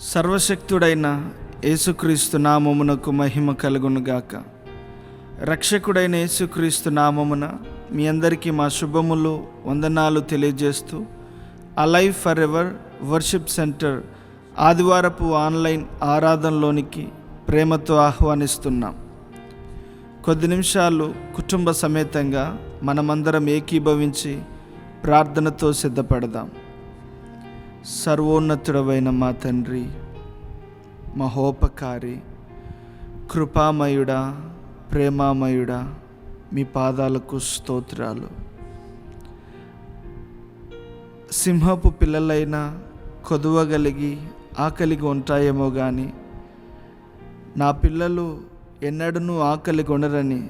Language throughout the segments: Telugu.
సర్వశక్తుడైన యేసుక్రీస్తు నామమునకు మహిమ కలుగునుగాక. రక్షకుడైన యేసుక్రీస్తు నామమున మీ అందరికీ మా శుభములు, వందనాలు తెలియజేస్తూ alive for ever worship centre ఆదివారపు ఆన్లైన్ ఆరాధనలోనికి ప్రేమతో ఆహ్వానిస్తున్నాం. కొద్ది నిమిషాలు కుటుంబ సమేతంగా మనమందరం ఏకీభవించి ప్రార్థనతో సిద్ధపడదాం. సర్వోన్నతుడవైన మా తండ్రి, మహోపకారి, కృపామయుడా, ప్రేమామయుడా, మీ పాదాలకు స్తోత్రాలు. సింహపు పిల్లలైన కొదువగలిగి ఆకలిగా ఉంటాయేమో కానీ నా పిల్లలు ఎన్నడూ ఆకలి కొనరని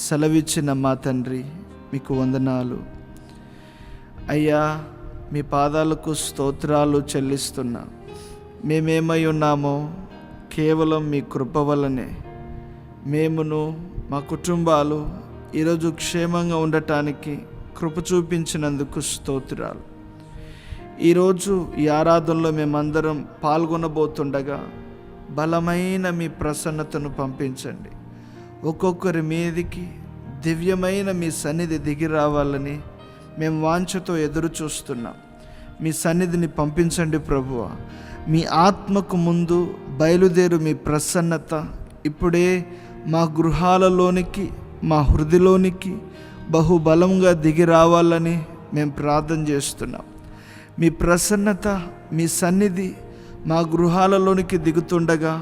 సెలవిచ్చిన మా తండ్రి, మీకు వందనాలు. అయ్యా, మీ పాదాలకు స్తోత్రాలు చెల్లిస్తున్నా. మేమేమై ఉన్నామో కేవలం మీ కృప వలనే. మేమును మా కుటుంబాలు ఈరోజు క్షేమంగా ఉండటానికి కృప చూపించినందుకు స్తోత్రాలు. ఈరోజు ఈ ఆరాధనలో మేమందరం పాల్గొనబోతుండగా బలమైన మీ ప్రసన్నతను పంపించండి. ఒక్కొక్కరి మీదికి దివ్యమైన మీ సన్నిధి దిగి రావాలని మేము వాంఛతో ఎదురు చూస్తున్నాం. మీ సన్నిధిని పంపించండి ప్రభువా. మీ ఆత్మకు ముందు బయలుదేరు మీ ప్రసన్నత ఇప్పుడే మా గృహాలలోనికి, మా హృదయలోనికి బహుబలంగా దిగి రావాలని మేము ప్రార్థన చేస్తున్నాం. మీ ప్రసన్నత, మీ సన్నిధి మా గృహాలలోనికి దిగుతుండగా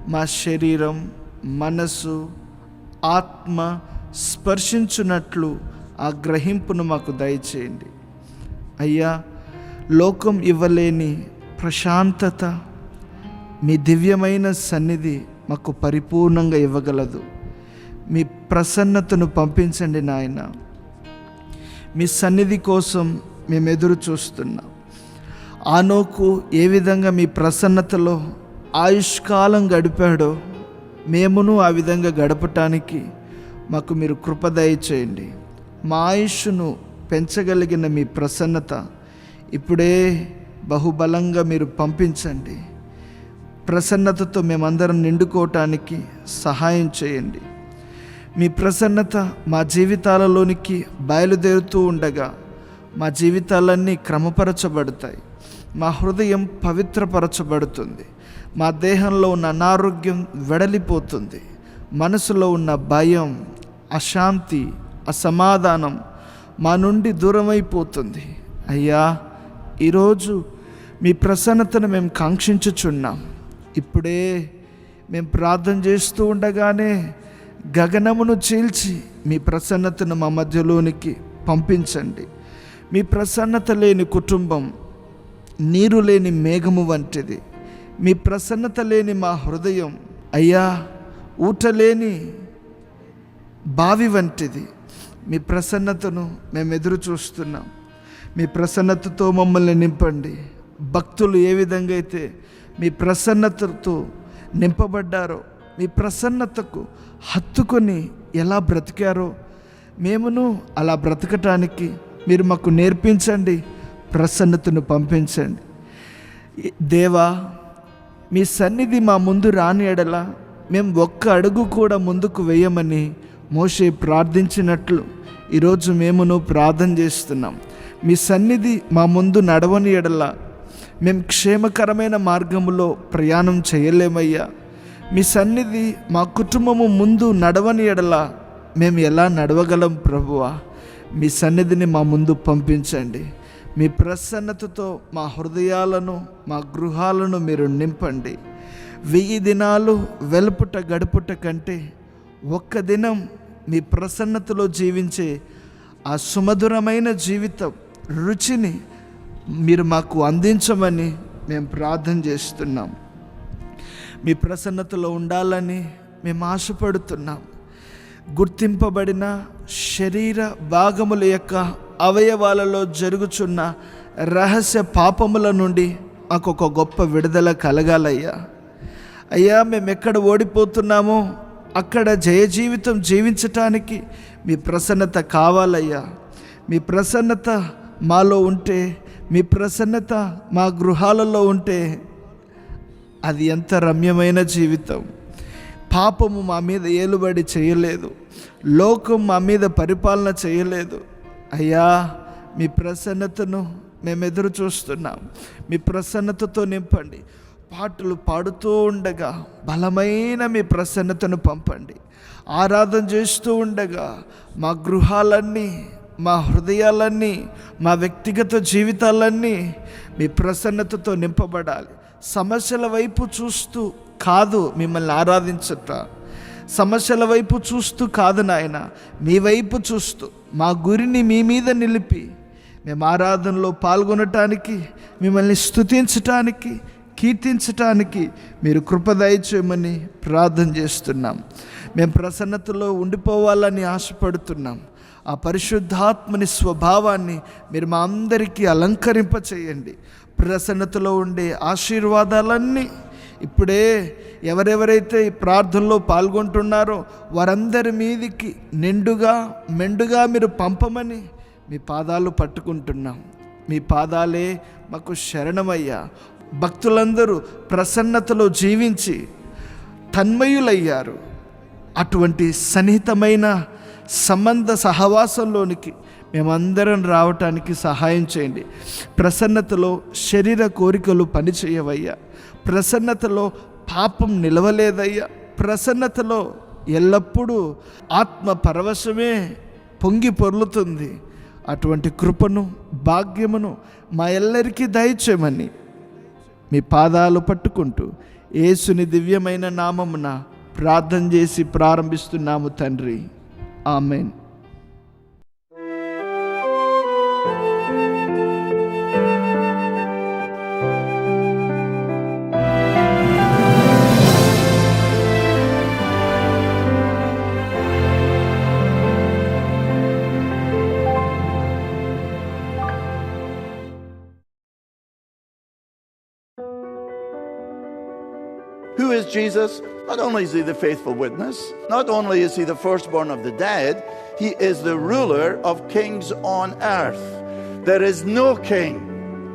మా శరీరం, మనసు, ఆత్మ స్పర్శించున్నట్లు ఆ గ్రహింపును మాకు దయచేయండి. అయ్యా, లోకం ఇవ్వలేని ప్రశాంతత మీ దివ్యమైన సన్నిధి మాకు పరిపూర్ణంగా ఇవ్వగలదు. మీ ప్రసన్నతను పంపించండి నాయన. మీ సన్నిధి కోసం మేము ఎదురు చూస్తున్నాం. ఆనోకు ఏ విధంగా మీ ప్రసన్నతలో ఆయుష్కాలం గడిపాడో మేమును ఆ విధంగా గడపటానికి మాకు మీరు కృప దయచేయండి. మా ఆయుష్ను పెంచగలిగిన మీ ప్రసన్నత ఇప్పుడే బహుబలంగా మీరు పంపించండి. ప్రసన్నతతో మేమందరం నిండుకోవటానికి సహాయం చేయండి. మీ ప్రసన్నత మా జీవితాలలోనికి బయలుదేరుతూ ఉండగా మా జీవితాలన్నీ క్రమపరచబడతాయి. మా హృదయం పవిత్రపరచబడుతుంది. మా దేహంలో ఉన్న అనారోగ్యం వెడలిపోతుంది. మనసులో ఉన్న భయం, అశాంతి, అసమాధానం మా నుండి దూరమైపోతుంది. అయ్యా, ఈరోజు మీ ప్రసన్నతను మేము కాంక్షించుచున్నాం. ఇప్పుడే మేము ప్రార్థన చేస్తూ ఉండగానే గగనమును చీల్చి మీ ప్రసన్నతను మా మధ్యలోనికి పంపించండి. మీ ప్రసన్నత లేని కుటుంబం నీరు లేని మేఘము వంటిది. మీ ప్రసన్నత లేని మా హృదయం అయ్యా ఊట లేని బావి వంటిది. మీ ప్రసన్నతను మేము ఎదురు చూస్తున్నాం. మీ ప్రసన్నతతో మమ్మల్ని నింపండి. భక్తులు ఏ విధంగా అయితే మీ ప్రసన్నతతో నింపబడ్డారో, మీ ప్రసన్నతకు హత్తుకొని ఎలా బ్రతికారో మేమును అలా బ్రతకటానికి మీరు మాకు నేర్పించండి. ప్రసన్నతను పంపించండి. దేవా, మీ సన్నిధి మా ముందు రాని ఎడల మేము ఒక్క అడుగు కూడా ముందుకు వేయమని మోషే ప్రార్థించినట్లు ఈరోజు మేమును ప్రార్థన చేస్తున్నాం. మీ సన్నిధి మా ముందు నడవని ఎడల మేము క్షేమకరమైన మార్గములో ప్రయాణం చేయలేమయ్యా. మీ సన్నిధి మా కుటుంబము ముందు నడవని ఎడల మేము ఎలా నడవగలం ప్రభువా? మీ సన్నిధిని మా ముందు పంపించండి. మీ ప్రసన్నతతో మా హృదయాలను, మా గృహాలను మీరు నింపండి. 1000 దినాలు వెలుపుట గడుపుట కంటే ఒక్క దినం మీ ప్రసన్నతలో జీవించే ఆ సుమధురమైన జీవితం రుచిని మీరు మాకు అందించమని మేము ప్రార్థన చేస్తున్నాం. మీ ప్రసన్నతలో ఉండాలని మేము ఆశపడుతున్నాం. గుర్తింపబడిన శరీర భాగముల యొక్క అవయవాలలో జరుగుచున్న రహస్య పాపముల నుండి మాకు ఒక గొప్ప విడుదల కలగాలయ్యా. అయ్యా, మేము ఎక్కడ ఓడిపోతున్నామో అక్కడ జయ జీవితం జీవించటానికి మీ ప్రసన్నత కావాలయ్యా. మీ ప్రసన్నత మాలో ఉంటే, మీ ప్రసన్నత మా గృహాలలో ఉంటే అది ఎంత రమ్యమైన జీవితం. పాపము మా మీద ఏలుబడి చేయలేదు, లోకం మా మీద పరిపాలన చేయలేదు. అయ్యా, మీ ప్రసన్నతను మేము ఎదురు చూస్తున్నాం. మీ ప్రసన్నతతో నింపండి. పాటలు పాడుతూ ఉండగా బలమైన మీ ప్రసన్నతను పంపండి. ఆరాధన చేస్తూ ఉండగా మా గృహాలన్నీ, మా హృదయాలన్నీ, మా వ్యక్తిగత జీవితాలన్నీ మీ ప్రసన్నతతో నింపబడాలి. సమస్యల వైపు చూస్తూ కాదు మిమ్మల్ని ఆరాధించట, సమస్యల వైపు చూస్తూ కాదు నాయన, మీ వైపు చూస్తూ మా గురిని మీ మీద నిలిపి మేము ఆరాధనలో పాల్గొనటానికి, మిమ్మల్ని స్తుతించటానికి, కీర్తించటానికి మీరు కృప దయచేయమని ప్రార్థన చేస్తున్నాం. మేము ప్రసన్నతలో ఉండిపోవాలని ఆశపడుతున్నాం. ఆ పరిశుద్ధాత్మని స్వభావాన్ని మీరు మా అందరికీ అలంకరింపచేయండి. ప్రసన్నతలో ఉండే ఆశీర్వాదాలన్నీ ఇప్పుడే ఎవరెవరైతే ఈ ప్రార్థనలో పాల్గొంటున్నారో వారందరి మీదికి నిండుగా మెండుగా మీరు పంపమని మీ పాదాలు పట్టుకుంటున్నాం. మీ పాదాలే మాకు శరణమయ్యా. భక్తులందరూ ప్రసన్నతలో జీవించి తన్మయులయ్యారు. అటువంటి సన్నిహితమైన సంబంధ సహవాసంలోనికి మేమందరం రావటానికి సహాయం చేయండి. ప్రసన్నతలో శరీర కోరికలు పనిచేయవయ్యా. ప్రసన్నతలో పాపం నిలవలేదయ్యా. ప్రసన్నతలో ఎల్లప్పుడూ ఆత్మ పరవశమే పొంగి పొర్లుతుంది. అటువంటి కృపను, భాగ్యమును మా ఎల్లరికీ దయచేయమని మీ పాదాలు పట్టుకుంటూ యేసుని దివ్యమైన నామమున ప్రార్థన చేసి ప్రారంభిస్తున్నాము తండ్రి. Amen. Who is Jesus? Not only is he the faithful witness, not only is he the firstborn of the dead, he is the ruler of kings on earth. There is no king,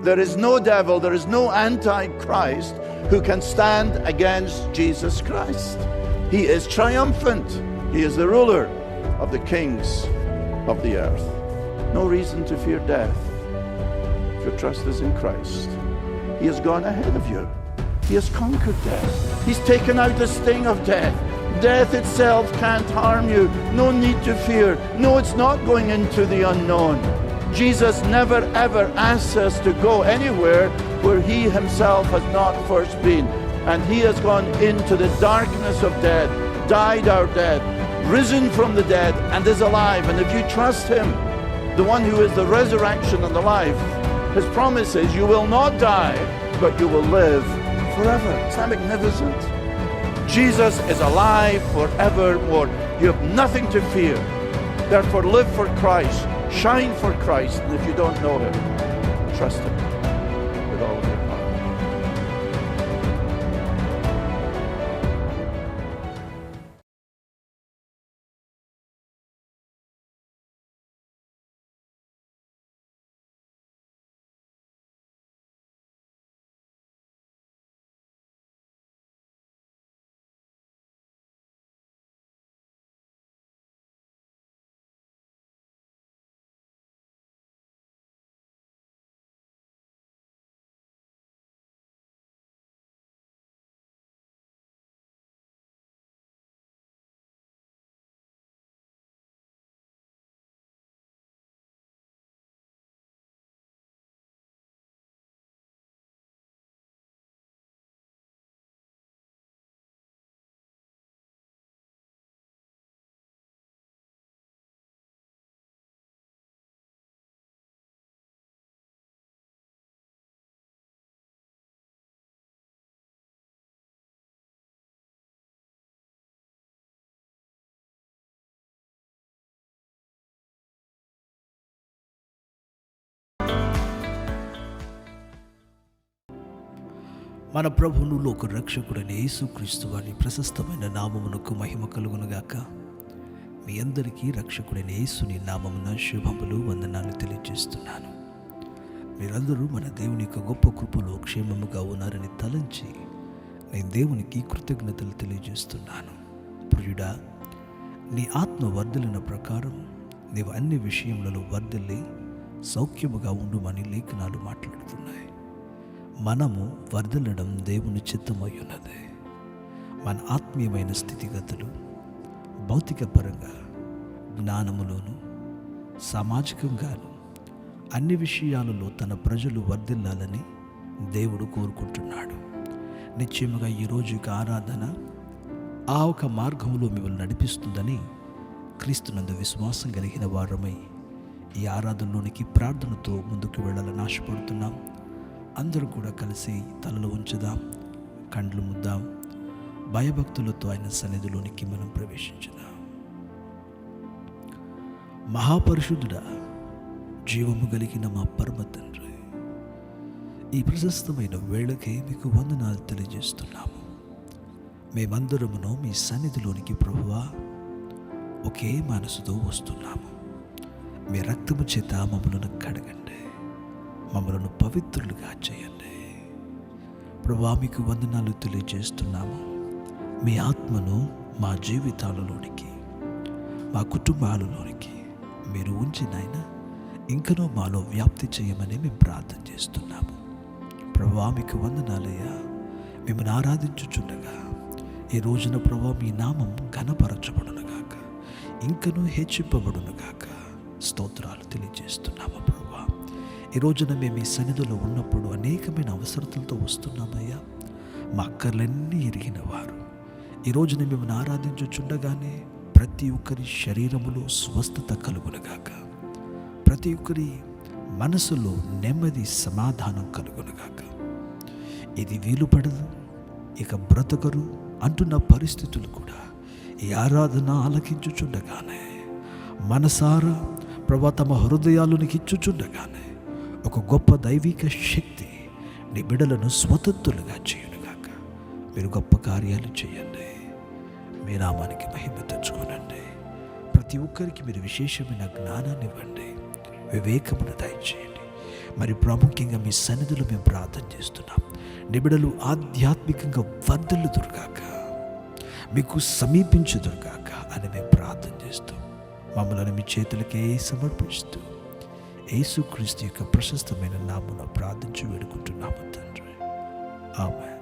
there is no devil, there is no antichrist who can stand against Jesus Christ. He is triumphant. He is the ruler of the kings of the earth. No reason to fear death if your trust is in Christ. He has gone ahead of you. He has conquered death. He's taken out the sting of death. Death itself can't harm you. No need to fear. No, it's not going into the unknown. Jesus never ever asks us to go anywhere where he himself has not first been. And he has gone into the darkness of death, died our death, risen from the dead, and is alive. And if you trust him, the one who is the resurrection and the life, his promise is you will not die, but you will live forever. Is that magnificent? Jesus is alive forevermore. You have nothing to fear. Therefore, live for Christ, shine for Christ, and if you don't know him, trust him with all of your heart. మన ప్రభువును లోక రక్షకుడైన యేసుక్రీస్తు వారి ప్రశస్తమైన నామమునకు మహిమ కలుగునుగాక. మీ అందరికీ రక్షకుడైన యేసుని నామమున శుభములు, వందనాలు తెలియజేస్తున్నాను. మీరందరూ మన దేవుని యొక్క గొప్ప కృపలో క్షేమముగా ఉన్నారని తలంచి నేను దేవునికి కృతజ్ఞతలు తెలియజేస్తున్నాను. ప్రియుడా, నీ ఆత్మ వర్ధిల్లిన ప్రకారం నీవు అన్ని విషయములలో వర్ధిల్లి సౌఖ్యముగా ఉండుమని లేఖనాలు మాట్లాడుతున్నాయి. మనము వర్ధిల్లడం దేవుని చిత్తమై ఉన్నది. మన ఆత్మీయమైన స్థితిగతులు భౌతిక పరంగా, జ్ఞానములోను, సామాజికంగాను అన్ని విషయాలలో తన ప్రజలు వర్ధిల్లాలని దేవుడు కోరుకుంటున్నాడు. నిశ్చయముగా ఈరోజు ఆరాధన ఆ ఒక మార్గంలో మిమ్మల్ని నడిపిస్తుందని క్రీస్తునందు విశ్వాసం కలిగిన వారమై ఈ ఆరాధనలోనికి ప్రార్థనతో ముందుకు వెళ్ళాలని ఆశపడుతున్నాం. అందరూ కూడా కలిసి తలలు ఉంచుదాం, కండ్లు ముద్దాం, భయభక్తులతో ఆయన సన్నిధిలోనికి మనం ప్రవేశించుదాం. మహాపరిశుద్ధుడా, జీవము కలిగిన మా పరమ తండ్రి, ఈ ప్రశస్తమైన వేళకే మీకు వందనాలు తెలియజేస్తున్నాము. మేమందరమును మీ సన్నిధిలోనికి ప్రభువా ఒకే మనసుతో వస్తున్నాము. మీ రక్తము చేత మమ్మలను కడగండి, మమ్మలను పవిత్రులుగా చేయండి. ప్రభువా మీకు వందనాలు తెలియజేస్తున్నాము. మీ ఆత్మను మా జీవితాలలోనికి, మా కుటుంబాలలోనికి మీరు ఉంచినైనా ఇంకనూ మాలో వ్యాప్తి చేయమని మేము ప్రార్థన చేస్తున్నాము. ప్రభువా మీకు వందనాలయ్యా. మిమ్మల్ని ఆరాధించుచుండగా ఈ రోజున ప్రభువా మీ నామం ఘనపరచబడునుగాక, ఇంకనూ హెచ్చింపబడునుగాక. స్తోత్రాలు తెలియజేస్తున్నాము ప్రభువా. ఈ రోజున మేము ఈ సన్నిధిలో ఉన్నప్పుడు అనేకమైన అవసరతలతో వస్తున్నామయ్యా. మా అక్కర్లన్నీ ఎరిగిన వారు ఈ రోజున మిమ్మల్ని ఆరాధించుచుండగానే ప్రతి ఒక్కరి శరీరములో స్వస్థత కలుగునుగాక, ప్రతి ఒక్కరి మనసులో నెమ్మది సమాధానం కలుగునుగాక. ఇది వీలు పడదు, ఇక బ్రతకరు అంటున్న పరిస్థితులు కూడా ఈ ఆరాధన ఆలకించుచుండగానే మనసారా ప్రభా తమ హృదయాలకు ఇచ్చుచుండగానే ఒక గొప్ప దైవిక శక్తి నీ బిడ్డలను స్వతంత్రులుగా చేయునుగాక. మీరు గొప్ప కార్యాలు చేయండి, మీ నామానికి మహిమ తెచ్చుకోనండి. ప్రతి ఒక్కరికి మీరు విశేషమైన జ్ఞానాన్ని ఇవ్వండి, వివేకమును దయచేయండి. మరి ప్రాముఖ్యంగా మీ సన్నిధిలో మేము ప్రార్థన చేస్తున్నాం. నిబిడలు ఆధ్యాత్మికంగా వర్ధిల్లుదురుగాక, మీకు సమీపించుదురుగాక అని మేము ప్రార్థన చేస్తూ మమ్మల్ని మీ చేతులకే సమర్పిస్తూ యేసుక్రీస్తు యొక్క ప్రశస్తమైన నామమున ప్రార్థించి వేడుకుంటున్నాము తండ్రి. ఆమేన్.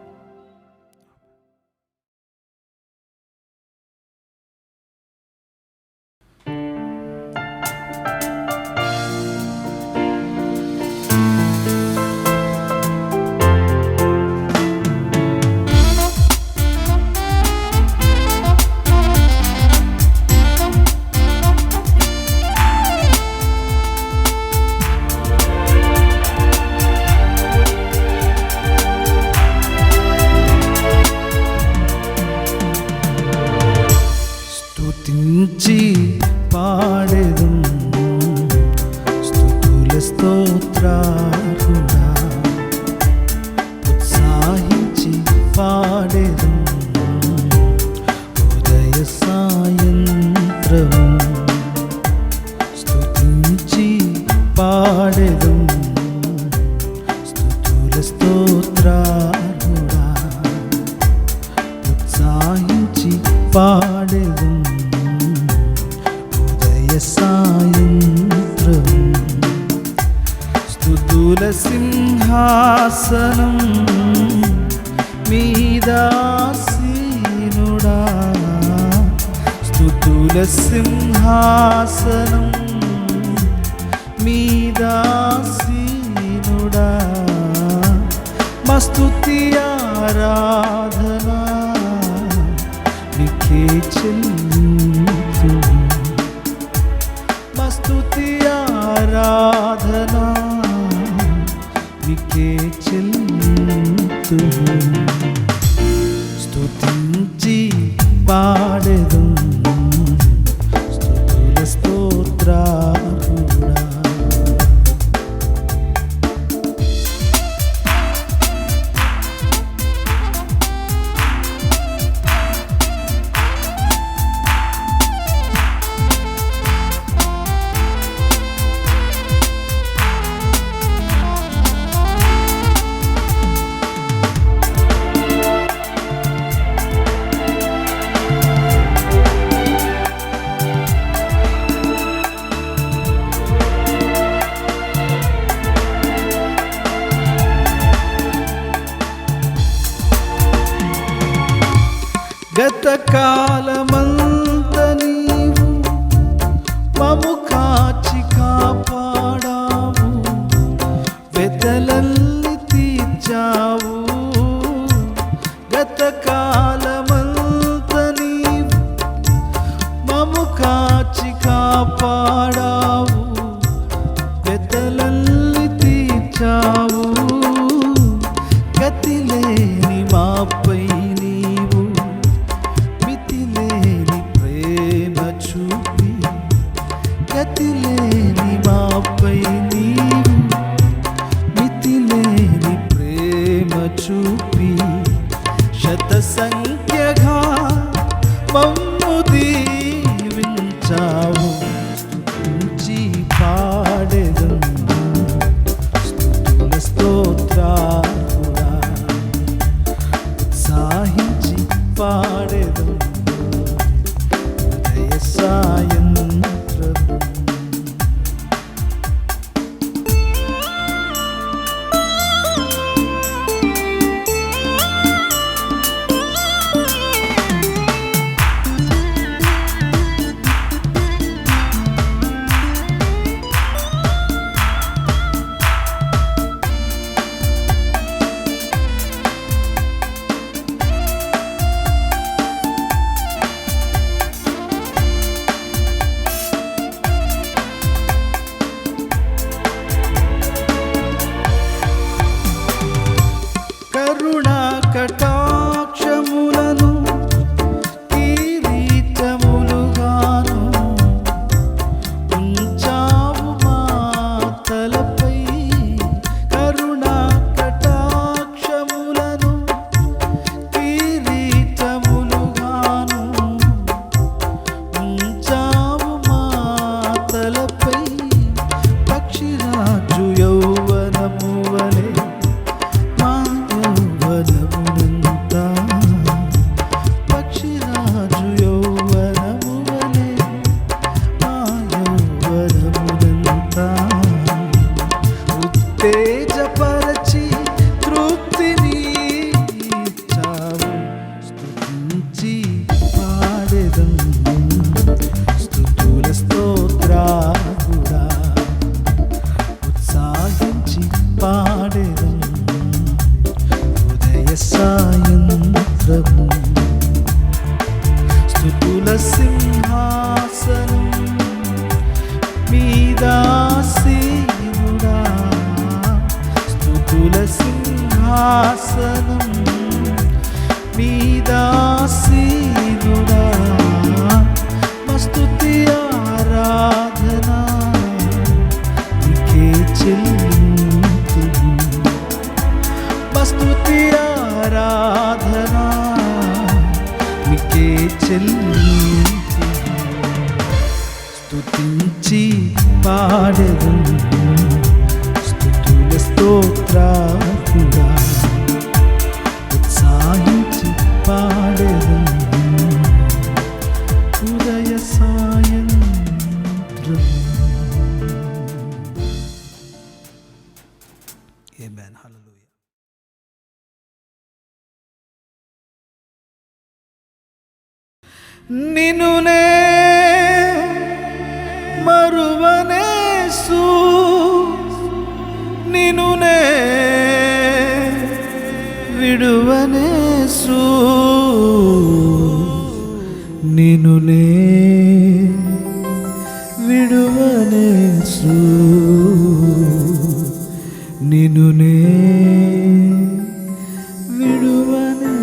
స్తుతించి పాడెదం స్తుతుల స్తోత్రార్హుడా, ఉత్సాహించి పాడెదం ఉదయ సాయంత్రము. స్తుతించి పాడెదం స్తుతుల స్తోత్రార్హుడా, ఉత్సాహించి పాడెదం ఉదయ సాయంత్రం. స్తుతుల సింహాసనం మీదాసీనుడా, స్తుతుల సింహాసనం మీదాసీనుడా, మా స్తుతి ఆరాధన నీకే చెల్లింతు, మా స్తుతి ఆరాధన నీకే చెల్లింతు. స్తుతించి పాడెదం స్తుతుల స్తోత్రార్హుడా. గతకాలమంత నీవు మము కాచి కాపాడావు, వెతలల్లి తీర్చావు. గతకాలమంత నీవు మము కాచి కాపాడావు, వెతలల్లి తీర్చావు. గతిలేని మాపై నీవు మితిలేని ప్రేమ చూపి, గతిలేని మాపై నీవు మితిలేని ప్రేమ చూపి, శత సంఖ్యగా మమ్ము దీవించావు. స్తుతించి పాడెదం స్తుతుల స్తోత్రాలురా, ఉత్సాహించి పాడెదం ఉదయ సాయంత్రం. కరుణా కటాక్షములను కిరీటములుగాను ఉంచావు మా తలపై. కరుణా కటాక్షములను కిరీటములుగాను ఉంచావు మా తలపై. పక్షిరాజు యౌవనము వలె మా యౌవనమునంతా, పక్షిరాజు యౌవనము వలె మా యౌవనమునంతా ఉత్తేజపరచి తృప్తిని ఇచ్చావు. స్తుతించి పాడెదం స్తుతుల స్తోత్రాలురా, ఉత్సాహించి పాడెదం ఉదయ సాయంత్రం. స్తుతుల సింహాసనం మీదాసీనుడా, స్తుతుల సింహాసనం మీదాసీనుడా, మస్తుతి ఆరాధన నీకే చెల్లింతుము. మస్తుతి ఆరాధన నీకే చెల్లింతుము. స్తుతించి పాడెదం స్తుతుల స్తోత్రాలురా, ఉత్సాహించి పాడెదం ఉదయ సాయంత్రం. ఆమేన్. హల్లెలూయా. నిన్నునే మరువనేసు, నిన్నునే విడువనేసు, నిన్నునే విడువనేసు, నిన్నునే విడువనేసు.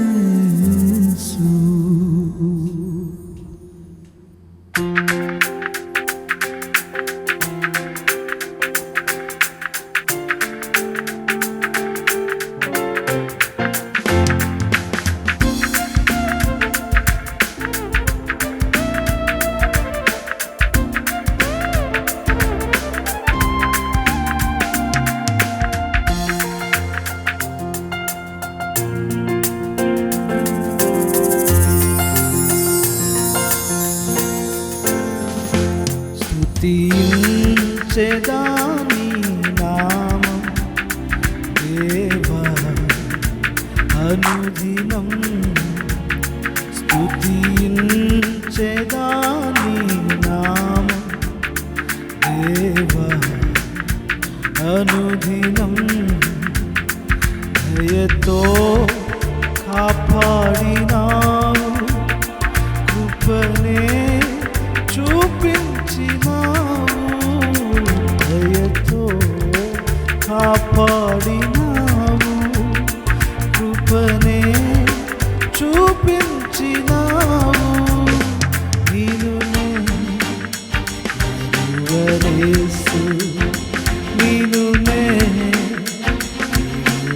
స్తుతించెదాని నామం దేవా అనుదినం. స్తుతించెదా నీ నామం దేవా అనుదినం దయతో కాపాడినావు కృపనే చూపించినావు దయతో కాపాడినావు కృపనే చూపించినావు నీనునే మరువలేసు నీనునే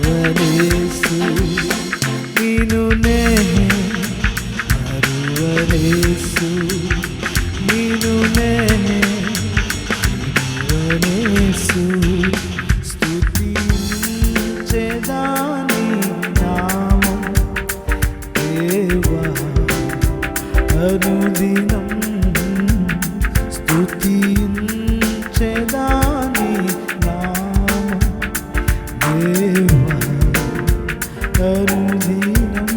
మరువలేసు నీనునే మరువలేసు నీనునే మరువలేసు స్తుతించెదా నీ నామం దేవా అనుదినం స్తుతించెదా నీ నామం దేవా అనుదినం.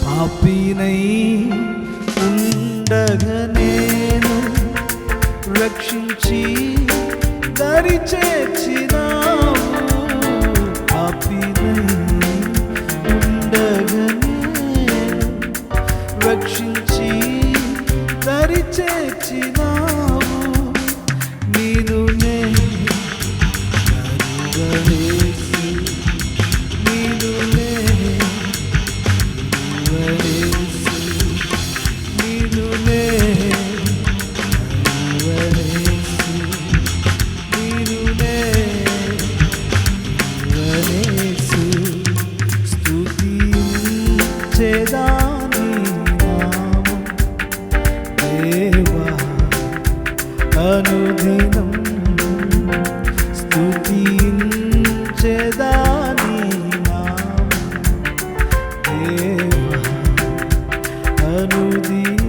పాపినై ఉండగా నేను రక్షించి దరి చేర్చినావు పాపినై ఉండగా నేను రక్షించి దరి చేర్చినావు నీనునే మరువలేసు నీనునే మరువలేసు నీనునే మరువలేసు నీనునే మరువలేసు స్తుతించెదా నీ నామం దేవా అనుదినం స్తుతించెదా నీ నామం దేవా అనుదినం.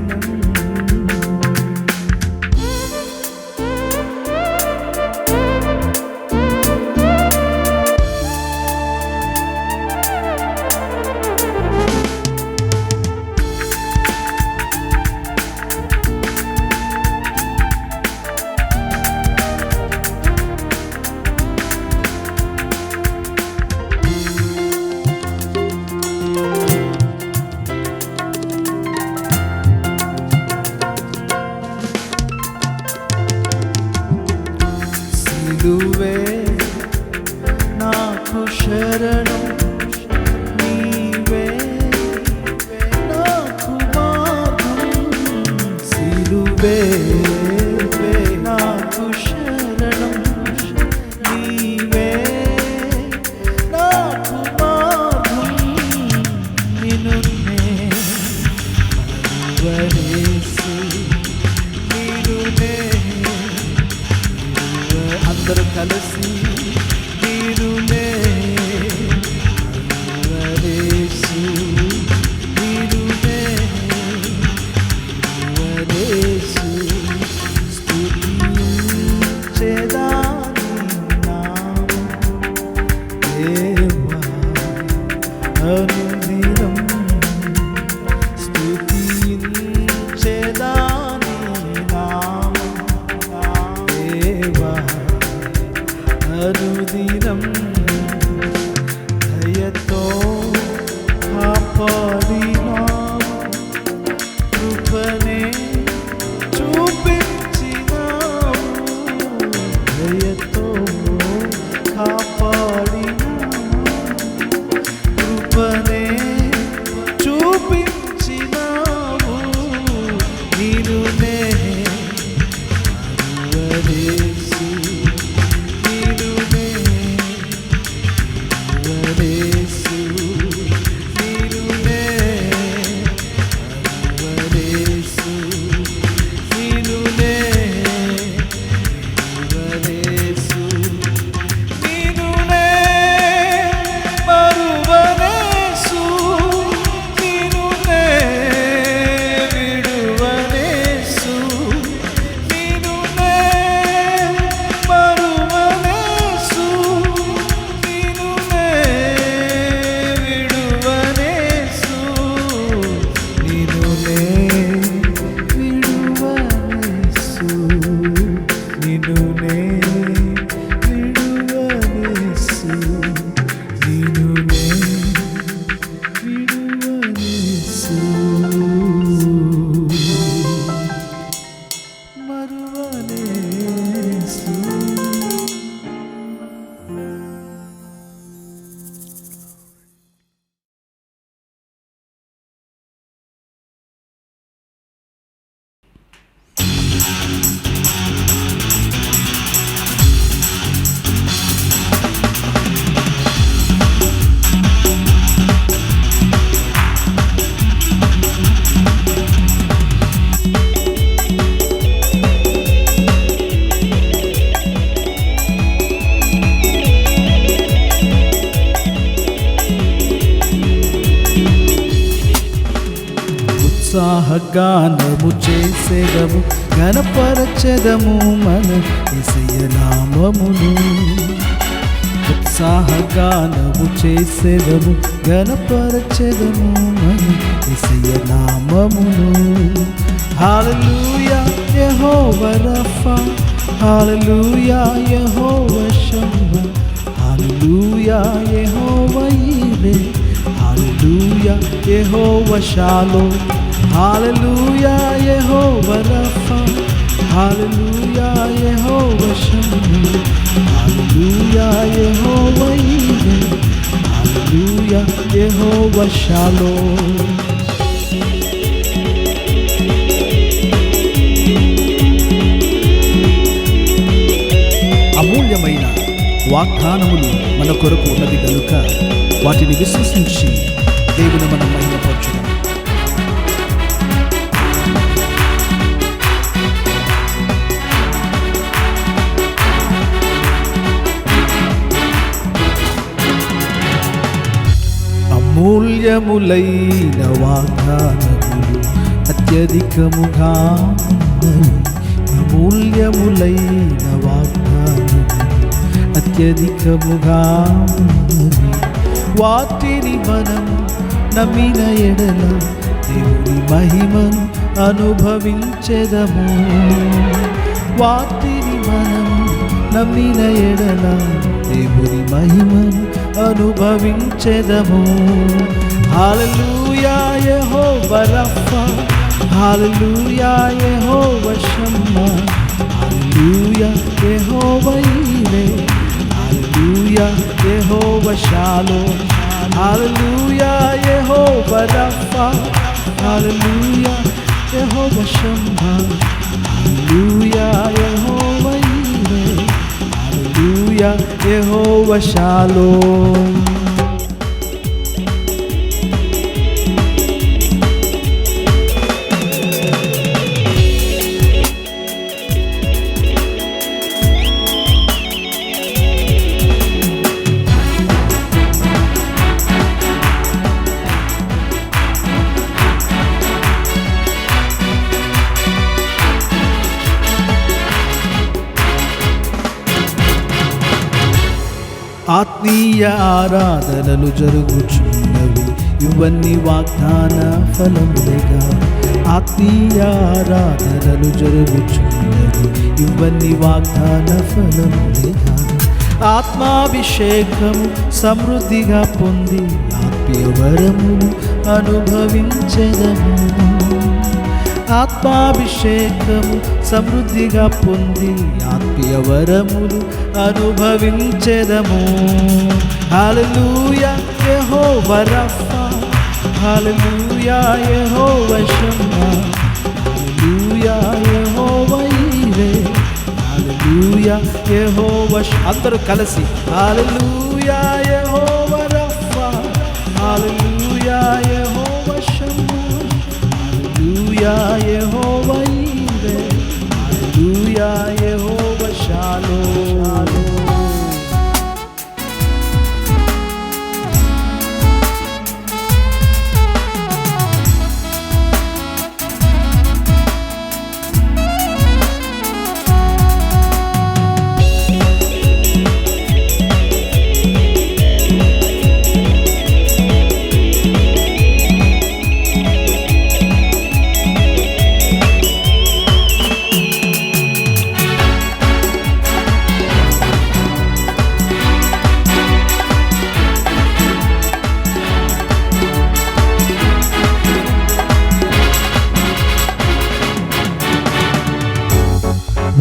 సిలువే నాకు శరణం నీవే నాకు మార్గం సిలువే నాకు శరణం నీవే నాకు మార్గం నిన్నునే మరువలేసు నీనునే అందరూ కలిసి నీనునే నిన్నునే విడువనేసు మరువనేసు. ఉత్సాహగానము చేసేదము ఘనపరచెదము మన యేసయ్య నామమును. ఉత్సాహగానము చేసేదము ఘనపరచెదము మన యేసయ్య నామమును. హల్లెలూయా యెహోవా రఫా, హల్లెలూయా యెహోవా షమ్మా, హల్లెలూయా యెహోవా ఈరే, హల్లెలూయా యెహోవా షాలోమ్, హల్లెలూయా యెహోవా రఫా, హల్లెలూయా యెహోవా షమ్మా, హల్లెలూయా యెహోవా ఈరే, హల్లెలూయా యెహోవా షాలోమ్. అమూల్యమైన వాగ్దానములు మన కొరకు ఉన్నది కనుక వాటిని విశ్వసించి దేవుని మనం మహిమపరచుదాం. అమూల్యములైన వాగ్దానములు అత్యధికముగా ఉన్నవి. అమూల్యములైన వాగ్దానములు అత్యధికముగా ఉన్నవి. వాటిని మనం నమ్మిన ఎడల దేవుని మహిమను అనుభవించెదము. వాటిని మనం నమ్మిన ఎడల దేవుని మహిమను అనుభవించెదము. హల్లెలూయా యెహోవా రఫా, హల్లెలూయా యెహోవా షమ్మా, హల్లెలూయా యెహోవా ఈరే, హల్లెలూయా యెహోవా షాలోమ్, హల్లెలూయా యెహోవా రఫా, హల్లెలూయా యెహోవా షమ్మా, హల్లెలూయా యెహోవా ఈరే, హల్లెలూయా యెహోవా షాలోమ్. ఆత్మీయ ఆరాధనలు జరుగుచున్నవి, ఇవన్నీ వాగ్దాన ఫలములేగా. ఆత్మీయ ఆరాధనలు జరుగుచున్నవి, ఇవన్నీ వాగ్దాన ఫలములేగా. ఆత్మాభిషేకము సమృద్ధిగా పొంది ఆత్మీయ వరములు అనుభవించెదము. ఆత్మాభిషేకము సమృద్ధిగా పొంది ఆత్మీయ వరములు అనుభవించెదము. హల్లెలూయా యెహోవా రఫా, హల్లెలూయా యెహోవా షమ్మా, హల్లెలూయా యెహోవా ఈరే, హల్లెలూయా యెహోవా. అందరూ కలిసి హల్లెలూయా యెహోవా రఫా, హల్లెలూయా యెహోవా షమ్మా, హల్లెలూయా యెహోవా ఈరే, హల్లెలూయా యెహోవా షాలోమ్.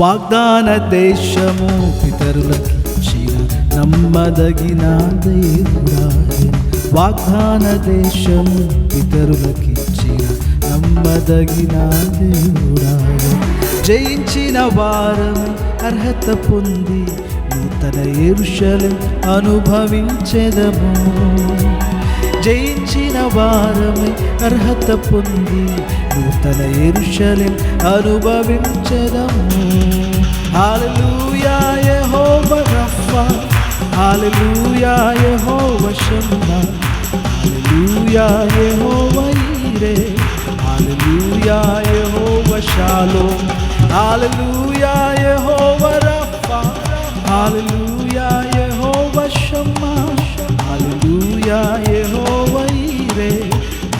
వాగ్దాన దేశము పితరులకిచ్చిన నమ్మదగిన దేవుడాయన. వాగ్దాన దేశము పితరులకిచ్చిన నమ్మదగిన దేవుడాయన. జయించిన వారమై అర్హత పొంది నూతన యెరూషలేం అనుభవించెదము. జయించిన వారమై అర్హత పొంది నూతన యెరూషలేం అనుభవించెదము. హల్లెలూయా యెహోవా రఫా, హల్లెలూయా యెహోవా షమ్మా, హల్లెలూయా యెహోవా ఈరే, హల్లెలూయా యెహోవా షాలోమ్, హల్లెలూయా యెహోవా రఫా, హల్లెలూయా యెహోవా షమ్మా, హల్లెలూయా యెహోవా ఈరే,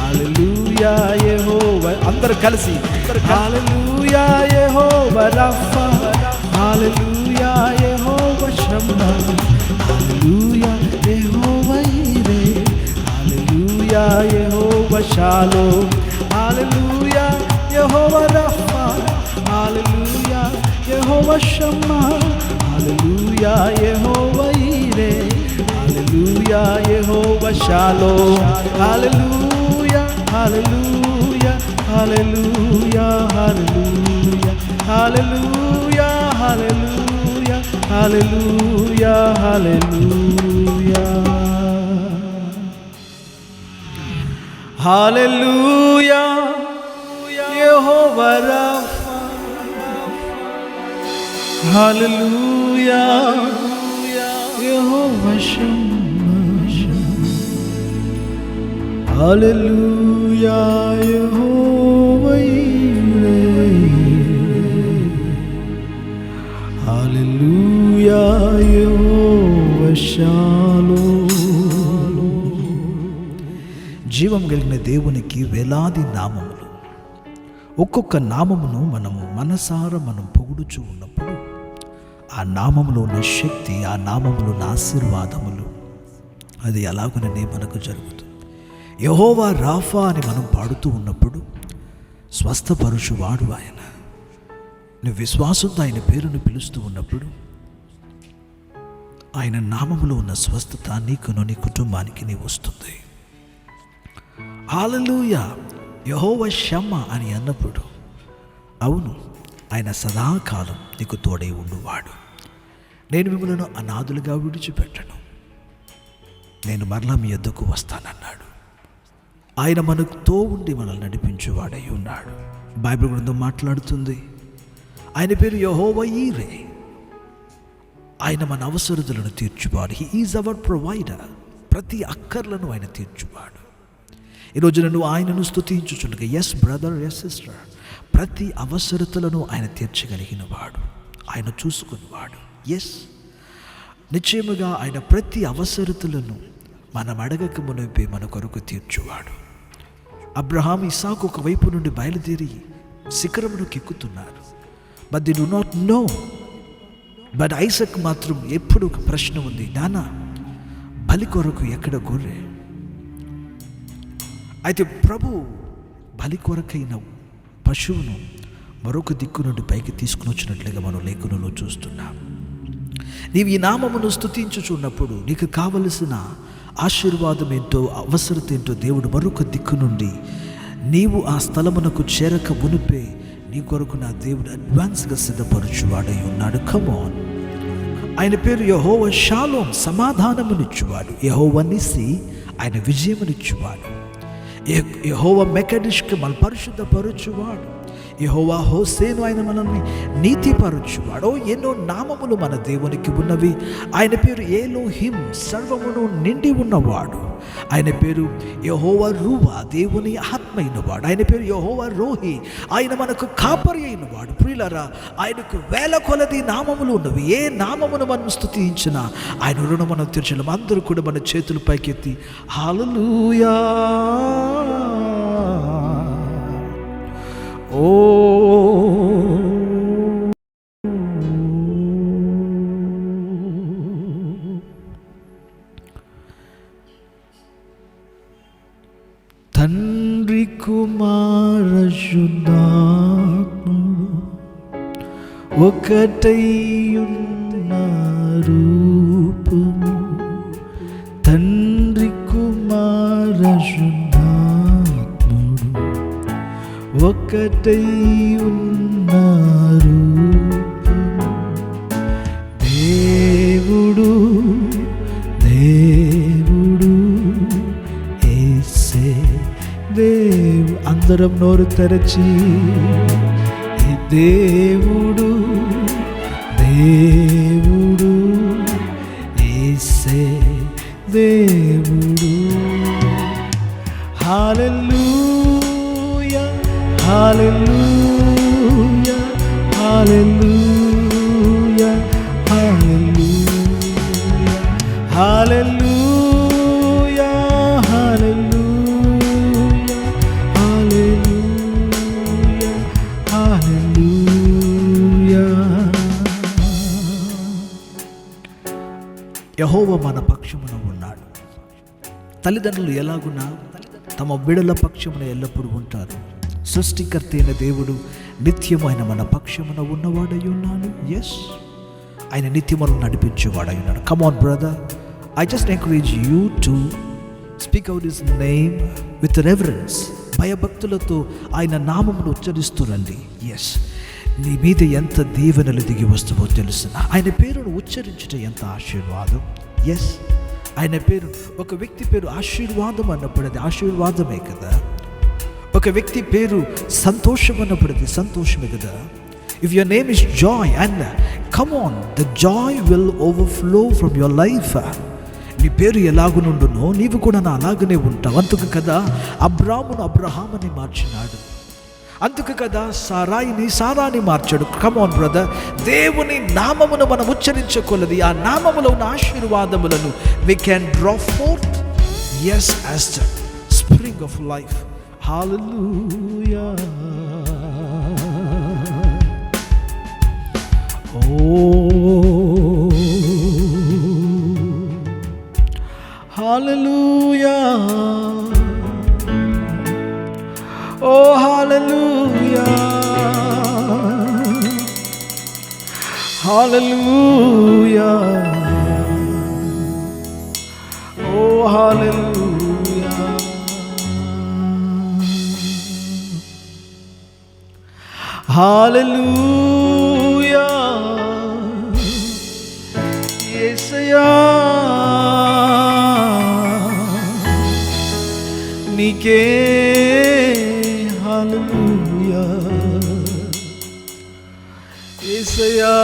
హల్లెలూయా యెహోవా. అందరూ కలిసి హల్లెలూయా యెహోవా రఫా, హల్లెలూయా యెహోవా షమ్మా, హల్లెలూయా యెహోవా ఈరే, హల్లెలూయా యెహోవా షాలోమ్, హల్లెలూయా యెహోవా రఫా, హల్లెలూయా యెహోవా షమ్మా, హల్లెలూయా యెహోవా ఈరే, హల్లెలూయా యెహోవా షాలోమ్, హల్లెలూయా హల్లెలూయా హల్లెలూయా హల్లెలూయా హల్లెలూయా హల్లెలూయా హల్లెలూయా హల్లెలూయా హల్లెలూయా యెహోవా రఫా, హల్లెలూయా యెహోవా షమ్మా, హల్లెలూయా యెహోవా ఈరే, హల్లెలూయా యెహోవా షాలోమ్. జీవం కలిగిన దేవునికి వేలాది నామములు. ఒక్కొక్క నామమును మనము మనసారా మనం పొగుడుచూ ఉన్నప్పుడు ఆ నామములో ఉన్న శక్తి, ఆ నామములో ఉన్న ఆశీర్వాదములు అది అలాగనే మనకు జరుగుతుంది. యెహోవా రాఫా అని మనం పాడుతూ ఉన్నప్పుడు స్వస్థపరుచువాడు ఆయన. నువ్వు విశ్వాసంతో ఆయన పేరును పిలుస్తూ ఉన్నప్పుడు ఆయన నామములో ఉన్న స్వస్థత నీకును నీ కుటుంబానికి నీ వస్తుంది. హల్లెలూయా యెహోవా షమ్మా అని అన్నప్పుడు అవును, ఆయన సదాకాలం నీకు తోడై ఉండువాడు. నేను మిమ్మల్ని అనాథులుగా విడిచిపెట్టను, నేను మరలా మీ యొద్దకు వస్తానన్నాడు. ఆయన మనతో ఉండి మనల్ని నడిపించేవాడై ఉన్నాడు. బైబిల్ గ్రంథం మాట్లాడుతుంది ఆయన పేరు యెహోవా ఈరే. ఆయన మన అవసరతలను తీర్చువాడు. He is our provider. ప్రతి అక్కర్లను ఆయన తీర్చువాడు. ఈరోజు నువ్వు ఆయనను స్తుతించుచుండగా, ఎస్ బ్రదర్, ఎస్ సిస్టర్, ప్రతి అవసరతలను ఆయన తీర్చగలిగిన వాడు, ఆయన చూసుకున్నవాడు. ఎస్, నిశ్చయముగా ఆయన ప్రతి అవసరతలను మనం అడగక మునిపే మన కొరకు తీర్చువాడు. అబ్రహాం, ఇసాకు ఒకవైపు నుండి బయలుదేరి శిఖరమును ఎక్కుతున్నారు. But they do not know. But Isaac మాత్రం ఎప్పుడు ఒక ప్రశ్న ఉంది, నాన్న బలి కొరకు ఎక్కడ గొర్రె? అయితే ప్రభు బలి కొరకైన పశువును మరొక దిక్కు నుండి పైకి తీసుకుని వచ్చినట్లుగా మనం లేఖనంలో చూస్తున్నాం. నీవు ఈ నామమును స్తుతించుచున్నప్పుడు నీకు కావలసిన ఆశీర్వాదం ఏంటో, అవసరత ఏంటో దేవుడు మరొక దిక్కు నుండి నీవు ఆ స్థలమునకు చేరక మునిపే నీ కొరకు నా దేవుడు అడ్వాన్స్గా సిద్ధపరచువాడై ఉన్నాడు. Come on. ఆయన పేరు యెహోవా షాలోమ్, సమాధానమునిచ్చువాడు. యెహోవా నిస్సి, ఆయన విజయమునిచ్చువాడు. యెహోవా మెకడిష్కి మన పరిశుద్ధపరచువాడు. యెహోవా హోసేను, ఆయన మనల్ని నీతిపరచువాడు. ఎన్నో నామములు మన దేవునికి ఉన్నవి. ఆయన పేరు ఎలోహిం, సర్వమును నిండి ఉన్నవాడు. ఆయన పేరు యెహోవా రూవా, దేవుని ఆత్మైనవాడు. ఆయన పేరు యెహోవా రోహి, ఆయన మనకు కాపరి అయినవాడు. ప్రియులారా, ఆయనకు వేల కొలది నామములు ఉన్నవి. ఏ నామమును మనం స్తుతించినా ఆయన రుణం మనం తీర్చలేం. అందరూ కూడా మన చేతులు పైకెత్తి హల్లెలూయా, ఓ తండ్రి కుమార శుద్ధాత్ముడు, ఓ ఒకటైయున్న రూపము తండ్రి కుమార శుద్ధాత్ముడు ఒకటైయున్న రూపము దేవుడు దేవుడు యేసే దేవు. అందరం నోరు తెరచి దేవుడు దేవుడు యేసే దేవుడు. హల్లెలూయా హల్లెలూయా హల్లెలూయా హల్లెలూయా హల్లెలూయా హల్లెలూయా హల్లెలూయా. యెహోవా మన పక్షమున ఉన్నాడు. తల్లిదండ్రులు ఎలాగున్నా తమ బిడల పక్షమున ఎల్లప్పుడూ ఉంటారు. సృష్టికర్త అయిన దేవుడు నిత్యమైన మన పక్షమున ఉన్నవాడై ఉన్నాడు. ఎస్, ఆయన నిత్యమును నడిపించేవాడై ఉన్నాడు. Come on brother, I just encourage you to speak out his name with reverence. భయభక్తులతో ఆయన నామమును ఉచ్చరిస్తురండి. ఎస్, నీ మీద ఎంత దీవెనలు దిగి వస్తువో తెలుసు. ఆయన పేరును ఉచ్చరించుట ఎంత ఆశీర్వాదం. ఎస్, ఆయన పేరు, ఒక వ్యక్తి పేరు ఆశీర్వాదం అన్నప్పుడు అది ఆశీర్వాదమే కదా. ఒక వ్యక్తి పేరు సంతోషం అన్నప్పుడు అది సంతోషమే కదా. If your name is Joy and come on, the Joy will overflow from your life. నీ పేరు ఎలాగునుండునో నీవు కూడా నా అలాగనే ఉంటావు. అందుకు కదా అబ్రామును అబ్రహామని మార్చినాడు. అందుకు కదా సారాని మార్చాడు. కమ్ ఆన్ బ్రదర్, దేవుని నామమును మనం ఉచ్చరించకొలది ఆ నామములో ఉన్న ఆశీర్వాదములను we can draw forth, yes, as the spring of life. Hallelujah. Oh, hallelujah. Oh, hallelujah. Hallelujah. Oh, hallelujah. Hallelujah. Yesaya nike. Hallelujah. Yesaya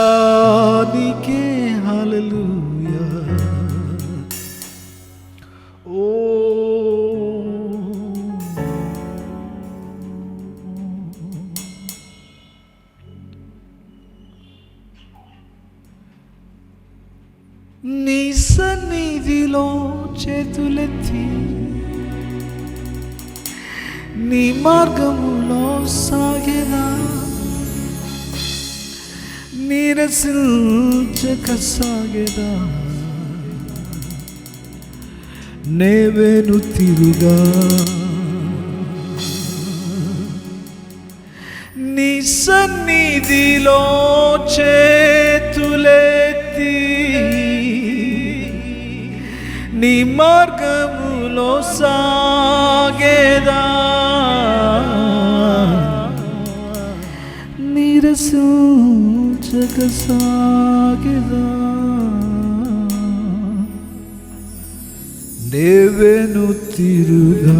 nike. Hallelujah. నీ సన్నిధిలో చేతులెత్తి నీ మార్గములో సాగేదా, నీరసించక సాగేదా, నేవేను తిరుగా నీ సన్నిధిలో చేతులెత్తి నీ మార్గములో సాగేదా, నీరసించక సాగేదా, నేవేను తిరుగా,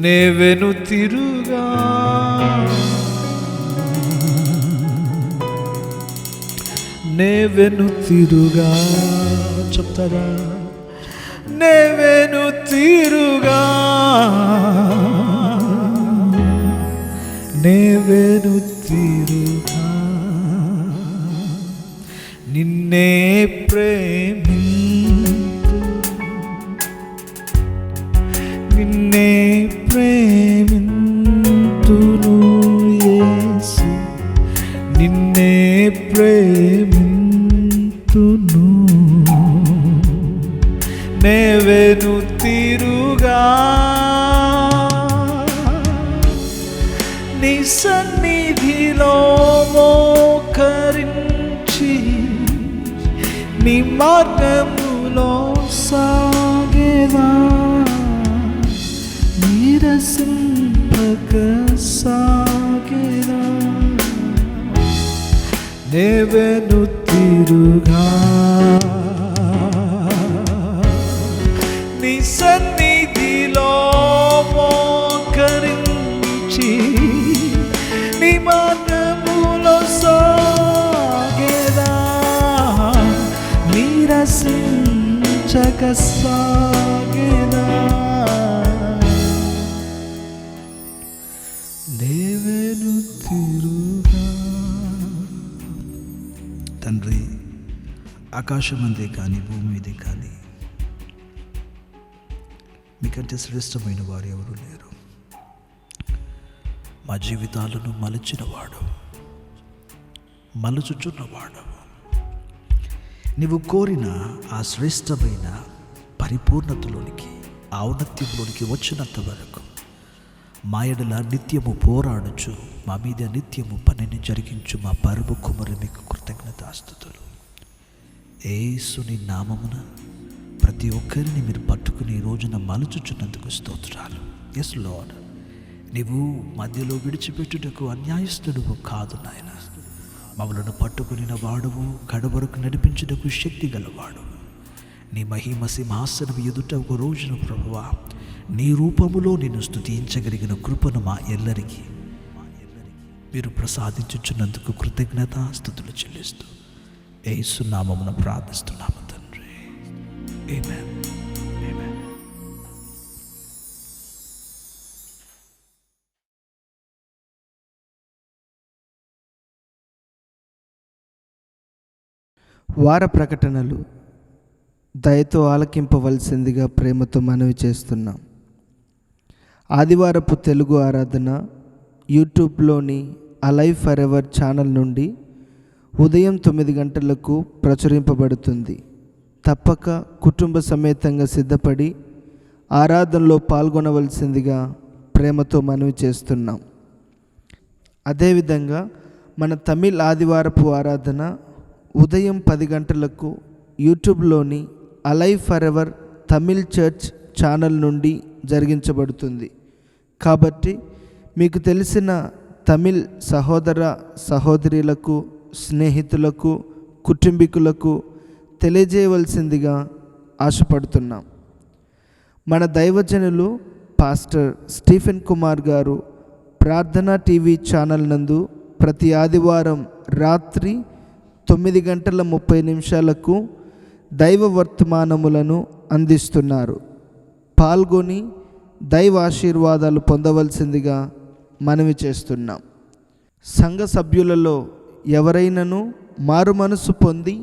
నేవేను తిరుగా, నేవేను తిరుగా. చెప్తారా? నేవేను తిరుగా, నేవేను తిరుగా, నిన్నే ప్రేమింతు, నిన్నే ప్రేమింతును యేసు, నిన్నే ప్రేమింతును, నేవేను తిరుగా, నీ సన్నిధిలో మోకరించి నీ మార్గములో సాగేదా, నీరసింపక సాగేదా. నేవెను తిరుగా నీ సన్నిధిలో మోకరించి నీ మార్గములో సాగేదా, నీరసించక సాగేదా. నేవెను తిరుగా. తండ్రి, ఆకాశం అందే కానీ భూమి మీదే కానీ మీకంటే శ్రేష్టమైన వారు ఎవరు లేరు. మా జీవితాలను మలచినవాడు, మలుచుచున్నవాడు, నీవు కోరిన ఆ శ్రేష్టమైన పరిపూర్ణతలోనికి, ఔన్నత్యంలోనికి వచ్చినంత వరకు మా ఎడల నిత్యము పోరాడుచు మా మీద నిత్యము పనిని జరిగించు మా పరమ కుమారు మీకు కృతజ్ఞతాస్తుతులు. యేసుని నామమున ప్రతి ఒక్కరిని మీరు పట్టుకుని ఈ రోజున మలుచుచున్నందుకు స్తోత్రాలు. ఎస్ లార్డ్, నీవు మధ్యలో విడిచిపెట్టుటకు అన్యాయస్తుడువు కాదు నాయన. మమ్మలను పట్టుకుని వాడువు, కడవరకు నడిపించుటకు శక్తి గలవాడు. నీ మహిమ సింహాసనం ఎదుట ఒక రోజున ప్రభువా నీ రూపములో నిన్ను స్తుతించగలిగిన కృపను మా ఎల్లరికీ మీరు ప్రసాదించుచున్నందుకు కృతజ్ఞతాస్తుతులు చెల్లిస్తూ యేసు నామమున ప్రార్థిస్తున్నాము తండ్రి. ఆమేన్. ఆమేన్. వార ప్రకటనలు దయతో ఆలకింపవలసిందిగా ప్రేమతో మనవి చేస్తున్నాం. ఆదివారపు తెలుగు ఆరాధన యూట్యూబ్లోని అలైవ్ ఫర్ ఎవర్ ఛానల్ నుండి ఉదయం 9 గంటలకు ప్రచురింపబడుతుంది. తప్పక కుటుంబ సమేతంగా సిద్ధపడి ఆరాధనలో పాల్గొనవలసిందిగా ప్రేమతో మనవి చేస్తున్నాం. అదేవిధంగా మన తమిళ్ ఆదివారపు ఆరాధన ఉదయం 10 గంటలకు యూట్యూబ్లోని alive for ever Tamil church channel నుండి జరిగించబడుతుంది. కాబట్టి మీకు తెలిసిన తమిళ్ సహోదర సహోదరులకు, స్నేహితులకు, కుటుంబీకులకు తెలియజేయవలసిందిగా ఆశపడుతున్నాం. మన దైవజనులు పాస్టర్ స్టీఫెన్ కుమార్ గారు ప్రార్థనా టీవీ ఛానల్ నందు ప్రతి ఆదివారం రాత్రి 9:30 దైవ వర్తమానములను అందిస్తున్నారు. పాల్గొని దైవ ఆశీర్వాదాలు పొందవలసిందిగా మనవి చేస్తున్నాం. సంఘ సభ్యులలో ఎవరైనను మారు మనసు పొంది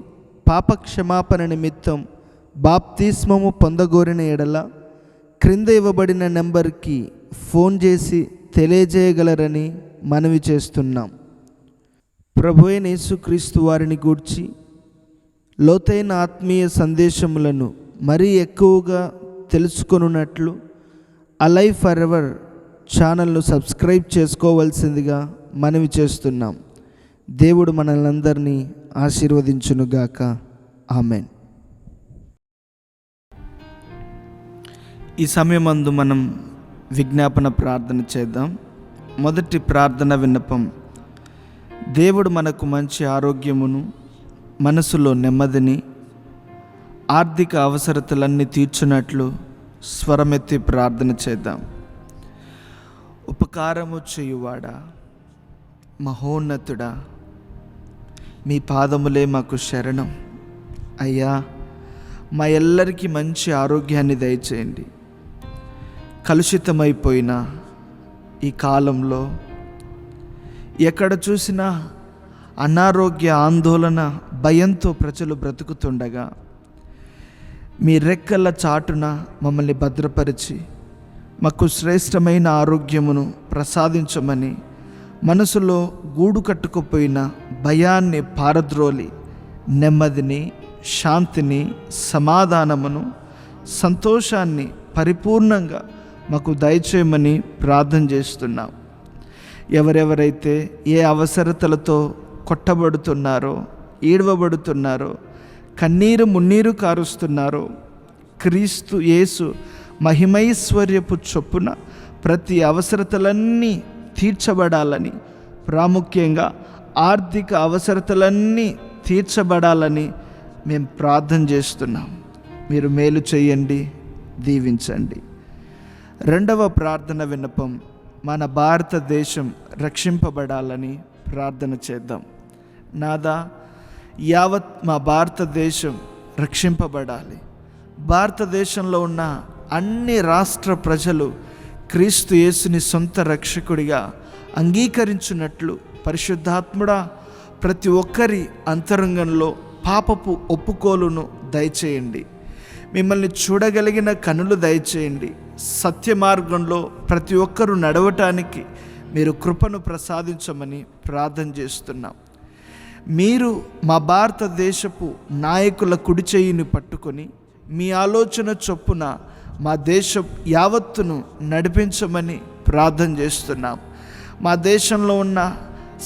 పాపక్షమాపణ నిమిత్తం బాప్తిస్మము పొందగోరిన ఎడల క్రింద ఇవ్వబడిన నెంబర్కి ఫోన్ చేసి తెలియజేయగలరని మనవి చేస్తున్నాం. ప్రభువైన యేసుక్రీస్తు వారిని గూర్చి లోతైన ఆత్మీయ సందేశములను మరీ ఎక్కువగా తెలుసుకొనున్నట్లు అలైవ్ ఫర్ ఎవర్ ఛానల్ను సబ్స్క్రైబ్ చేసుకోవాల్సిందిగా మనవి చేస్తున్నాం. దేవుడు మనల్నందరినీ ఆశీర్వదించునుగాక. ఆమెన్. ఈ సమయమందు మనం విజ్ఞాపన ప్రార్థన చేద్దాం. మొదటి ప్రార్థన విన్నపం: దేవుడు మనకు మంచి ఆరోగ్యమును, మనసులో నెమ్మదిని, ఆర్థిక అవసరతలన్నీ తీర్చున్నట్లు స్వరమెత్తి ప్రార్థన చేద్దాం. ఉపకారము చేయువాడా, మహోన్నతుడా, మీ పాదములే మాకు శరణం. అయ్యా, మా ఎల్లరికీ మంచి ఆరోగ్యాన్ని దయచేయండి. కలుషితమైపోయిన ఈ కాలంలో ఎక్కడ చూసినా అనారోగ్య ఆందోళన, భయంతో ప్రజలు బ్రతుకుతుండగా మీ రెక్కల చాటున మమ్మల్ని భద్రపరిచి మాకు శ్రేష్టమైన ఆరోగ్యమును ప్రసాదించమని మనసులో గూడు కట్టుకుపోయిన భయాన్ని పారద్రోలి నెమ్మదిని, శాంతిని, సమాధానమును, సంతోషాన్ని పరిపూర్ణంగా మాకు దయచేయమని ప్రార్థన చేస్తున్నాం. ఎవరెవరైతే ఏ అవసరతలతో కొట్టబడుతున్నారో, ఈడవబడుతున్నారో, కన్నీరు మున్నీరు కారుస్తున్నారో, క్రీస్తు యేసు మహిమైశ్వర్యపు చొప్పున ప్రతి అవసరతలన్నీ తీర్చబడాలని, ప్రాముఖ్యంగా ఆర్థిక అవసరతలన్నీ తీర్చబడాలని మేము ప్రార్థన చేస్తున్నాం. మీరు మేలు చేయండి, దీవించండి. రెండవ ప్రార్థన విన్నపం, మన భారతదేశం రక్షింపబడాలని ప్రార్థన చేద్దాం. నాదా, యావత్ మా భారతదేశం రక్షింపబడాలి. భారతదేశంలో ఉన్న అన్ని రాష్ట్ర ప్రజలు క్రీస్తు యేసుని సొంత రక్షకుడిగా అంగీకరించినట్లు పరిశుద్ధాత్ముడా ప్రతి ఒక్కరి అంతరంగంలో పాపపు ఒప్పుకోలును దయచేయండి. మిమ్మల్ని చూడగలిగిన కనులు దయచేయండి. సత్య మార్గంలో ప్రతి ఒక్కరూ నడవటానికి మీరు కృపను ప్రసాదించమని ప్రార్థన చేస్తున్నాం. మీరు మా భారతదేశపు నాయకుల కుడి చేయిని పట్టుకొని మీ ఆలోచన చొప్పున మా దేశం యావత్తును నడిపించమని ప్రార్థన చేస్తున్నాం. మా దేశంలో ఉన్న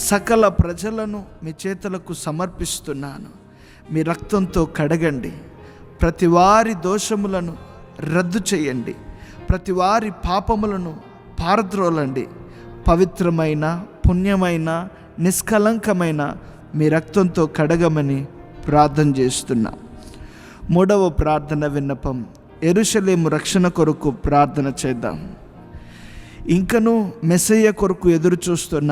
సకల ప్రజలను మీ చేతులకు సమర్పిస్తున్నాను. మీ రక్తంతో కడగండి. ప్రతి వారి దోషములను రద్దు చేయండి. ప్రతి వారి పాపములను పారద్రోలండి. పవిత్రమైన, పుణ్యమైన, నిష్కలంకమైన మీ రక్తంతో కడగమని ప్రార్థన చేస్తున్నాం. మూడవ ప్రార్థన విన్నపం, యెరూషలేము రక్షణ కొరకు ప్రార్థన చేద్దాం. ఇంకనూ మెస్సయ్య కొరకు ఎదురు చూస్తున్న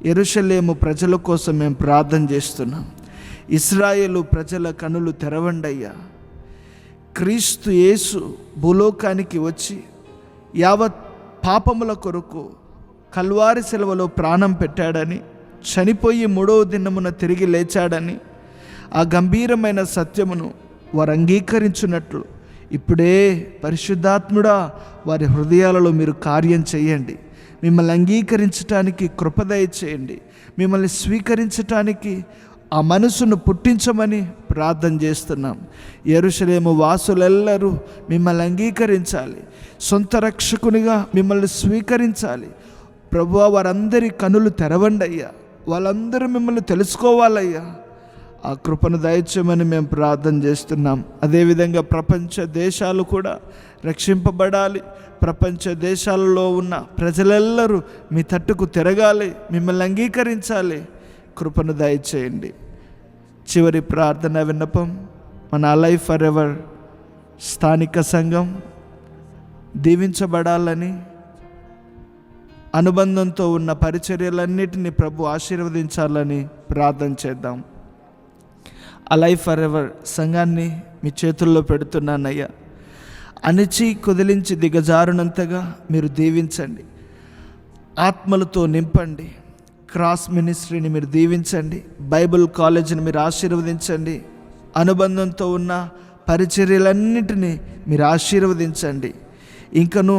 యెరూషలేము ప్రజల కోసం మేము ప్రార్థన చేస్తున్నాం. ఇశ్రాయేలు ప్రజల కనులు తెరవండయ్యా. క్రీస్తు యేసు భూలోకానికి వచ్చి యావత్ పాపముల కొరకు కల్వారి శిలువలో ప్రాణం పెట్టాడని, చనిపోయి 3వ దినమున తిరిగి లేచాడని, ఆ గంభీరమైన సత్యమును వారు అంగీకరించినట్లు ఇప్పుడే పరిశుద్ధాత్ముడా వారి హృదయాలలో మీరు కార్యం చేయండి. మిమ్మల్ని అంగీకరించటానికి కృపదయ చేయండి. మిమ్మల్ని స్వీకరించటానికి ఆ మనసును పుట్టించమని ప్రార్థన చేస్తున్నాం. యెరూషలేము వాసులెల్లరూ మిమ్మల్ని అంగీకరించాలి. సొంత రక్షకునిగా మిమ్మల్ని స్వీకరించాలి. ప్రభువా, వారందరి కనులు తెరవండి అయ్యా. వాళ్ళందరూ మిమ్మల్ని తెలుసుకోవాలయ్యా. ఆ కృపను దయచేయమని మేము ప్రార్థన చేస్తున్నాం. అదేవిధంగా ప్రపంచ దేశాలు కూడా రక్షింపబడాలి. ప్రపంచ దేశాలలో ఉన్న ప్రజలెల్లరూ మీ తట్టుకు తిరగాలి, మిమ్మల్ని అంగీకరించాలి. కృపను దయచేయండి. చివరి ప్రార్థన విన్నపం, మన లైఫ్ ఫర్ ఎవర్ స్థానిక సంఘం దీవించబడాలని, అనుబంధంతో ఉన్న పరిచర్యలన్నిటినీ ప్రభు ఆశీర్వదించాలని ప్రార్థన చేద్దాం. ఆ లైఫ్ ఫర్ ఎవర్ సంఘాన్ని మీ చేతుల్లో పెడుతున్నానయ్యా. అణిచి కుదిలించి దిగజారునంతగా మీరు దీవించండి. ఆత్మలతో నింపండి. క్రాస్ మినిస్ట్రీని మీరు దీవించండి. బైబిల్ కాలేజీని మీరు ఆశీర్వదించండి. అనుబంధంతో ఉన్న పరిచర్యలన్నిటినీ మీరు ఆశీర్వదించండి. ఇంకను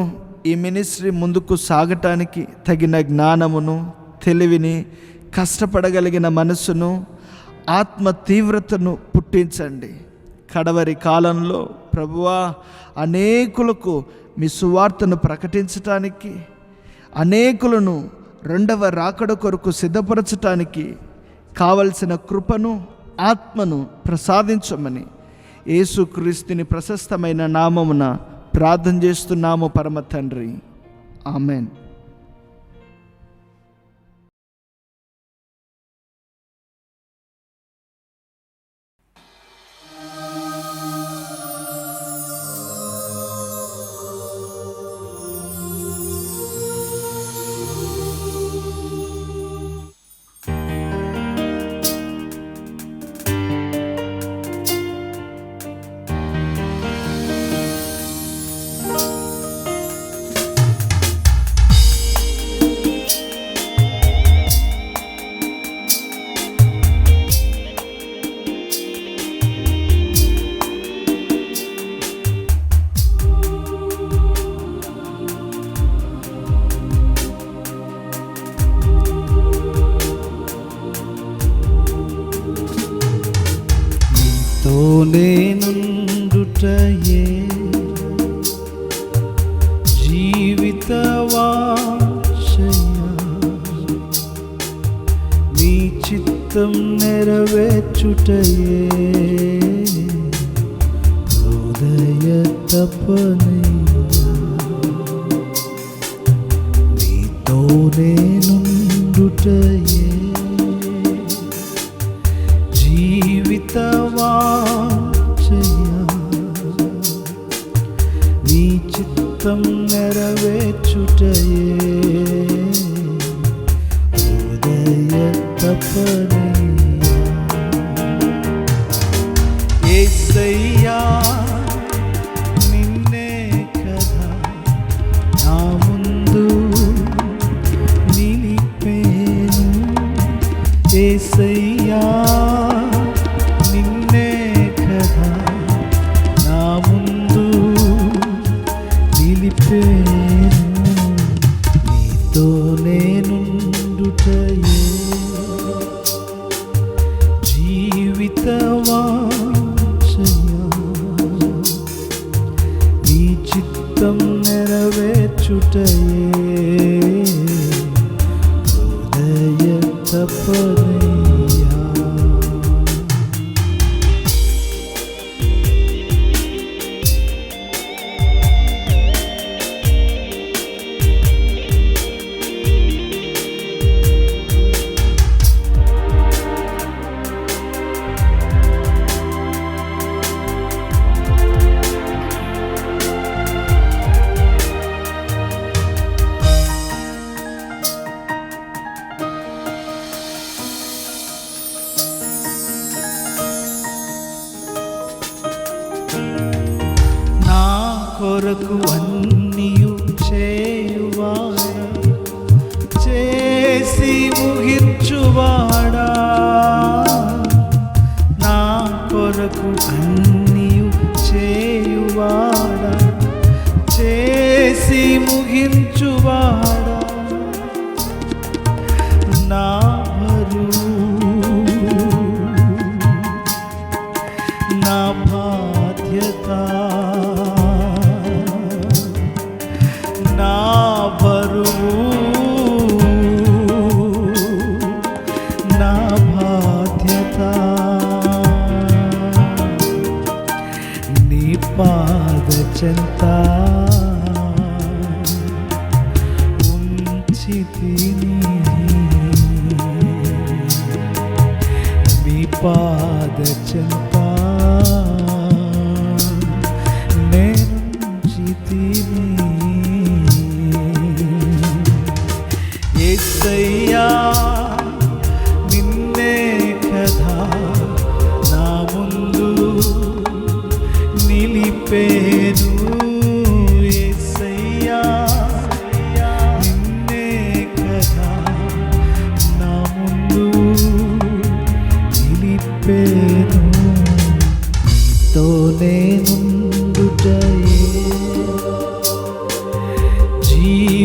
ఈ మినిస్ట్రీ ముందుకు సాగటానికి తగిన జ్ఞానమును, తెలివిని, కష్టపడగలిగిన మనసును, ఆత్మ తీవ్రతను పుట్టించండి. కడవరి కాలంలో ప్రభువా, అనేకులకు మీ సువార్తను ప్రకటించటానికి, అనేకులను రెండవ రాకడ కొరకు సిద్ధపరచటానికి కావలసిన కృపను, ఆత్మను ప్రసాదించమని యేసుక్రీస్తుని ప్రశస్తమైన నామమున ప్రార్థన చేస్తున్నాము పరమ తండ్రి. ఆమెన్. నేనుండుటయే జీవిత వాంఛయ, చిత్తం నెరవేర్చుటయే హృదయ తపనయ్యా. నీతోనే నుండుటయే జీవితవాంఛయ. నీ చిత్తం నెరవేర్చుటయే హృదయ తపనయ్యా. యేసయ్యా నిన్నే కదా నా ముందు నిలిపేను. యేసయ్యా నిన్నే కదా నా ముందు నిలిపేను. నీతో నేనుండుటయే జీవితవాంఛయ. నీ చిత్తం నెరవేర్చుటయే హృదయ తపనయ్యా. నా కొరకు అన్నియు చేయువాడా, చేసి ముగించువాడా. నా కొరకు అన్నియు చేయువాడా, చేసి ముగించువాడా. నా బరువు నా బాధ్యత, నా బరువు నా బాధ్యత. నీ పాద చెంత ఉంచితిని. నీ పాద చెంత నేనుంచితిని. యేసయ్యా నిన్నే కదా నా ముందు నిలిపేను. యేసయ్యా నిన్నే కదా నా ముందు నిలిపేను. నీతో నేనుండుటయే జీవితవాంఛయ.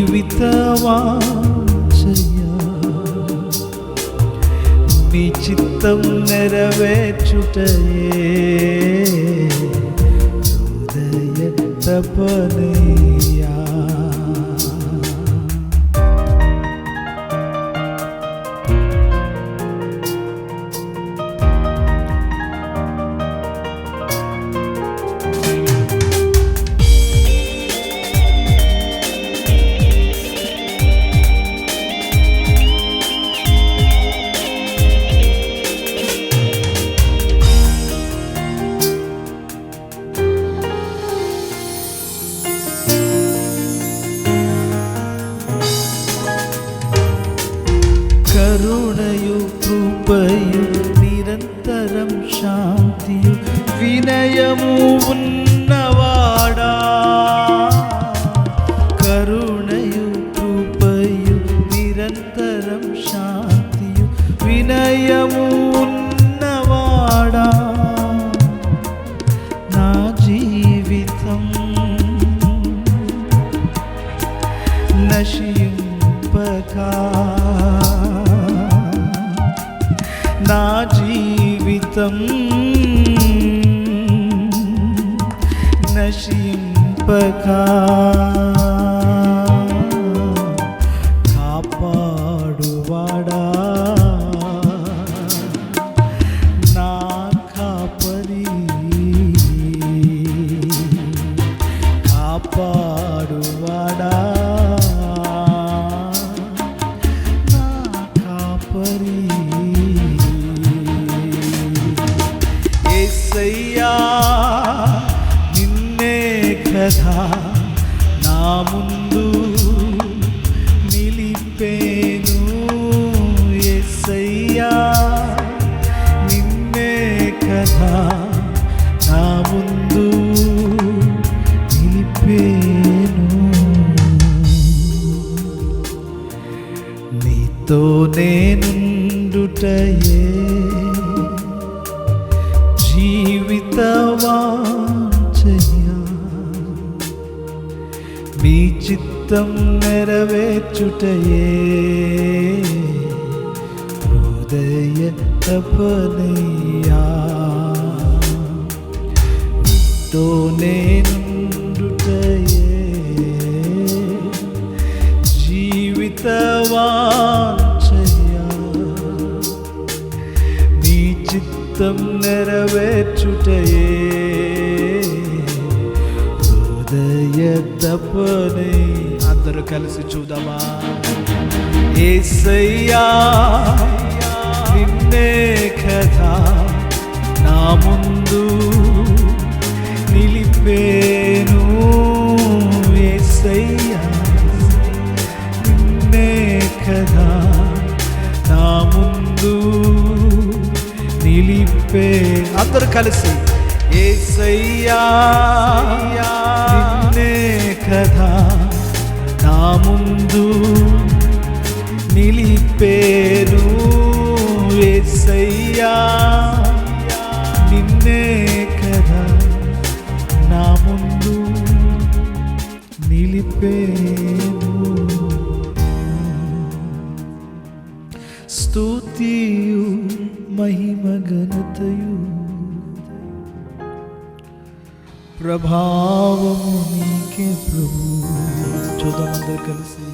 నీ చిత్తం నెరవేర్చుటయే హృదయ తపనయ్యా. కరుణయు కృపయు నిరంతరం శాంతియు వినయము ఉన్నవాడా. కరుణయు కృపయు నిరంతరం శాంతియు వినయము ఉన్నవాడా. నా జీవితం నశింపకా, నా జీవితం నశింపకా కాపాడువాడా. యేసయ్యా నిన్నే కదా నా ముందు నిలిపేను. యేసయ్యా నిన్నే కదా నా ముందు నిలిపేను. నీతో నేనుండుటయే జీవిత వాంఛయ, మీ చిత్తం నెరవేర్చుటయే హృదయ తపనయ్యా. నీతో నేనుండుటయే జీవిత వాంఛయ, నీ చిత్తం నెరవేర్చుటయే హృదయ తపనే. అందరూ కలిసి చూద్దామా? యేసయ్యా నిన్నే కదా నా ముందు నిలిపేను. యేసయ్యా నిన్నే కదా నా ముందు నిలిపే. అందరూ కలిసి యేసయ్యా నిన్నే కదా నా ముందు నిలిపేను. యేసయ్యా నిన్నే కదా నా ముందు నిలిపేను. స్తుతియు మహిమ ఘనతయు ప్రభావము నీకే ప్రభు. చూద్దాం అందరూ కలిసి.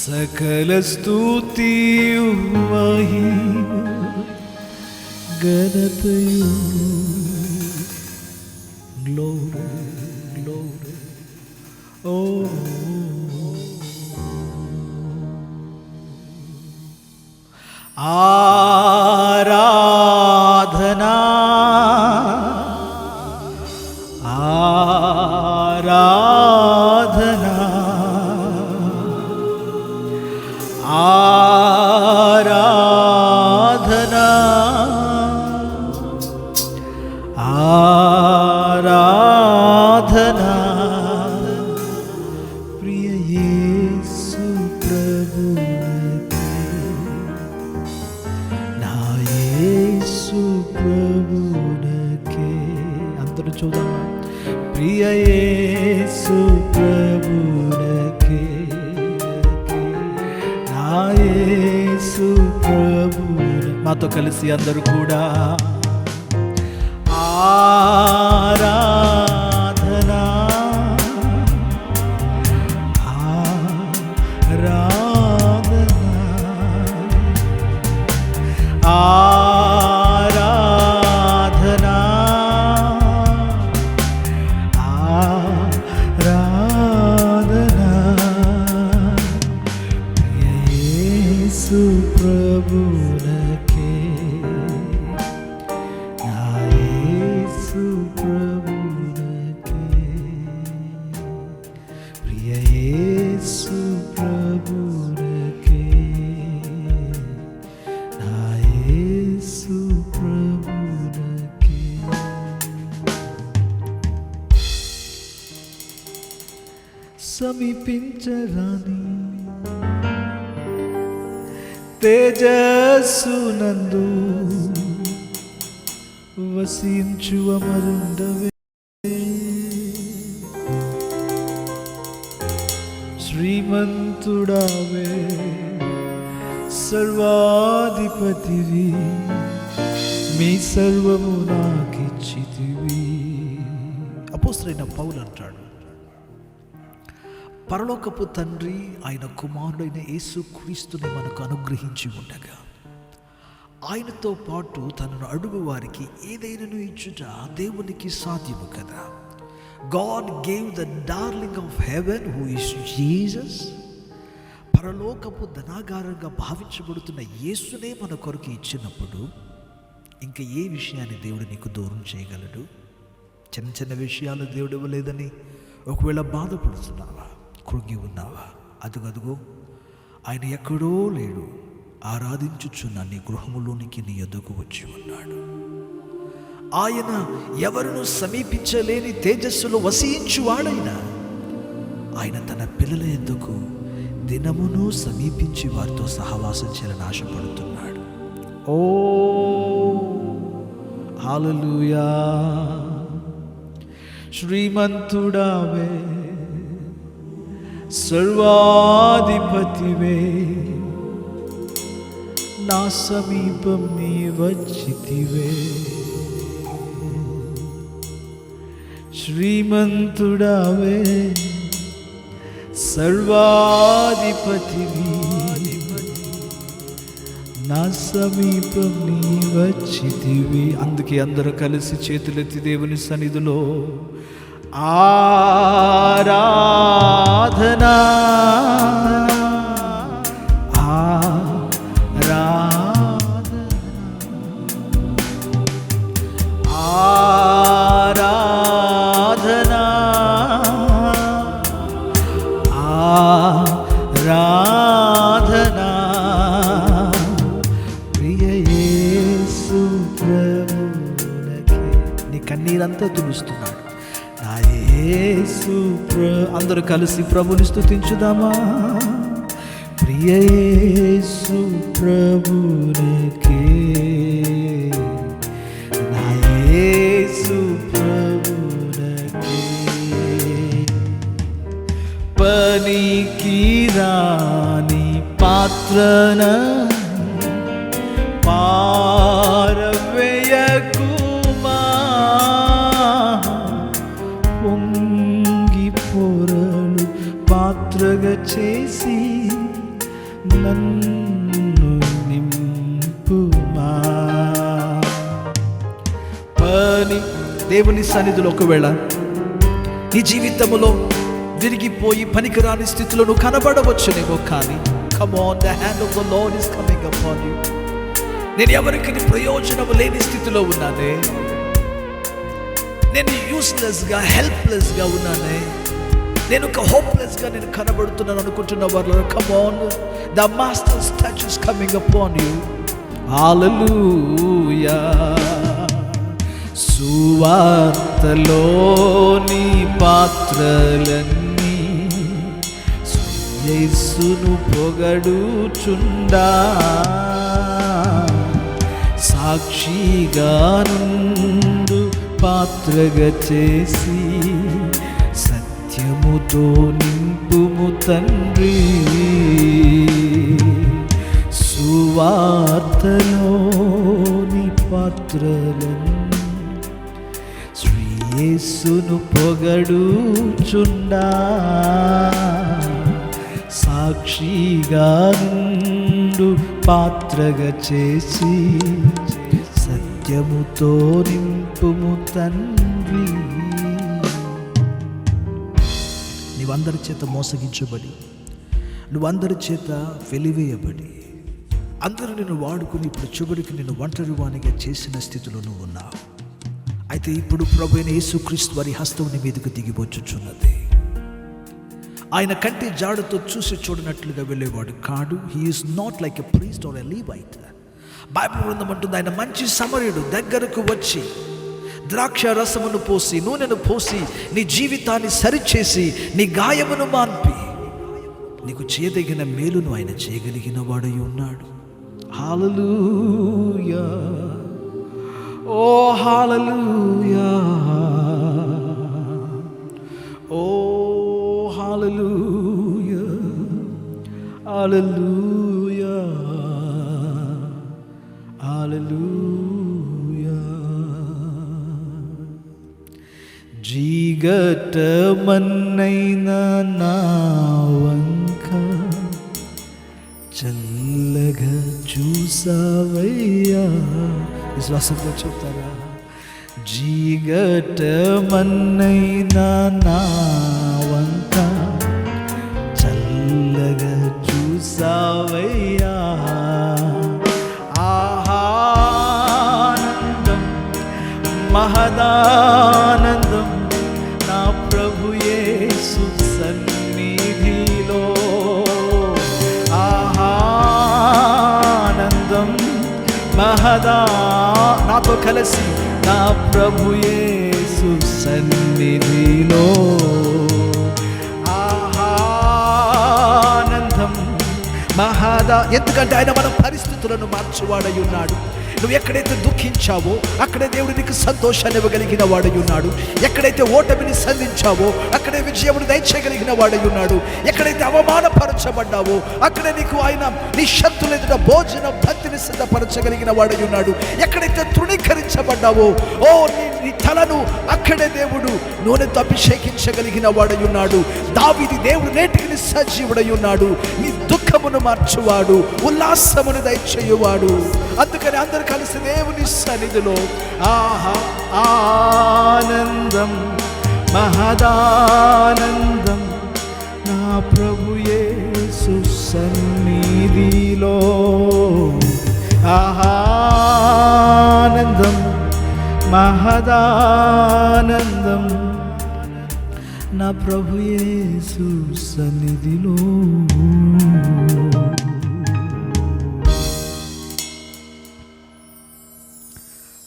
సకల స్తుతియు మహిమ ఘనతయు గ్లోరీ గ్లోరీ ఓ ఆరాధనా ఆరాధనా ఆరాధనా ఆరాధనా ప్రియ యేసు ప్రభువునకే, నా యేసు ప్రభువునకే. అందరూ చూద్దామా? ప్రియ యేసు ప్రభువునకే, నా యేసు ప్రభువునకే. మాతో కలిసి అందరూ కూడా ఆరాధనా ఆరాధనా ఆరాధనా ఆరాధనా యేసు ప్రభువునకే, నా యేసు ప్రభువునకే. ప్రియ యేసు ప్రభువునకే, నా యేసు ప్రభువునకే. సమీపించరాని తేజస్సునందు వసించు అమరుండవే. శ్రీమంతుడావే సర్వాధిపతివి, మీ సర్వము నాకిచ్చితివి. అపోస్తలుడైన పౌలు అంటాడు, పరలోకపు తండ్రి ఆయన కుమారుడైన యేసుక్రీస్తుని మనకు అనుగ్రహించి ఉండగా ఆయనతో పాటు తనను అడుగు వారికి ఏదైనాను ఇచ్చుట దేవునికి సాధ్యము కదా. God gave the darling of heaven who is Jesus. పరలోకపు ధనాగారంగా భావించబడుతున్న యేసునే మన కొరకు ఇచ్చినప్పుడు ఇంకా ఏ విషయాన్ని దేవుడు నీకు దూరం చేయగలడు? చిన్న చిన్న విషయాలు దేవుడు ఇవ్వలేదని ఒకవేళ బాధపడుతున్నావా, కృంగి ఉన్నావా? అదుగదుగో ఆయన ఎక్కడో లేడు, ఆరాధించుచున్న నీ గృహములోనికి నీ ఎదుగు వచ్చి ఉన్నాడు. ఆయన ఎవరును సమీపించలేని తేజస్సులో వసించువాడైనా ఆయన తన పిల్లల ఎద్దుకు దినమును సమీపించి వారితో సహవాసం చేయాలని ఆశపడుతున్నాడు. ఓ హల్లెలూయా! శ్రీమంతుడావే, సర్వాధిపతివే, నా సమీపం నీ వచ్చితివే. శ్రీమంతుడావే, సర్వాధిపతివి, నా సమీపం నీ వచ్చితివి. అందుకే అందరూ కలిసి చేతులెత్తి దేవుని సన్నిధిలో ఆరాధనా ఆరాధనా ప్రియ యేసు ప్రభువునకే. నీ కన్నీరంతా తుడుస్తున్నాడు నా యేసు. అందరూ కలిసి ప్రభుని స్తుతించుదామా? ప్రియ యేసు ప్రభువునకే, నా యేసు ప్రభువునకే. పనికి రాని పాత్రన పారవేయకుమా, పొంగి పొరలు పాత్రగా చేసి నన్ను నింపుమా. పని దేవుని సన్నిధిలో ఒకవేళ నీ జీవితంలో విరిగిపోయి పనికిరాని స్థితిలో నువ్వు కనబడవచ్చునేమో, కానీ come on, the hand of the Lord is coming upon you. నేను ఎవరికి ప్రయోజనము లేని స్థితిలో ఉన్నానే, నేను యూస్లెస్గా హెల్ప్లెస్గా ఉన్నానే, నేను ఒక హోప్లెస్గా నేను కనబడుతున్నాను అనుకుంటున్న వాళ్ళు, come on, the master's touch is coming upon you. Hallelujah. సువార్తలోని పాత్రలన్నీ యేసును పొగడుచుండా, సాక్షిగా నుండు పాత్రగా చేసి సత్యముతో నింపుము తండ్రి. సువార్తలోని పాత్రలన్నీ యేసును పొగడుచుండా, సాక్షిగా నుండు పాత్రగా చేసి సత్యముతో నింపుము తండ్రి. నీవందరి చేత మోసగించబడి, నువ్వందరి చేత వెలివేయబడి, అందరూ నిన్ను వాడుకుని ఇప్పుడు చివరికి నిన్ను ఒంటరి వానిగా చేసిన స్థితిలో నువ్వు ఉన్నావు. అయితే ఇప్పుడు ప్రభువైన యేసుక్రీస్తు వారి హస్తం నీ మీదకు దిగివచ్చుచున్నది. ఆయన కంటి జాడుతో చూసి చూడనట్లుగా వెళ్ళేవాడు కాడు. He is not like a priest or a Levite. Bible గ్రంథం అంటుంది, ఆయన మంచి సమరయుడు దగ్గరకు వచ్చి ద్రాక్ష రసమును పోసి నూనెను పోసి నీ జీవితాన్ని సరిచేసి నీ గాయమును మాన్పి నీకు చేయదగిన మేలును ఆయన చేయగలిగిన వాడై ఉన్నాడు. హల్లెలూయా, ఓ హల్లెలూయా, ఓ హల్లెలూయా, హల్లెలూయా, హల్లెలూయా. జీగటమన్నైన నా వంక చల్లగా చూసావయ్యా. విశ్వాసంతో చెప్తారా? జీగటమన్నైన నా వంక చల్లగా చూసావయ్యా. ఆహానంద మహదానందం నా ప్రభు యేసు సన్నిధిలో. ఆనందం నాతో కలిసి నా ప్రభు యేసు సన్నిధిలో. ఆనందం ఎందుకంటే ఆయన మన పరిస్థితులను మార్చువాడై ఉన్నాడు. నువ్వు ఎక్కడైతే దుఃఖించావో అక్కడే దేవుడు నీకు సంతోషాన్ని ఇవ్వగలిగిన వాడై ఉన్నాడు. ఎక్కడైతే ఓటమిని సంధించావో అక్కడే విజయమును దయచేయగలిగిన వాడై ఉన్నాడు. ఎక్కడైతే అవమానపరచబడ్డావో అక్కడే నీకు ఆయన నీ శత్రువుల ఎదుట భోజనం బంతిని సిద్ధపరచగలిగిన వాడై ఉన్నాడు. ఎక్కడైతే తృణీకరించబడ్డావో నీ తలను అక్కడే దేవుడు నూనెతో అభిషేకించగలిగిన వాడై ఉన్నాడు. దావీదు దేవుడు నేటికి సజీవుడై ఉన్నాడు. నీ దుఃఖమును మార్చువాడు, ఉల్లాసమును దయచేయువాడు. అందుకని అందరు కలిసి దేవుని సన్నిధిలో ఆనందం మహదానందం నా ప్రభు యేసు సన్నిధిలో. ఆనందం మహదానందం నా ప్రభు యేసు సన్నిధిలో.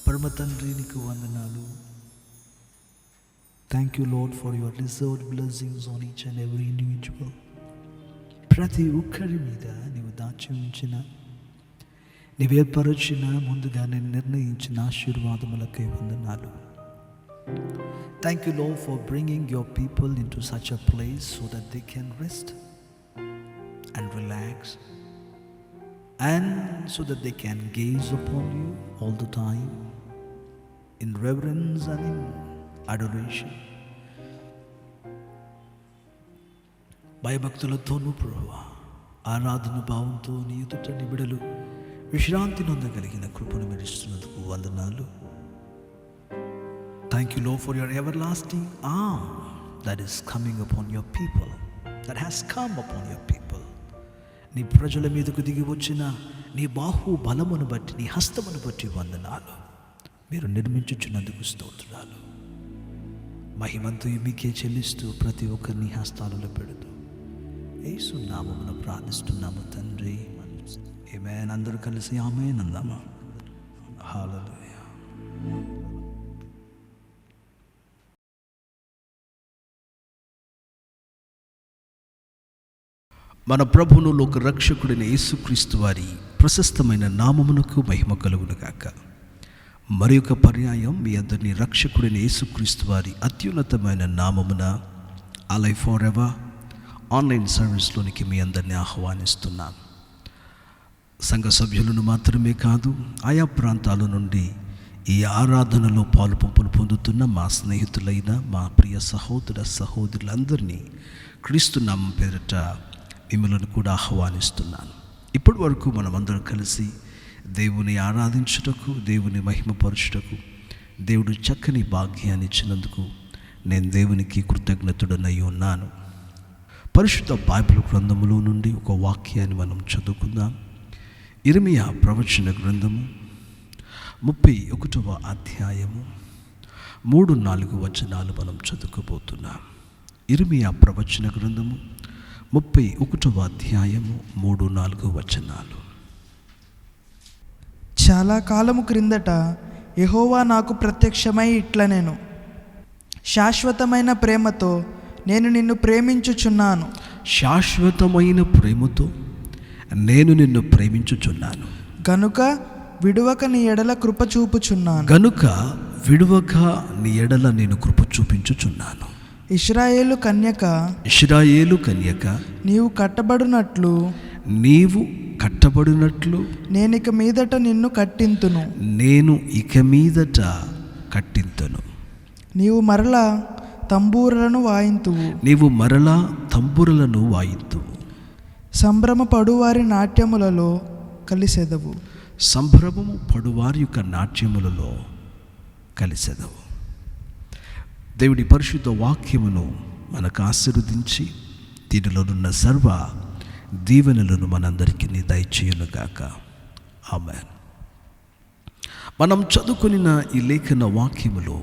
పరమ తండ్రి నీకు వందనాలు. Thank you lord for your reserved blessings on each and every individual. ప్రతి ఒక్కరి మీద నీవు దాచి ఉంచిన, నీవు ఏర్పరచిన, ముందుగానే నిర్ణయించిన ఆశీర్వాదములకై వందనాలు. Thank you, Lord, for bringing your people into such a place so that they can rest and relax, and so that they can gaze upon you all the time in reverence and in adoration. భయభక్తులతోనూ ప్రభువా, ఆరాధన భావంతో నీ ఎదుట నిబిడలు విశ్రాంతి నొందగలిగిన కృపను మెరుస్తున్నందుకు వందనాలు. Thank you, Lord, for your everlasting arm that is coming upon your people, that has come upon your people. నీ ప్రజల మీదకు దిగి వచ్చిన నీ బాహు బలమును బట్టి, నీ హస్తమును బట్టి వందనాలు. మీరు నిర్మించుచున్నందుకు స్తోత్రాలు. మహిమంతో మీకే చెల్లిస్తూ ప్రతి ఒక్కరిని హస్తాలలో పెడుతూ యేసు నామమున ప్రార్థిస్తున్నాము తండ్రి. ఆమేన్. అందరూ కలిసి ఆమేన్ అందామా? హల్లెలూయా. మన ప్రభువును లోక రక్షకుడైన యేసుక్రీస్తు వారి ప్రశస్తమైన నామమునకు మహిమ కలుగును గాక. మరి ఒక పర్యాయం మీ అందరినీ రక్షకుడైన యేసుక్రీస్తు వారి అత్యున్నతమైన నామమున అలైవ్ ఫర్ ఎవర్ ఆన్లైన్ సర్వీస్లోనికి మీ అందరినీ ఆహ్వానిస్తున్నాను. సంఘ సభ్యులను మాత్రమే కాదు, ఆయా ప్రాంతాల నుండి ఈ ఆరాధనలో పాలు పంపులు పొందుతున్న మా స్నేహితులైన మా ప్రియ సహోదర సహోదరులందరినీ క్రీస్తు నామం పేరిట మిమ్మల్ని కూడా ఆహ్వానిస్తున్నాను. ఇప్పటి వరకు మనమందరం కలిసి దేవుని ఆరాధించుటకు, దేవుని మహిమపరచుటకు దేవుడు చక్కని భాగ్యాన్ని ఇచ్చినందుకు నేను దేవునికి కృతజ్ఞతుడనై ఉన్నాను. పరిశుద్ధ బైబిల్ గ్రంథములో నుండి ఒక వాక్యాన్ని మనం చదువుకుందాం. ఇర్మియా ప్రవచన గ్రంథము 31వ అధ్యాయము 3-4 వచనాలు మనం చదువుకోబోతున్నాం. ఇర్మియా ప్రవచన గ్రంథము 31వ అధ్యాయము 3-4 వచనాలు. చాలా కాలము క్రిందట యెహోవా నాకు ప్రత్యక్షమై ఇట్లనెను, శాశ్వతమైన ప్రేమతో నేను నిన్ను ప్రేమించుచున్నాను. శాశ్వతమైన ప్రేమతో నేను నిన్ను ప్రేమించుచున్నాను. గనుక విడువక నీ ఎడల కృప చూపుచున్నాను. గనుక విడువక నీ ఎడల నేను కృప చూపించుచున్నాను. ఇశ్రాయేలు కన్యక, నీవు కట్టబడినట్లు నేనిక మీదట నిన్ను కట్టింతును. నీవు మరలా తంబూరలను వాయింతువు. సంభ్రమపడు వారి నాట్యములలో కలిసెదవు. సంభ్రమము పడువారి యొక్క నాట్యములలో కలిసెదవు. దేవుడి పరిశుద్ధ వాక్యమును మనకు ఆశీర్వదించి దీనిలోనున్న సర్వ దీవెనలను మనందరికీ దయచేయునుగాక. ఆమేన్. మనం చదువుకున్న ఈ లేఖన వాక్యములో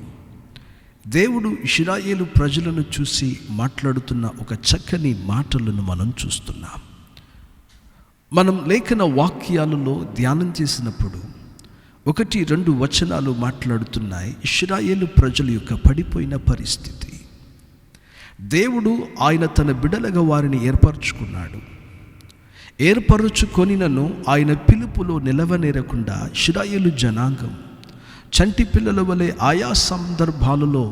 దేవుడు ఇశ్రాయేలు ప్రజలను చూసి మాట్లాడుతున్న ఒక చక్కని మాటలను మనం చూస్తున్నాం. మనం లేఖన వాక్యాలలో ధ్యానం చేసినప్పుడు 1-2 వచనాలు మాట్లాడుతున్నాయి. ఇశ్రాయేలు ప్రజల యొక్క పడిపోయిన పరిస్థితి. దేవుడు ఆయన తన బిడ్డలుగా వారిని ఏర్పరచుకున్నాడు. ఏర్పరచుకొనినను ఆయన పిలుపులో నిలవనేరకుండా ఇశ్రాయేలు జనాంగం చంటి పిల్లల వలె ఆయా సందర్భాలలో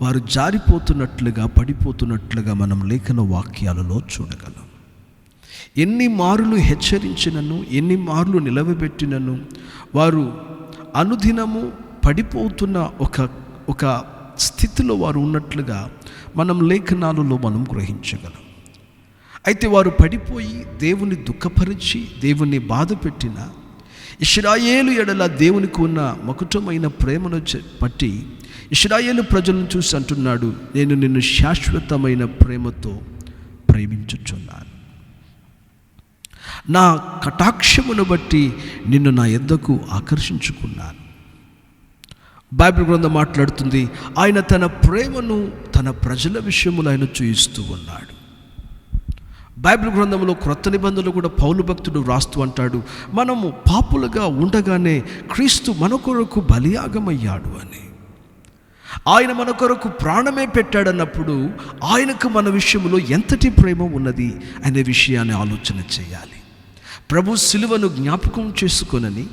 వారు జారిపోతున్నట్లుగా పడిపోతున్నట్లుగా మనం లేఖన వాక్యాలలో చూడగలం. ఎన్ని మారులు హెచ్చరించినను, ఎన్ని మార్లు నిలవబెట్టినను వారు అనుదినము పడిపోతున్న ఒక స్థితిలో వారు ఉన్నట్లుగా మనం లేఖనాలలో మనం గ్రహించగలం. అయితే వారు పడిపోయి దేవుని దుఃఖపరిచి దేవుని బాధ పెట్టిన ఇశ్రాయేలు ఎడల దేవునికి ఉన్న మకుటమైన ప్రేమను పట్టి ఇశ్రాయేలు ప్రజలను చూసి అంటున్నాడు, నేను నిన్ను శాశ్వతమైన ప్రేమతో ప్రేమించుచున్నాను, నా కటాక్షమును బట్టి నిన్ను నా యొద్దకు ఆకర్షించుకున్నాను. బైబిల్ గ్రంథం మాట్లాడుతుంది, ఆయన తన ప్రేమను తన ప్రజల విషయములో ఆయన చూయిస్తూ ఉన్నాడు. బైబిల్ గ్రంథంలో క్రొత్త నిబంధనలు కూడా పౌలు భక్తుడు రాస్తూ అంటాడు, మనము పాపులుగా ఉండగానే క్రీస్తు మన కొరకు బలియాగమయ్యాడు అని. ఆయన మన కొరకు ప్రాణమే పెట్టాడన్నప్పుడు ఆయనకు మన విషయంలో ఎంతటి ప్రేమ ఉన్నది అనే విషయాన్ని ఆలోచన చేయాలి. ప్రభు సిలువను జ్ఞాపకం చేసుకొనని,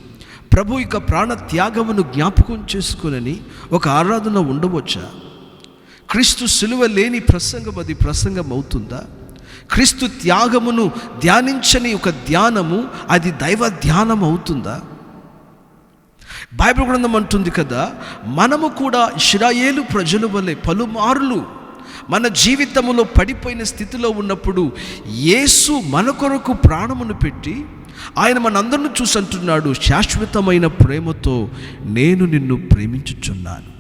ప్రభు యొక్క ప్రాణ త్యాగమును జ్ఞాపకం చేసుకొనని ఒక ఆరాధన ఉండవచ్చా? క్రీస్తు సిలువ లేని ప్రసంగం అది ప్రసంగం అవుతుందా? క్రీస్తు త్యాగమును ధ్యానించని ఒక ధ్యానము అది దైవ ధ్యానం అవుతుందా? బైబిల్ గ్రంథం అంటుంది కదా, మనము కూడా ఇశ్రాయేలు ప్రజల వలె పలుమార్లు మన జీవితంలో పడిపోయిన స్థితిలో ఉన్నప్పుడు యేసు మన కొరకు ప్రాణమును పెట్టి ఆయన మనందరిని చూసి అంటున్నాడు, శాశ్వతమైన ప్రేమతో నేను నిన్ను ప్రేమించుచున్నాను,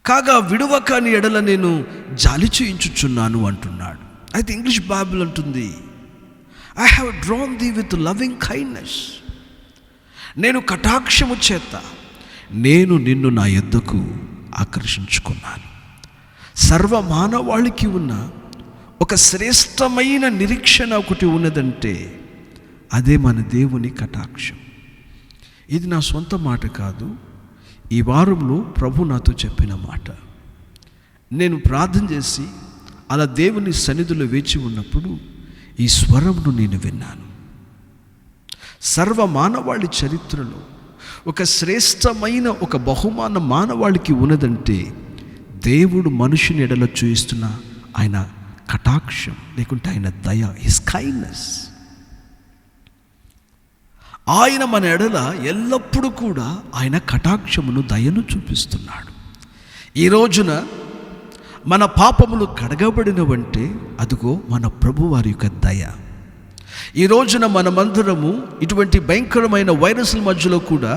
కాగా విడువక నీ ఎడల నేను జాలి చేయించుచున్నాను అంటున్నాడు. అయితే ఇంగ్లీష్ బైబిల్ అంటుంది, I have drawn the with loving kindness, నేను కటాక్షము చేత నేను నిన్ను నా యొద్దకు ఆకర్షించుకున్నాను. సర్వమానవాళికి ఉన్న ఒక శ్రేష్టమైన నిరీక్షణ ఒకటి ఉన్నదంటే అదే మన దేవుని కటాక్షం. ఇది నా సొంత మాట కాదు, ఈ వారంలో ప్రభు నాతో చెప్పిన మాట. నేను ప్రార్థన చేసి అలా దేవుని సన్నిధిలో వేచి ఉన్నప్పుడు ఈ స్వరంను నేను విన్నాను. సర్వ మానవాళి చరిత్రలో ఒక శ్రేష్టమైన ఒక బహుమానం మానవాళికి ఉన్నదంటే దేవుడు మనుషుని ఎడల చూయిస్తున్న ఆయన కటాక్షం, లేకుంటే ఆయన దయ, హిస్ కైండ్నెస్. ఆయన మన ఎడల ఎల్లప్పుడూ కూడా ఆయన కటాక్షమును, దయను చూపిస్తున్నాడు. ఈ రోజున మన పాపములు కడగబడినవంటే అదిగో మన ప్రభు వారి యొక్క దయ. ఈ రోజున మనమందరము ఇటువంటి భయంకరమైన వైరస్ల మధ్యలో కూడా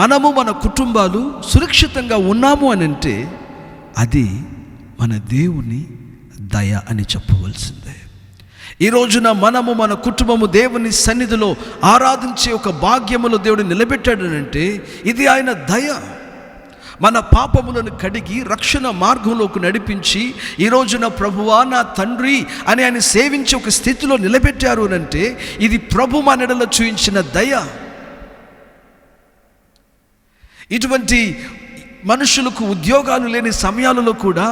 మనము మన కుటుంబాలు సురక్షితంగా ఉన్నాము అని అంటే అది మన దేవుని దయ అని చెప్పవలసిందే. ఈ రోజున మనము మన కుటుంబము దేవుని సన్నిధిలో ఆరాధించే ఒక భాగ్యములో దేవుడు నిలబెట్టాడనంటే ఇది ఆయన దయ. మన పాపములను కడిగి రక్షణ మార్గంలోకి నడిపించి ఈ రోజున ప్రభువా నా తండ్రి అని ఆయన సేవించే ఒక స్థితిలో నిలబెట్టారు అంటే ఇది ప్రభు మన ఎడల చూయించిన దయ. ఇటువంటి మనుషులకు ఉద్యోగాలు లేని సమయాలలో కూడా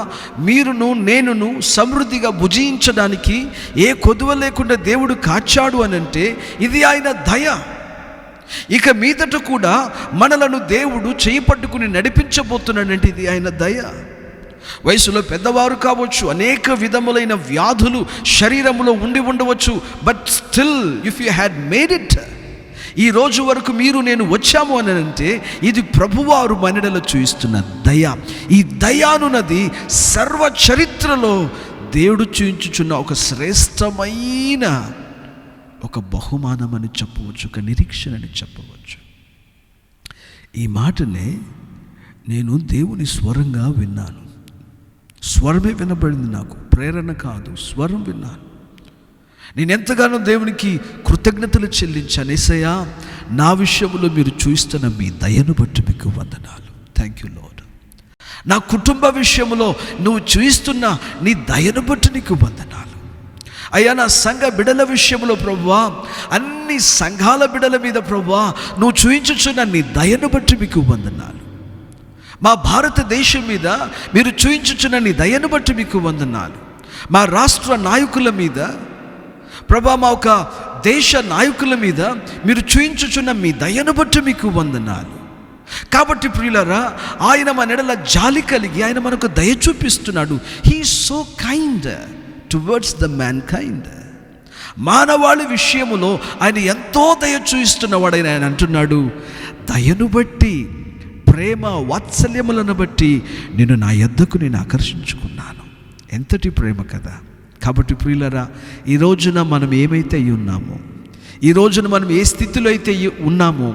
మీరును నేనును సమృద్ధిగా భుజించడానికి ఏ కొదువ లేకుండా దేవుడు కాచాడు అనంటే ఇది ఆయన దయ. ఇక మీదట కూడా మనలను దేవుడు చేయి పట్టుకుని నడిపించబోతున్నాడంటే ఇది ఆయన దయ. వయసులో పెద్దవారు కావచ్చు, అనేక విధములైన వ్యాధులు శరీరంలో ఉండి ఉండవచ్చు, but still if you had made it, ఈ రోజు వరకు మీరు నేను వచ్చాము అని అంటే ఇది ప్రభువారు మనెడల చూయిస్తున్న దయ. ఈ దయానున్నది సర్వ చరిత్రలో దేవుడు చూయించుచున్న ఒక శ్రేష్టమైన ఒక బహుమానం అని చెప్పవచ్చు, ఒక నిరీక్షణ అని చెప్పవచ్చు. ఈ మాటనే నేను దేవుని స్వరంగా విన్నాను. స్వరమే వినబడింది నాకు, ప్రేరణ కాదు, స్వరం విన్నాను. నేను ఎంతగానో దేవునికి కృతజ్ఞతలు చెల్లించాను. యేసయ్యా, నా విషయంలో మీరు చూస్తున్న మీ దయను బట్టి మీకు వందనాలు. Thank you lord. నా కుటుంబ విషయంలో నువ్వు చూస్తున్న నీ దయను బట్టి నీకు వందనాలు. అయ్యా, నా సంఘ బిడల విషయంలో ప్రభువా, అన్ని సంఘాల బిడల మీద ప్రభువా నువ్వు చూయించుచున్న నీ దయను బట్టి మీకు వందనాలు. మా భారతదేశం మీద మీరు చూయించుచున్న నీ దయను బట్టి మీకు వందనాలు. మా రాష్ట్ర నాయకుల మీద ప్రభా, మా ఒక దేశ నాయకుల మీద మీరు చూయించుచున్న మీ దయను బట్టి మీకు వందనాలు. కాబట్టి ప్రియులారా, ఆయన మన ఎడల జాలి కలిగి ఆయన మనకు దయ చూపిస్తున్నాడు. He is so kind towards the man kind. మానవాళి విషయములో ఆయన ఎంతో దయ చూపిస్తున్నవాడు. ఆయన అంటున్నాడు, దయను బట్టి, ప్రేమ వాత్సల్యములను బట్టి నేను నా యొద్దకు నేను ఆకర్షించుకున్నాను. ఎంతటి ప్రేమ కదా. కాబట్టి ప్రియులారా, ఈ రోజున మనం ఏమైతే అయి ఉన్నామో, ఈ రోజున మనం ఏ స్థితిలో అయితే ఉన్నామో,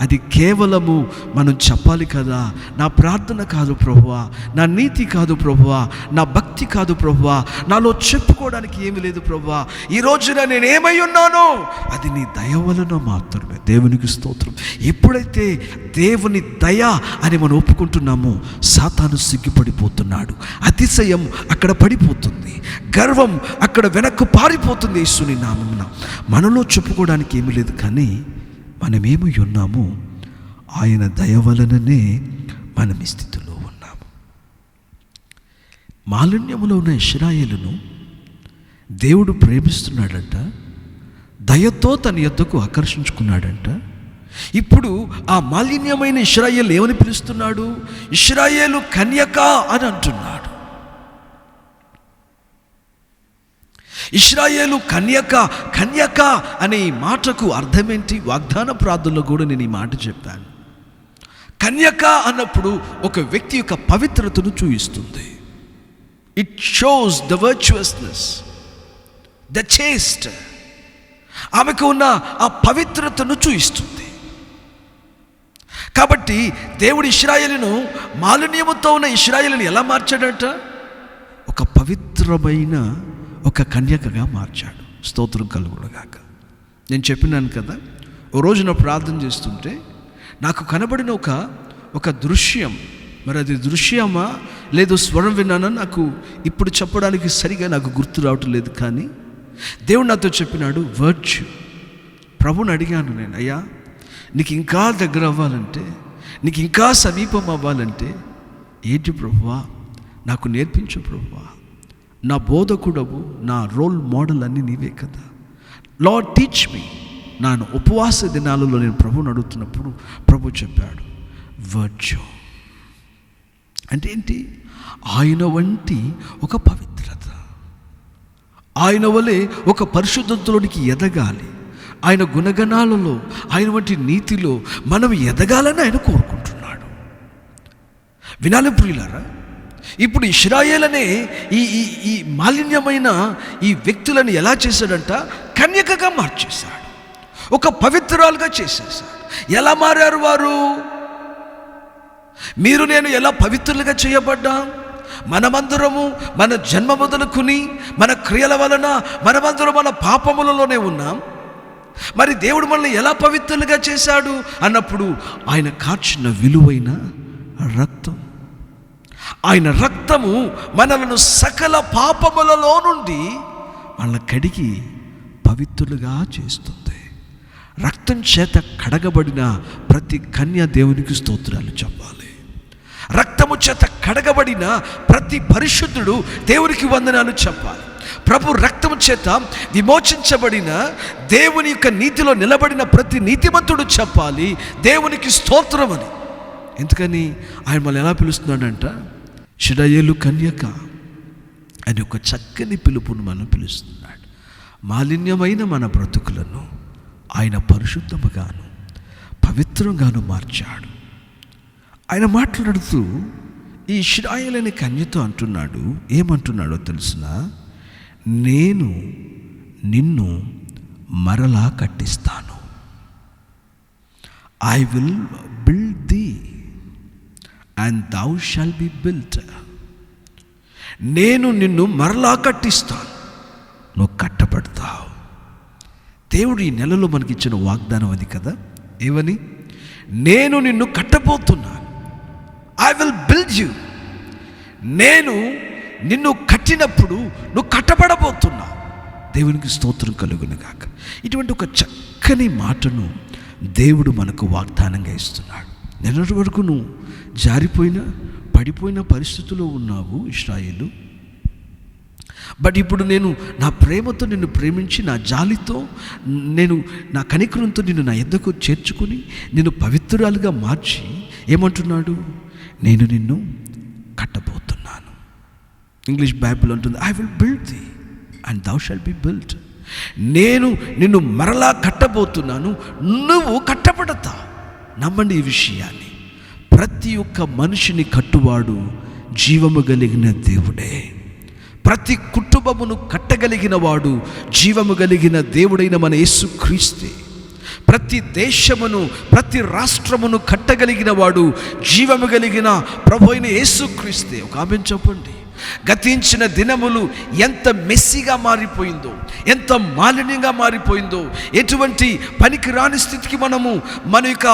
అది కేవలము మనం చెప్పాలి కదా. నా ప్రార్థన కాదు ప్రభువా, నా నీతి కాదు ప్రభువా, నా భక్తి కాదు ప్రభువా, నాలో చెప్పుకోవడానికి ఏమీ లేదు ప్రభువా. ఈ రోజున నేను ఏమై ఉన్నానో అది నీ దయ వలన మాత్రమే. దేవునికి స్తోత్రం. ఎప్పుడైతే దేవుని దయ అని మనం ఒప్పుకుంటున్నామో సాతాను సిగ్గుపడిపోతున్నాడు. అతిశయం అక్కడ పడిపోతుంది, గర్వం అక్కడ వెనక్కు పారిపోతుంది. యేసుని నామమున మనలో చెప్పుకోవడానికి ఏమీ లేదు, కానీ మనమేమి ఉన్నాము ఆయన దయ వలననే మనం ఈ స్థితిలో ఉన్నాము. మాలిన్యములో ఉన్న ఇశ్రాయేలును దేవుడు ప్రేమిస్తున్నాడంట, దయతో తన యొద్దకు ఆకర్షించుకున్నాడంట. ఇప్పుడు ఆ మాలిన్యమైన ఇశ్రాయేలు ఏమని పిలుస్తున్నాడు? ఇశ్రాయేలు కన్యక అని అంటున్నాడు. ఇశ్రాయేలు కన్యక. కన్యక అనే ఈ మాటకు అర్థమేంటి? వాగ్దాన ప్రార్థనలో కూడా నేను ఈ మాట చెప్పాను. కన్యక అన్నప్పుడు ఒక వ్యక్తి యొక్క పవిత్రతను చూపిస్తుంది. It shows the virtuousness, the chaste. ఆమెకు ఉన్న ఆ పవిత్రతను చూపిస్తుంది. కాబట్టి దేవుడు ఇశ్రాయేలును, మాలిన్యముతో ఉన్న ఇశ్రాయేలును ఎలా మార్చాడట? ఒక పవిత్రమైన ఒక కన్యకగా మార్చాడు. స్తోత్రం కలుగునుగాక. నేను చెప్పినాను కదా, ఓ రోజు నా ప్రార్థన చేస్తుంటే నాకు కనబడిన ఒక దృశ్యం. మరి అది దృశ్యమా లేదు స్వరం విన్నానా నాకు ఇప్పుడు చెప్పడానికి సరిగా నాకు గుర్తు రావటం లేదు. కానీ దేవుడు నాతో చెప్పినాడు వర్చ్యూ. ప్రభుని అడిగాను నేను, అయ్యా నీకు ఇంకా దగ్గర అవ్వాలంటే, నీకు ఇంకా సమీపం అవ్వాలంటే ఏంటి ప్రభువా? నాకు నేర్పించు ప్రభువా. నా బోధకుడవు, నా రోల్ మోడల్ అన్నీ నీవే కదా. Lord teach me. నా ఉపవాస దినాలలో నేను ప్రభుని అడుగుతున్నప్పుడు ప్రభు చెప్పాడు వర్చ్యూ అంటే ఏంటి? ఆయన వంటి ఒక పవిత్రత, ఆయన వలె ఒక పరిశుద్ధతలోనికి ఎదగాలి. ఆయన గుణగణాలలో, ఆయన వంటి నీతిలో మనం ఎదగాలని ఆయన కోరుకుంటున్నాడు. వినాలి ప్రియులారా, ఇప్పుడు ఇశ్రాయేల్ అనే ఈ మాలిన్యమైన ఈ వ్యక్తులను ఎలా చేశాడంట? కన్యకగా మార్చేశాడు, ఒక పవిత్రాలుగా చేసేసాడు. ఎలా మారారు వారు? మీరు నేను ఎలా పవిత్రులుగా చేయబడ్డాం? మనమందరము మన జన్మ మొదలుకుని మన క్రియల వలన మనమందరం మన పాపములలోనే ఉన్నాం. మరి దేవుడు మనల్ని ఎలా పవిత్రులుగా చేశాడు అన్నప్పుడు ఆయన కార్చిన విలువైన రక్తం. ఆయన రక్తము మనలను సకల పాపములలో నుండి మనల్ని కడిగి పవిత్రులుగా చేస్తుంది. రక్తం చేత కడగబడిన ప్రతి కన్య దేవునికి స్తోత్రాలు చెప్పాలి. రక్తము చేత కడగబడిన ప్రతి పరిశుద్ధుడు దేవునికి వందనాలు చెప్పాలి. ప్రభు రక్తము చేత విమోచించబడిన దేవుని యొక్క నీతిలో నిలబడిన ప్రతి నీతిమంతుడు చెప్పాలి దేవునికి స్తోత్రం అని. ఎందుకని ఆయన మళ్ళీ ఎలా పిలుస్తున్నాడంట? ఇశ్రాయేలు కన్యక అని ఒక చక్కని పిలుపును మనం పిలుస్తున్నాడు. మాలిన్యమైన మన బ్రతుకులను ఆయన పరిశుద్ధముగాను పవిత్రంగాను మార్చాడు. ఆయన మాట్లాడుతూ ఈ ఇశ్రాయేలు అనే కన్యతో అంటున్నాడు, ఏమంటున్నాడో తెలుసునా? నేను నిన్ను మరలా కట్టిస్తాను. I will build thee and thou shall be built. నేను నిన్ను మరలా కట్టిస్తాను, నువ్వు కట్టబడతావు. దేవుడు ఈ నెలలో మనకిచ్చిన వాగ్దానం అది కదా. ఏమని? నేను నిన్ను కట్టబోతున్నాను. I will build you. నేను నిన్ను కట్టినప్పుడు నువ్వు కట్టబడబోతున్నావు. దేవునికి స్తోత్రం కలుగును గాక. ఇటువంటి ఒక చక్కని మాటను దేవుడు మనకు వాగ్దానంగా ఇస్తున్నాడు. నిన్నటి వరకు నువ్వు జారిపోయిన పడిపోయిన పరిస్థితిలో ఉన్నావు ఇశ్రాయేలు. బట్ ఇప్పుడు నేను నా ప్రేమతో నిన్ను ప్రేమించి, నా జాలితో, నేను నా కనికరంతో నిన్ను నా యొద్దకు చేర్చుకుని నిన్ను పవిత్రురాలుగా మార్చి ఏమంటున్నాడు? నేను నిన్ను కట్టబోతున్నాను. ఇంగ్లీష్ బైబిల్ అంటుంది, I will build thee and thou shalt be built. నేను నిన్ను మరలా కట్టబోతున్నాను, నువ్వు కట్టబడతావు. నమ్మండి ఈ విషయాన్ని. ప్రతి ఒక్క మనిషిని కట్టువాడు జీవము కలిగిన దేవుడే. ప్రతి కుటుంబమును కట్టగలిగిన వాడు జీవము కలిగిన దేవుడైన మన యేసుక్రీస్తే. ప్రతి దేశమును, ప్రతి రాష్ట్రమును కట్టగలిగిన వాడు జీవము కలిగిన ప్రభు అయిన యేసుక్రీస్తే. ఒక ఆమెన్ చెప్పండి. గతించిన దినములు ఎంత మెస్సిగా మారిపోయిందో, ఎంత మాలిన్యంగా మారిపోయిందో, ఎటువంటి పనికిరాని స్థితికి మనము మన యొక్క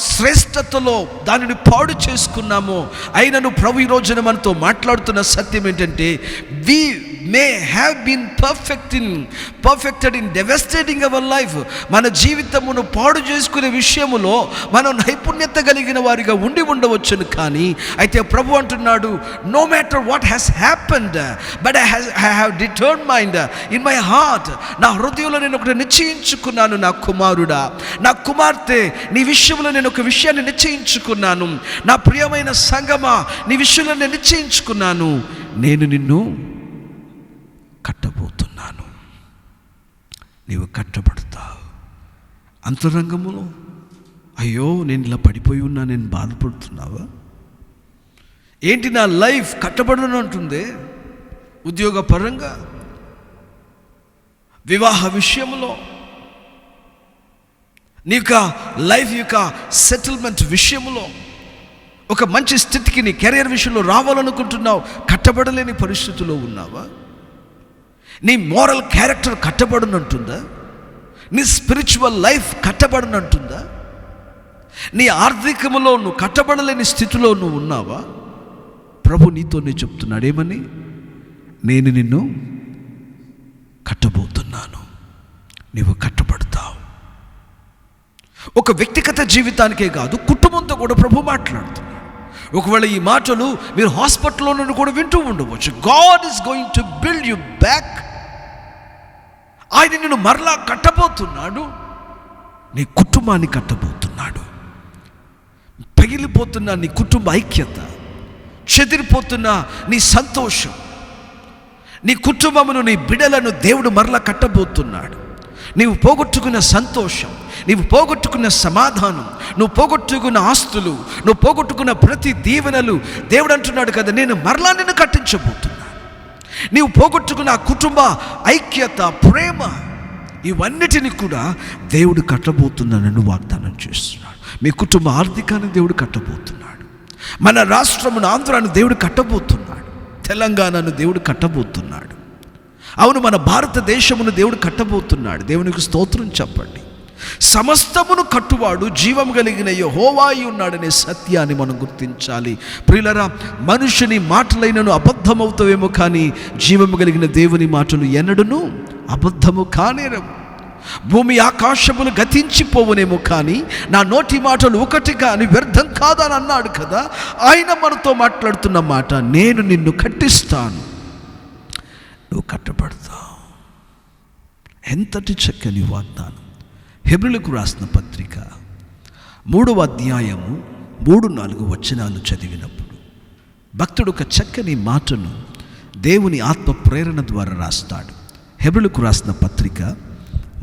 శ్రేష్టతలో దానిని పాడు చేసుకున్నామో, అయినను ప్రభు ఈ రోజున మనతో మాట్లాడుతున్న సత్యం ఏంటంటే, వి may have been perfected in devastating our life. మన జీవితమును పాడు చేసుకునే విషయములో మనం నైపుణ్యత కలిగిన వారిగా ఉండి ఉండవచ్చును. కానీ అయితే ప్రభు అంటున్నాడు, no matter what has happened, but I have determined in my heart, నా హృదయంలో నేను ఒకటి నిశ్చయించుకున్నాను, నా కుమారుడా, నా కుమార్తె, నీ విషయంలో నేను ఒక విషయాన్ని నిశ్చయించుకున్నాను. నా ప్రియమైన సంగమా, నీ విషయంలో నేను నిశ్చయించుకున్నాను, నేను నిన్ను కట్టబోతున్నాను. నీవు కట్టబడతావు. అంతరంగములో అయ్యో నేను ఇలా పడిపోయి ఉన్నా, నేను బాధపడుతున్నావా? ఏంటి నా లైఫ్ కట్టబడను అంటుంది? ఉద్యోగ పరంగా, వివాహ విషయంలో, నీ యొక్క లైఫ్ యొక్క సెటిల్మెంట్ విషయంలో, ఒక మంచి స్థితికి నీ కెరీర్ విషయంలో రావాలనుకుంటున్నావు, కట్టబడలేని పరిస్థితిలో ఉన్నావా? నీ మోరల్ క్యారెక్టర్ కట్టబడనంటుందా? నీ స్పిరిచువల్ లైఫ్ కట్టబడనంటుందా? నీ ఆర్థికములో నువ్వు కట్టబడలేని స్థితిలో నువ్వు ఉన్నావా? ప్రభు నీతోనే చెప్తున్నాడు, ఏమని? నేను నిన్ను కట్టబోతున్నాను, నీవు కట్టబడతావు. ఒక వ్యక్తిగత జీవితానికే కాదు, కుటుంబంతో కూడా ప్రభు మాట్లాడుతున్నాడు. ఒకవేళ ఈ మాటలు మీరు హాస్పిటల్లో నుండి కూడా వింటూ ఉండవచ్చు. God is going to build you back. ఆయన నిన్ను మరలా కట్టబోతున్నాడు. నీ కుటుంబాన్ని కట్టబోతున్నాడు. పగిలిపోతున్న నీ కుటుంబ ఐక్యత, చెదిరిపోతున్న నీ సంతోషం, నీ కుటుంబమును, నీ బిడ్డలను దేవుడు మరలా కట్టబోతున్నాడు. నీవు పోగొట్టుకున్న సంతోషం, నీవు పోగొట్టుకున్న సమాధానం, నువ్వు పోగొట్టుకున్న ఆస్తులు, నువ్వు పోగొట్టుకున్న ప్రతి దీవెనలు దేవుడు అంటున్నాడు కదా, నేను మరలా నిన్ను కట్టించబోతున్నాను. నీవు పోగొట్టుకున్న కుటుంబ ఐక్యత, ప్రేమ, ఇవన్నిటిని కూడా దేవుడు కట్టబోతున్నానని వాగ్దానం చేస్తున్నాడు. మీ కుటుంబ ఆర్థికాన్ని దేవుడు కట్టబోతున్నాడు. మన రాష్ట్రమును, ఆంధ్రాను దేవుడు కట్టబోతున్నాడు. తెలంగాణను దేవుడు కట్టబోతున్నాడు. అవును, మన భారతదేశమును దేవుడు కట్టబోతున్నాడు. దేవునికి స్తోత్రం చెప్పండి. సమస్తమును కట్టువాడు జీవం కలిగిన యెహోవా ఉన్నాడనే సత్యాన్ని మనం గుర్తించాలి. ప్రియులరా, మనుషుని మాటలైనను అబద్ధమవుతావేమో, కానీ జీవము కలిగిన దేవుని మాటలు ఎన్నడూను అబద్ధము కానేరవు. భూమి ఆకాశములు గతించిపోవునేమో, కానీ నా నోటి మాటలు ఒకటి కానీ వ్యర్థం కాదని అన్నాడు కదా. ఆయన మనతో మాట్లాడుతున్న మాట, నేను నిన్ను కట్టిస్తాను, నువ్వు కట్టబడతావు. ఎంతటి చక్కని వాగ్దానం. హెబ్రీయులకు రాసిన పత్రిక 3వ అధ్యాయము 3-4 వచనాలు చదివినప్పుడు భక్తుడు ఒక చక్కని మాటను దేవుని ఆత్మ ప్రేరణ ద్వారా రాస్తాడు. హెబ్రీయులకు రాసిన పత్రిక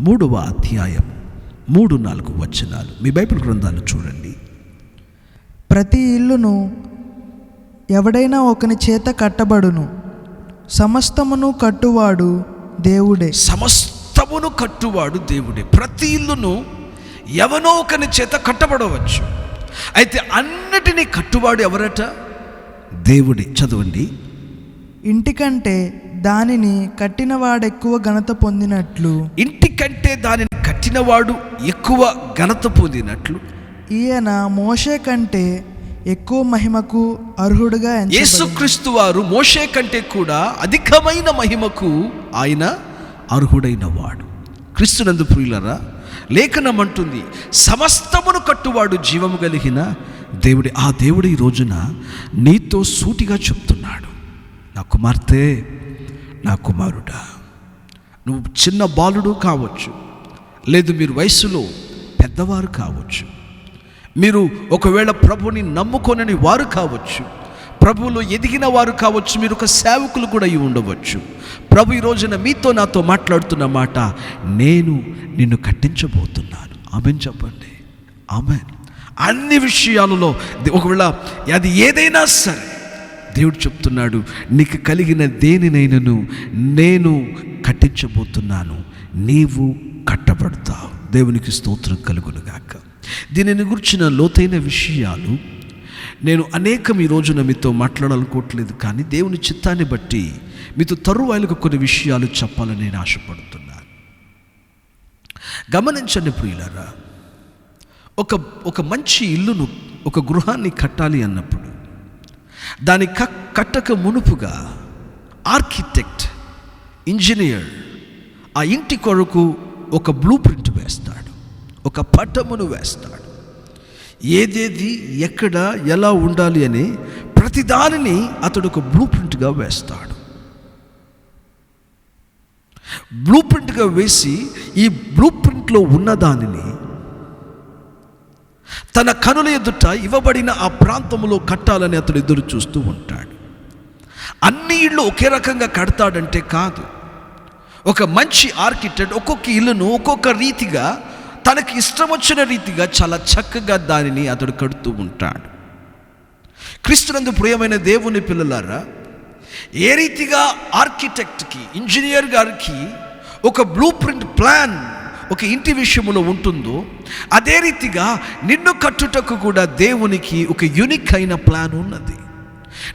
3వ అధ్యాయం 3-4 వచనాలు. మీ బైబిల్ గ్రంథాలు చూడండి. ప్రతి ఇల్లును ఎవడైనా ఒకని చేత కట్టబడును, సమస్తమును కట్టువాడు దేవుడే. సమస్తమును కట్టువాడు దేవుడే. ప్రతి ఇల్లును ఎవనో ఒకని చేత కట్టబడవచ్చు. అయితే అన్నిటినీ కట్టువాడు ఎవరట? దేవుడే. చదవండి. ఇంటికంటే దానిని కట్టినవాడెక్కువ ఘనత పొందినట్లు. ఇంటికంటే దానిని కట్టినవాడు ఎక్కువ ఘనత పొందినట్లు ఈయన మోషే కంటే ఎక్కువ మహిమకు అర్హుడుగా ఎంచబడి యేసుక్రీస్తు వారు మోషే కంటే కూడా అధికమైన మహిమకు ఆయన అర్హుడైన వాడు. క్రీస్తునందు ప్రియులారా, లేఖనం అంటుంది సమస్తమును కట్టువాడు జీవము కలిగిన దేవుడి. ఆ దేవుడు ఈ రోజున నీతో సూటిగా చెప్తున్నాడు, నా కుమార్తె, నా కుమారుడా, నువ్వు చిన్న బాలుడు కావచ్చు, లేదు మీరు వయసులో పెద్దవారు కావచ్చు, మీరు ఒకవేళ ప్రభుని నమ్ముకొనని వారు కావచ్చు, ప్రభువులో ఎదిగిన వారు కావచ్చు, మీరు ఒక సేవకులు కూడా అయి ఉండవచ్చు. ప్రభు ఈ రోజున మీతో నాతో మాట్లాడుతున్న మాట, నేను నిన్ను కట్టించబోతున్నాను. ఆమేన్ చెప్పండి. ఆమేన్. అన్ని విషయాలలో ఒకవేళ అది ఏదైనా సరే దేవుడు చెప్తున్నాడు, నీకు కలిగిన దేనినైనను నేను కట్టించబోతున్నాను, నీవు కట్టబడతావు. దేవునికి స్తోత్రం కలుగునుగాక. దీనిని గురించిన లోతైన విషయాలు నేను అనేకం ఈ రోజున మీతో మాట్లాడాలనుకోవట్లేదు, కానీ దేవుని చిత్తాన్ని బట్టి మీతో తరువాయిలకు కొన్ని విషయాలు చెప్పాలని నేను ఆశపడుతున్నాను. గమనించండి ప్రియులారా, ఒక మంచి ఇల్లును, ఒక గృహాన్ని కట్టాలి అన్నప్పుడు దాని కట్టక మునుపుగా ఆర్కిటెక్ట్, ఇంజనీర్ ఆ ఇంటి కొరకు ఒక బ్లూ ప్రింట్ వేస్తాడు, ఒక పటమును వేస్తాడు. ఏదేది ఎక్కడ ఎలా ఉండాలి అని ప్రతిదానిని అతడు ఒక బ్లూ ప్రింట్గా వేస్తాడు. బ్లూ ప్రింట్గా వేసి ఈ బ్లూ ప్రింట్లో ఉన్నదానిని తన కనుల ఎదుట ఇవ్వబడిన ఆ ప్రాంతంలో కట్టాలని అతడు ఎదురు చూస్తూ ఉంటాడు. అన్ని ఇళ్ళు ఒకే రకంగా కడతాడంటే కాదు. ఒక మంచి ఆర్కిటెక్ట్ ఒక్కొక్క ఇల్లును ఒక్కొక్క రీతిగా, తనకి ఇష్టం వచ్చిన రీతిగా చాలా చక్కగా దానిని అతడు కడుతూ ఉంటాడు. క్రీస్తునందు ప్రియమైన దేవుని పిల్లలారా, ఏ రీతిగా ఆర్కిటెక్ట్కి, ఇంజనీర్ గారికి ఒక బ్లూ ప్రింట్ ప్లాన్ ఒక ఇంటి విషయంలో ఉంటుందో, అదే రీతిగా నిన్ను కట్టుటకు కూడా దేవునికి ఒక యూనిక్ అయిన ప్లాన్ ఉన్నది.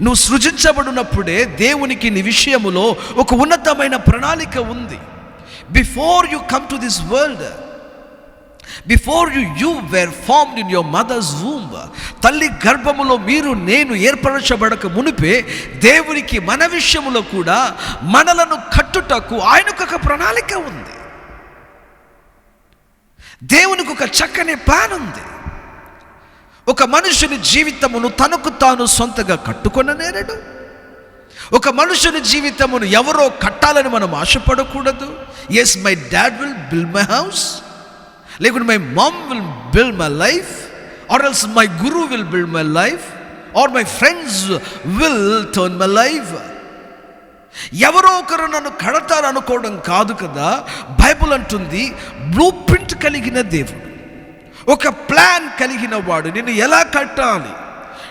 నువ్వు సృజించబడినప్పుడే దేవునికి నీ విషయములో ఒక ఉన్నతమైన ప్రణాళిక ఉంది. Before you come to this world, before you were formed in your mother's womb, తల్లి గర్భములో మీరు నేను ఏర్పరచబడక మునిపే దేవునికి మన విషయములో కూడా మనలను కట్టుటకు ఆయనకు ఒక ప్రణాళిక ఉంది. దేవునికి ఒక చక్కని ప్లాన్ ఉంది. ఒక మనుషుని జీవితమును తనకు తాను సొంతగా కట్టుకొననేరడు. ఒక మనుషుని జీవితమును ఎవరో కట్టాలని మనం ఆశపడకూడదు. Yes, my dad will build my house, లేకుంటే my mom will build my life, or else my guru will build my life, or my friends will turn my life. ఎవరో ఒకరు నన్ను కడతారు అనుకోవడం కాదు కదా. బైబుల్ అంటుంది, బ్లూ ప్రింట్ కలిగిన దేవుడు, ఒక ప్లాన్ కలిగిన వాడు, నిన్ను ఎలా కట్టాలి,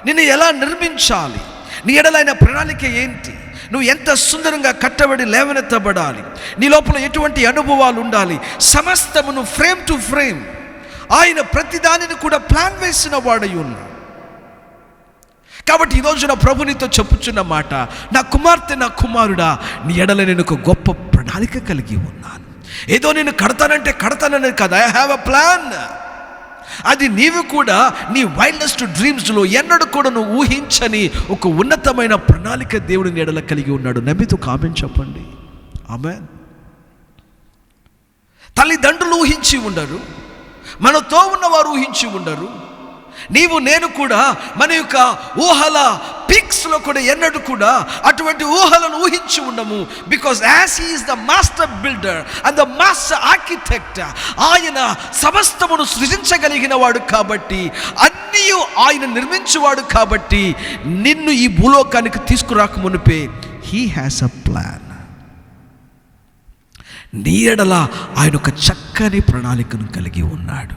నిన్ను ఎలా నిర్మించాలి, నీ ఎడలైన ప్రణాళిక ఏంటి, నువ్వు ఎంత సుందరంగా కట్టబడి లేవనెత్తబడాలి, నీ లోపల ఎటువంటి అనుభవాలు ఉండాలి, సమస్తమును ఫ్రేమ్ టు ఫ్రేమ్ ఆయన ప్రతిదానిని కూడా ప్లాన్ వేసిన వాడై ఉన్నాడు. కాబట్టి ఈరోజు నా ప్రభు నీతో చెప్పుచున్న మాట, నా కుమార్తె, నా కుమారుడా, నీ ఎడల నేను ఒక గొప్ప ప్రణాళిక కలిగి ఉన్నాను. ఏదో నేను కడతానంటే కడతానని కదా, ఐ హ్యావ్ అ ప్లాన్. అది నీవు కూడా నీ వైల్డెస్ట్ డ్రీమ్స్లో ఎన్నడూ కూడా నువ్వు ఊహించని ఒక ఉన్నతమైన ప్రణాళిక దేవుడి నీ ఎడల కలిగి ఉన్నాడు. నమ్మితో కామెంట్ చెప్పండి. ఆమేన్. తల్లిదండ్రులు ఊహించి ఉండరు, మనతో ఉన్నవారు ఊహించి ఉండరు. నీవు నేను కూడా మన యొక్క ఊహల పిక్స్లో కూడా ఎన్నడూ కూడా అటువంటి ఊహలను ఊహించి ఉండము. Because as he is the master builder and the master architect, ఆయన సమస్తమును సృజించగలిగిన వాడు కాబట్టి, అన్నీ ఆయన నిర్మించేవాడు కాబట్టి, నిన్ను ఈ భూలోకానికి తీసుకురాక మునిపే హీ హ్యాస్ అ ప్లాన్. నీ ఎడల ఆయన ఒక చక్కని ప్రణాళికను కలిగి ఉన్నాడు.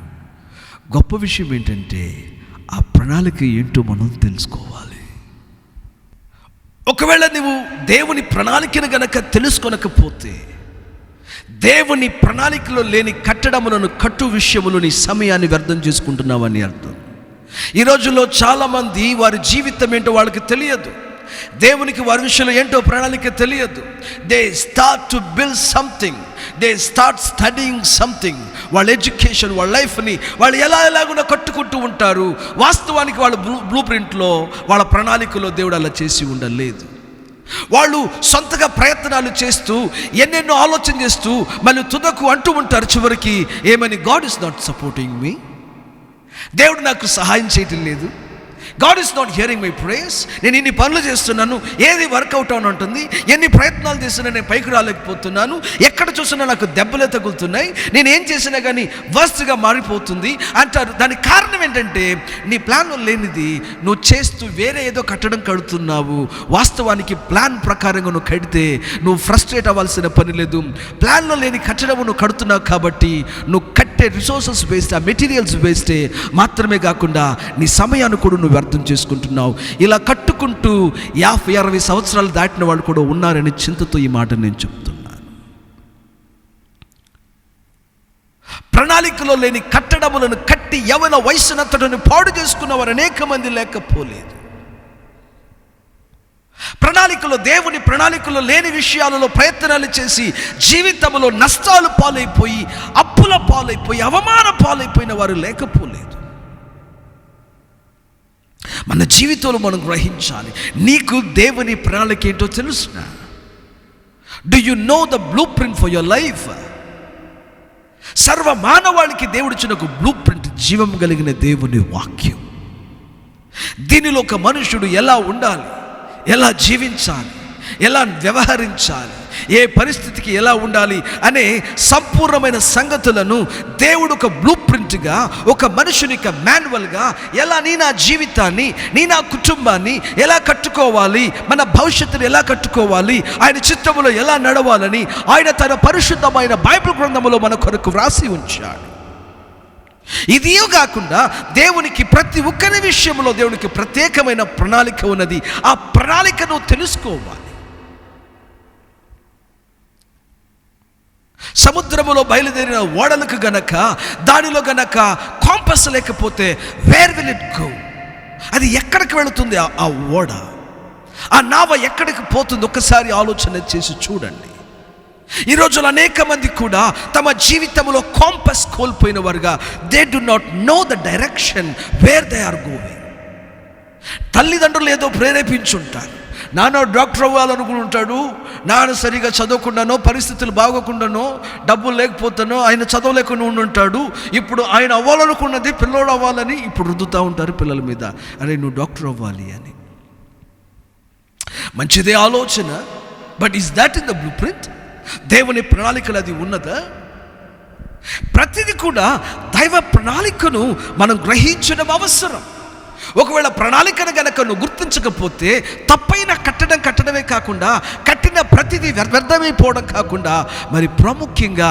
గొప్ప విషయం ఏంటంటే ఆ ప్రణాళిక ఏంటో మనం తెలుసుకోవాలి. ఒకవేళ నువ్వు దేవుని ప్రణాళికను గనక తెలుసుకొనకపోతే, దేవుని ప్రణాళికలో లేని కట్టడములను కట్టు విషయములో నీ సమయాన్ని వ్యర్థం చేసుకుంటున్నావని అర్థం. ఈ రోజుల్లో చాలామంది వారి జీవితం ఏంటో వాళ్ళకి తెలియదు, దేవునికి వారి విషయంలో ఏంటో ప్రణాళిక తెలియదు. They start to build something, they start studying something. వాళ్ళ ఎడ్యుకేషన్, వాళ్ళ లైఫ్ని వాళ్ళు ఎలాగున్నా కట్టుకుంటూ ఉంటారు. వాస్తవానికి వాళ్ళ బ్లూ ప్రింట్లో, వాళ్ళ ప్రణాళికలో దేవుడు అలా చేసి ఉండలేదు. వాళ్ళు సొంతగా ప్రయత్నాలు చేస్తూ ఎన్నెన్నో ఆలోచన చేస్తూ మళ్ళీ తుదకు అంటూ ఉంటారు చివరికి ఏమని, గాడ్ ఇస్ నాట్ సపోర్టింగ్ మీ. దేవుడు నాకు సహాయం చేయటం లేదు. God is not hearing my prayers. నేను ఇన్ని పనులు చేస్తున్నాను, ఏది వర్కౌట్ అని ఉంటుంది. ఎన్ని ప్రయత్నాలు చేస్తున్నా నేను పైకి రాలేకపోతున్నాను. ఎక్కడ చూసినా నాకు దెబ్బలే తగులుతున్నాయి. నేను ఏం చేసినా కానీ వర్స్ట్గా మారిపోతుంది అంటారు. దానికి కారణం ఏంటంటే నీ ప్లాన్లో లేనిది నువ్వు చేస్తూ వేరే ఏదో కట్టడం కడుతున్నావు. వాస్తవానికి ప్లాన్ ప్రకారంగా నువ్వు కడితే నువ్వు ఫ్రస్ట్రేట్ అవ్వాల్సిన పని లేదు. ప్లాన్లో లేని కట్టడం నువ్వు కడుతున్నావు కాబట్టి నువ్వు కట్టే రిసోర్సెస్ వేస్ట్, ఆ మెటీరియల్స్ వేస్టే మాత్రమే కాకుండా నీ సమయాన్ని కూడా నువ్వు అర్థం చేసుకుంటున్నావు. ఇలా కట్టుకుంటూ 50-60 సంవత్సరాలు దాటిన వాళ్ళు కూడా ఉన్నారని చింతతో ఈ మాట నేను చెప్తున్నాను. ప్రణాళికలో లేని కట్టడములను కట్టి యవన వయసునంతటిని పాడు చేసుకున్న వారు అనేక మంది లేకపోలేదు. ప్రణాళికలో, దేవుని ప్రణాళికలో లేని విషయాలలో ప్రయత్నాలు చేసి జీవితంలో నష్టాలు పాలైపోయి, అప్పుల పాలైపోయి, అవమాన పాలైపోయిన వారు లేకపోలేదు. మన జీవితంలో మనం గ్రహించాలి, నీకు దేవుని ప్రణాళిక ఏంటో తెలుసునా? Do you know the blue print for your life? సర్వ మానవాళికి దేవుడు ఇచ్చిన ఒక బ్లూ ప్రింట్, జీవం కలిగిన దేవుని వాక్యం. దీనిలో ఒక మనుషుడు ఎలా ఉండాలి, ఎలా జీవించాలి, ఎలా వ్యవహరించాలి, ఏ పరిస్థితికి ఎలా ఉండాలి అనే సంపూర్ణమైన సంగతులను దేవుడు ఒక బ్లూ ప్రింట్గా, ఒక మనుషునికి మాన్యువల్గా, ఎలా నీ నా జీవితాన్ని, నీ నా కుటుంబాన్ని ఎలా కట్టుకోవాలి, మన భవిష్యత్తుని ఎలా కట్టుకోవాలి, ఆయన చిత్తములో ఎలా నడవాలని ఆయన తన పరిశుద్ధమైన బైబిల్ గ్రంథములో మన కొరకు వ్రాసి ఉంచాడు. ఇదే కాకుండా దేవునికి ప్రతి ఒక్కరి విషయంలో దేవునికి ప్రత్యేకమైన ప్రణాళిక ఉన్నది. ఆ ప్రణాళికను తెలుసుకోవాలి. సముద్రములో బయలుదేరిన ఓడలకు గనక, దానిలో గనక కాంపస్ లేకపోతే వేర్ విల్ ఇట్ గో? అది ఎక్కడికి వెళుతుంది? ఆ ఓడ, ఆ నావ ఎక్కడికి పోతుంది? ఒక్కసారి ఆలోచన చేసి చూడండి. ఈ రోజులో అనేక మంది కూడా తమ జీవితంలో కాంపస్ కోల్పోయిన వారుగా, they do not know the direction where they are going. తల్లిదండ్రులు ఏదో ప్రేరేపించుంటారు. నాన్న డాక్టర్ అవ్వాలనుకుని ఉంటాడు, నాన్న సరిగా చదవకుండానో, పరిస్థితులు బాగోకుండానో, డబ్బులు లేకపోతానో, ఆయన చదవలేకుండా ఉండుంటాడు. ఇప్పుడు ఆయన అవ్వాలనుకున్నది పిల్లోడు అవ్వాలని ఇప్పుడు రుద్దుతూ ఉంటారు పిల్లల మీద, అరే నువ్వు డాక్టర్ అవ్వాలి అని. మంచిదే ఆలోచన, but is that in the blue print? దేవుని ప్రణాళికలు అది ఉన్నదా? ప్రతిదీ కూడా దైవ ప్రణాళికను మనం గ్రహించడం అవసరం. ఒకవేళ ప్రణాళికను గనక నువ్వు గుర్తించకపోతే తప్పైన కట్టడమే కాకుండా, కట్టిన ప్రతిదీ వ్యర్థమైపోవడం కాకుండా, మరి ప్రాముఖ్యంగా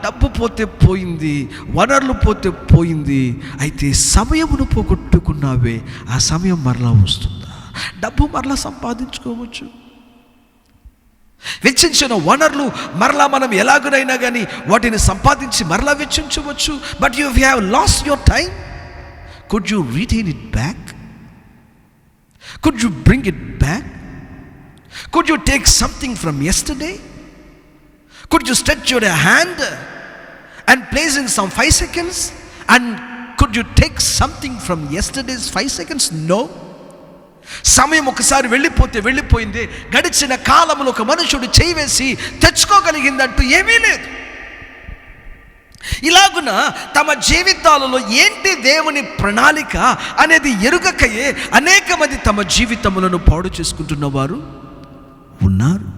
డబ్బు పోతే పోయింది, వనరులు పోతే పోయింది, అయితే సమయమును పోగొట్టుకున్నావే, ఆ సమయం మరలా వస్తుందా? డబ్బు మరలా సంపాదించుకోవచ్చు, వెచ్చించిన వనరులు మరలా మనం ఎలాగనైనా కానీ వాటిని సంపాదించి మరలా వెచ్చించవచ్చు. But you have lost your time. Could you retain it back? Could you bring it back? Could you take something from yesterday? Could you stretch your hand and place in some 5 seconds? And could you take something from yesterday's 5 seconds? No. సమయం ఒకసారి వెళ్ళిపోయింది. గడిచిన కాలంలో ఒక మనుషుడు చేయి వేసి తెచ్చుకోగలిగిందంటూ ఏమీ లేదు. ఇలాగున తమ జీవితాలలో ఏంటి దేవుని ప్రణాళిక అనేది ఎరుగకయే అనేక మంది తమ జీవితములను పాడు చేసుకుంటున్న వారు ఉన్నారు.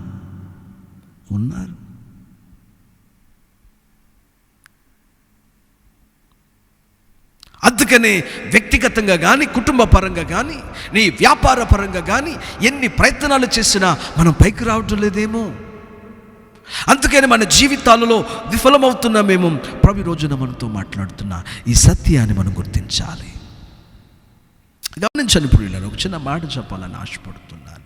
అందుకనే వ్యక్తిగతంగా కానీ, కుటుంబ పరంగా కానీ, నీ వ్యాపార పరంగా కానీ ఎన్ని ప్రయత్నాలు చేసినా మనం పైకి రావటం లేదేమో. అందుకని మన జీవితాలలో విఫలమవుతున్నామేమో. ప్రభు రోజున మనతో మాట్లాడుతున్న ఈ సత్యాన్ని మనం గుర్తించాలి. గమనించండి ప్రియులారా, ఒక చిన్న మాట చెప్పాలని ఆశపడుతున్నాను.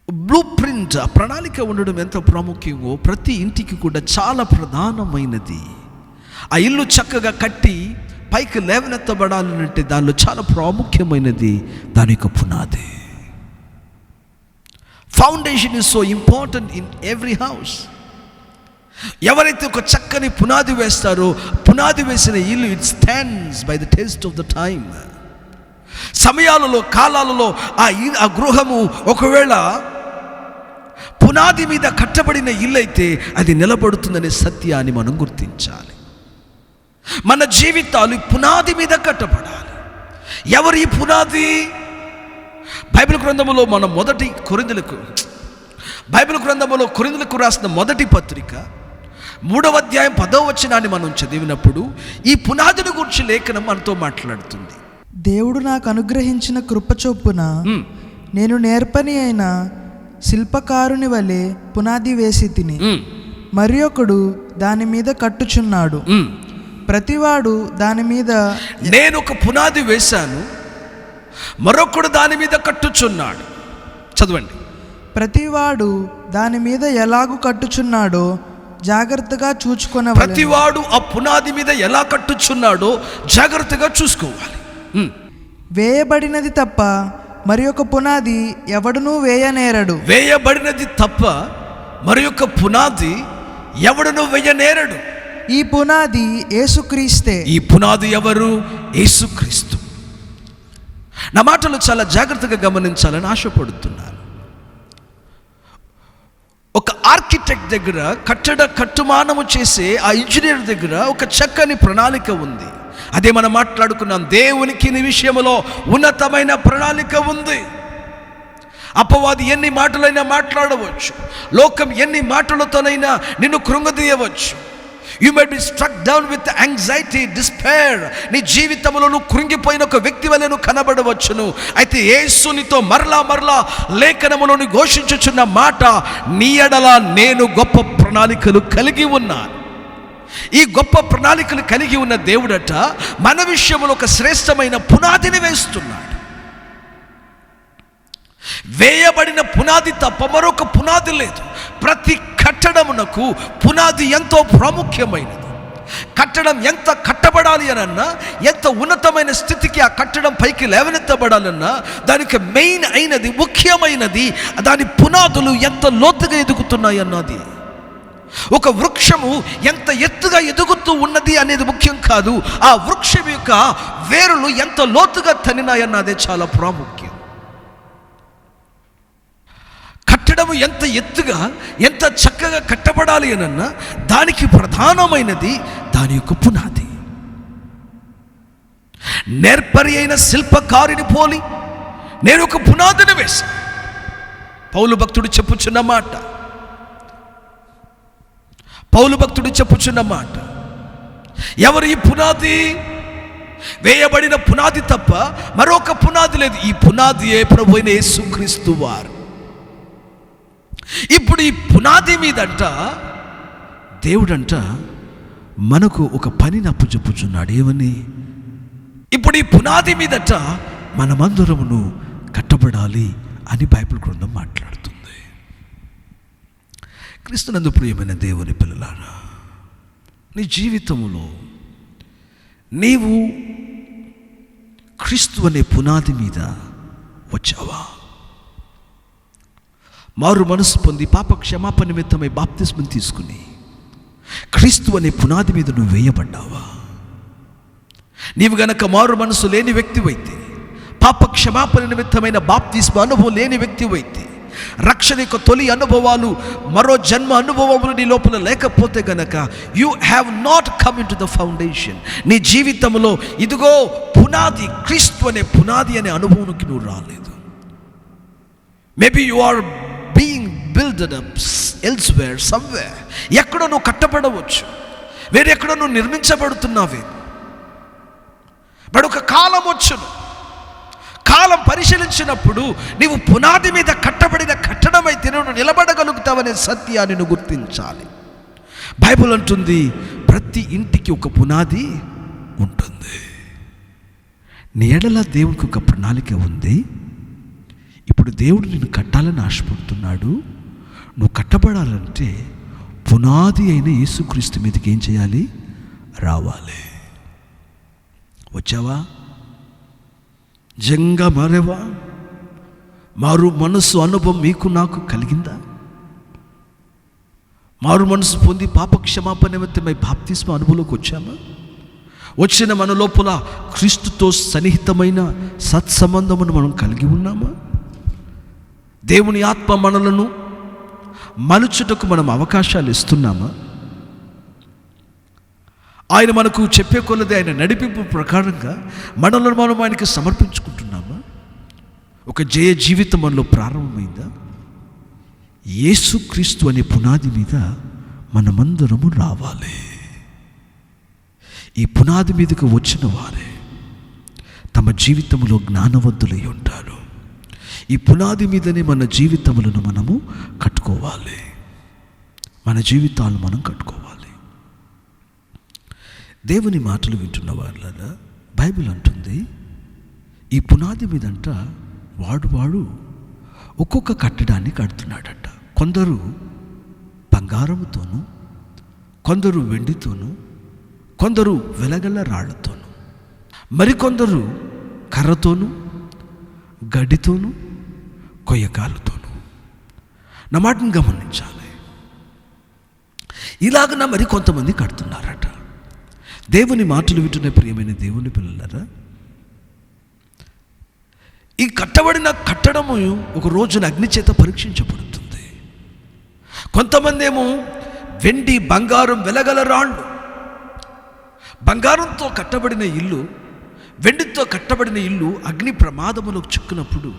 బ్లూ ప్రింట్, ఆ ప్రణాళిక ఉండడం ఎంత ప్రాముఖ్యమో ప్రతి ఇంటికి కూడా చాలా ప్రధానమైనది. ఆ ఇల్లు చక్కగా కట్టి పైకి లేవనెత్తబడాలంటే దానిలో చాలా ప్రాముఖ్యమైనది దాని యొక్క పునాది. Foundation is so important in every house. ఎవరైతే ఒక చక్కని పునాది వేస్తారో, పునాది వేసిన ఇల్లు it stands by the test of the time. సమయాలలో, కాలాలలో ఆ గృహము ఒకవేళ పునాది మీద కట్టబడిన ఇల్లు అయితే అది నిలబడుతుందనే సత్యాన్ని మనం గుర్తించాలి. మన జీవితాలు పునాది మీద కట్టబడాలి. ఎవరి పునాది? బైబిల్ గ్రంథములో మనం బైబిల్ గ్రంథములో కొరింథీయులకు రాసిన మొదటి పత్రిక 3వ అధ్యాయం 10వ వచనాన్ని మనం చదివినప్పుడు ఈ పునాదిని గురించి లేఖనం మనతో మాట్లాడుతుంది. దేవుడు నాకు అనుగ్రహించిన కృప చొప్పున నేను నేర్పని అయిన శిల్పకారుని వలె పునాది వేసి తిని, మరి ఒకడు దాని మీద కట్టుచున్నాడు. ప్రతివాడు దాని మీద, నేను ఒక పునాది వేశాను, మరొకడు దాని మీద కట్టుచున్నాడు. చదవండి. ప్రతివాడు దాని మీద ఎలాగు కట్టుచున్నాడో జాగ్రత్తగా చూచుకొనవలెను. ప్రతివాడు ఆ పునాది మీద ఎలా కట్టుచున్నాడో జాగ్రత్తగా చూసుకోవాలి. వేయబడినది తప్ప మరి ఒక పునాది ఎవడునూ వేయనేరడు. వేయబడినది తప్ప మరి ఒక పునాది ఎవడును వేయనేరడు. ఈ పునాది యేసుక్రీస్తే. ఈ పునాది ఎవరు? యేసుక్రీస్తు. నా మాటలు చాలా జాగ్రత్తగా గమనించాలని ఆశపడుతున్నాను. ఒక ఆర్కిటెక్ట్ దగ్గర, కట్టుమానము చేసే ఆ ఇంజనీర్ దగ్గర ఒక చక్కని ప్రణాళిక ఉంది. అదే మనం మాట్లాడుకున్నాం. దేవునికి నీ విషయంలో ఉన్నతమైన ప్రణాళిక ఉంది. అపవాది ఎన్ని మాటలైనా మాట్లాడవచ్చు, లోకం ఎన్ని మాటలతోనైనా నిన్ను కృంగదీయవచ్చు. You may be struck down with anxiety, despair. నీ జీవితంలో నువ్వు కృంగిపోయిన ఒక వ్యక్తి వలె నువ్వు కనబడవచ్చును. అయితే యేసునితో మరలా లేఖనములోని ఘోషించుచున్న మాట, నీ ఎడల నేను గొప్ప ప్రణాళికలు కలిగి ఉన్నాను. ఈ గొప్ప ప్రణాళికలు కలిగి ఉన్న దేవుడట మన విషయంలో ఒక శ్రేష్టమైన పునాదిని వేస్తున్నాడు. వేయబడిన పునాది తప్ప మరొక పునాది లేదు. ప్రతి కట్టడమునకు పునాది ఎంతో ప్రాముఖ్యమైనది. కట్టడం ఎంత కట్టబడాలి అనన్నా, ఎంత ఉన్నతమైన స్థితికి ఆ కట్టడం పైకి లేవనెత్తబడాలన్నా దానికి మెయిన్ అయినది, ముఖ్యమైనది దాని పునాదులు ఎంత లోతుగా ఎదుగుతున్నాయి అన్నది. ఒక వృక్షము ఎంత ఎత్తుగా ఎదుగుతూ ఉన్నది అనేది ముఖ్యం కాదు, ఆ వృక్షం యొక్క వేరులు ఎంత లోతుగా తన్నినాయన్నదే చాలా ప్రాముఖ్యం. కట్టడము ఎంత ఎత్తుగా, ఎంత చక్కగా కట్టబడాలి అనన్నా దానికి ప్రధానమైనది దాని యొక్క పునాది. నేర్పరి అయిన శిల్పకారుని పోలి నేను ఒక పునాదిని వేశాను. పౌలు భక్తుడు చెప్పుచున్న మాట, ఎవరు ఈ పునాది? వేయబడిన పునాది తప్ప మరొక పునాది లేదు. ఈ పునాదియే ప్రభువైన యేసుక్రీస్తు వారు. ఇప్పుడు ఈ పునాది మీదంట దేవుడంట మనకు ఒక పనిని అప్పచెప్పుచున్నాడు. ఏమని? ఇప్పుడు ఈ పునాది మీదట మనమందరమును కట్టబడాలి అని బైబిల్ గ్రంథం మాట్లాడుతుంది. క్రీస్తునందు ప్రియమైన దేవుని పిల్లలారా, నీ జీవితంలో నీవు క్రీస్తు అనే పునాది మీద వచ్చావా? మారు మనసు పొంది పాప క్షమాపణ నిమిత్తమై బాప్తిస్మం తీసుకుని క్రీస్తు అనే పునాది మీద నువ్వు వేయబడ్డావా? నీవు గనక మారు మనసు లేని వ్యక్తివైతే, పాప క్షమాపణ నిమిత్తమైన బాప్తిస్మ అనుభవం లేని వ్యక్తివైతే, రక్షణ యొక్క తొలి అనుభవాలు, మరో జన్మ అనుభవములు నీ లోపల లేకపోతే గనక you have not come in to the foundation. నీ జీవితంలో ఇదిగో పునాది, క్రీస్తు అనే పునాది అనే అనుభవానికి నువ్వు రాలేదు. Maybe you are being builded up elsewhere, somewhere. ఎక్కడో నువ్వు కట్టబడవచ్చు, వేరెక్కడో నువ్వు నిర్మించబడుతున్నావే. బట్ ఒక కాలం వచ్చును, కాలం పరిశీలించినప్పుడు నీవు పునాది మీద కట్టబడిన కట్టడమైతే నువ్వు నిలబడగలుగుతావనే సత్యాన్ని నువ్వు గుర్తించాలి. బైబిల్ అంటుంది ప్రతి ఇంటికి ఒక పునాది ఉంటుంది. నీ ఎడల దేవునికి ఒక ప్రణాళిక ఉంది. ఇప్పుడు దేవుడు నిన్ను కట్టాలని ఆశపడుతున్నాడు. నువ్వు కట్టబడాలంటే పునాది అయిన యేసుక్రీస్తు మీదకి ఏం చేయాలి? రావాలి. వచ్చావా? జంగా మారేవా? మారు మనసు అనుభవం మీకు నాకు కలిగిందా? మారు మనసు పొంది పాప క్షమాపణ నిమిత్తమై బాప్తిస్మ అనుభవంలోకి వచ్చామా? వచ్చిన మన లోపల క్రీస్తుతో సన్నిహితమైన సత్సంబంధమును మనం కలిగి ఉన్నామా? దేవుని ఆత్మ మనలను మలుచుటకు మనం అవకాశాలు ఇస్తున్నామా? ఆయన మనకు చెప్పే కొలది ఆయన నడిపింపు ప్రకారంగా మనలను మనం ఆయనకి సమర్పించుకుంటున్నామా? ఒక జయ జీవితం మనలో ప్రారంభమైందా? యేసుక్రీస్తు అనే పునాది మీద మనమందరము రావాలి. ఈ పునాది మీదకు వచ్చిన వారే తమ జీవితంలో జ్ఞానవంతులై ఉంటారు. ఈ పునాది మీదనే మన జీవితములను మనము కట్టుకోవాలి. మన జీవితాలు మనం కట్టుకోవాలి. దేవుని మాటలు వింటున్న వాళ్ళ బైబిల్ అంటుంది, ఈ పునాది మీదంట వాడు ఒక్కొక్క కట్టడాన్ని కడుతున్నాడట. కొందరు బంగారముతోనూ, కొందరు వెండితోనూ, కొందరు వెలగల్ల రాళ్లతోనూ, మరికొందరు కర్రతోనూ, గడ్డితోనూ, కొయ్యకాలతోనూ. నా మాటను గమనించాలి. ఇలాగన మరి కొంతమంది కడుతున్నారట. దేవుని మాటలు వింటున్న ప్రియమైన దేవుని పిల్లలారా, ఈ కట్టబడిన కట్టడము ఒక రోజున అగ్ని చేత పరీక్షించబడుతుంది. కొంతమంది ఏమో వెండి, బంగారం, వెలగల రాళ్ళు, బంగారంతో కట్టబడిన ఇల్లు, వెండితో కట్టబడిన ఇల్లు అగ్ని ప్రమాదములకు చిక్కునప్పుడు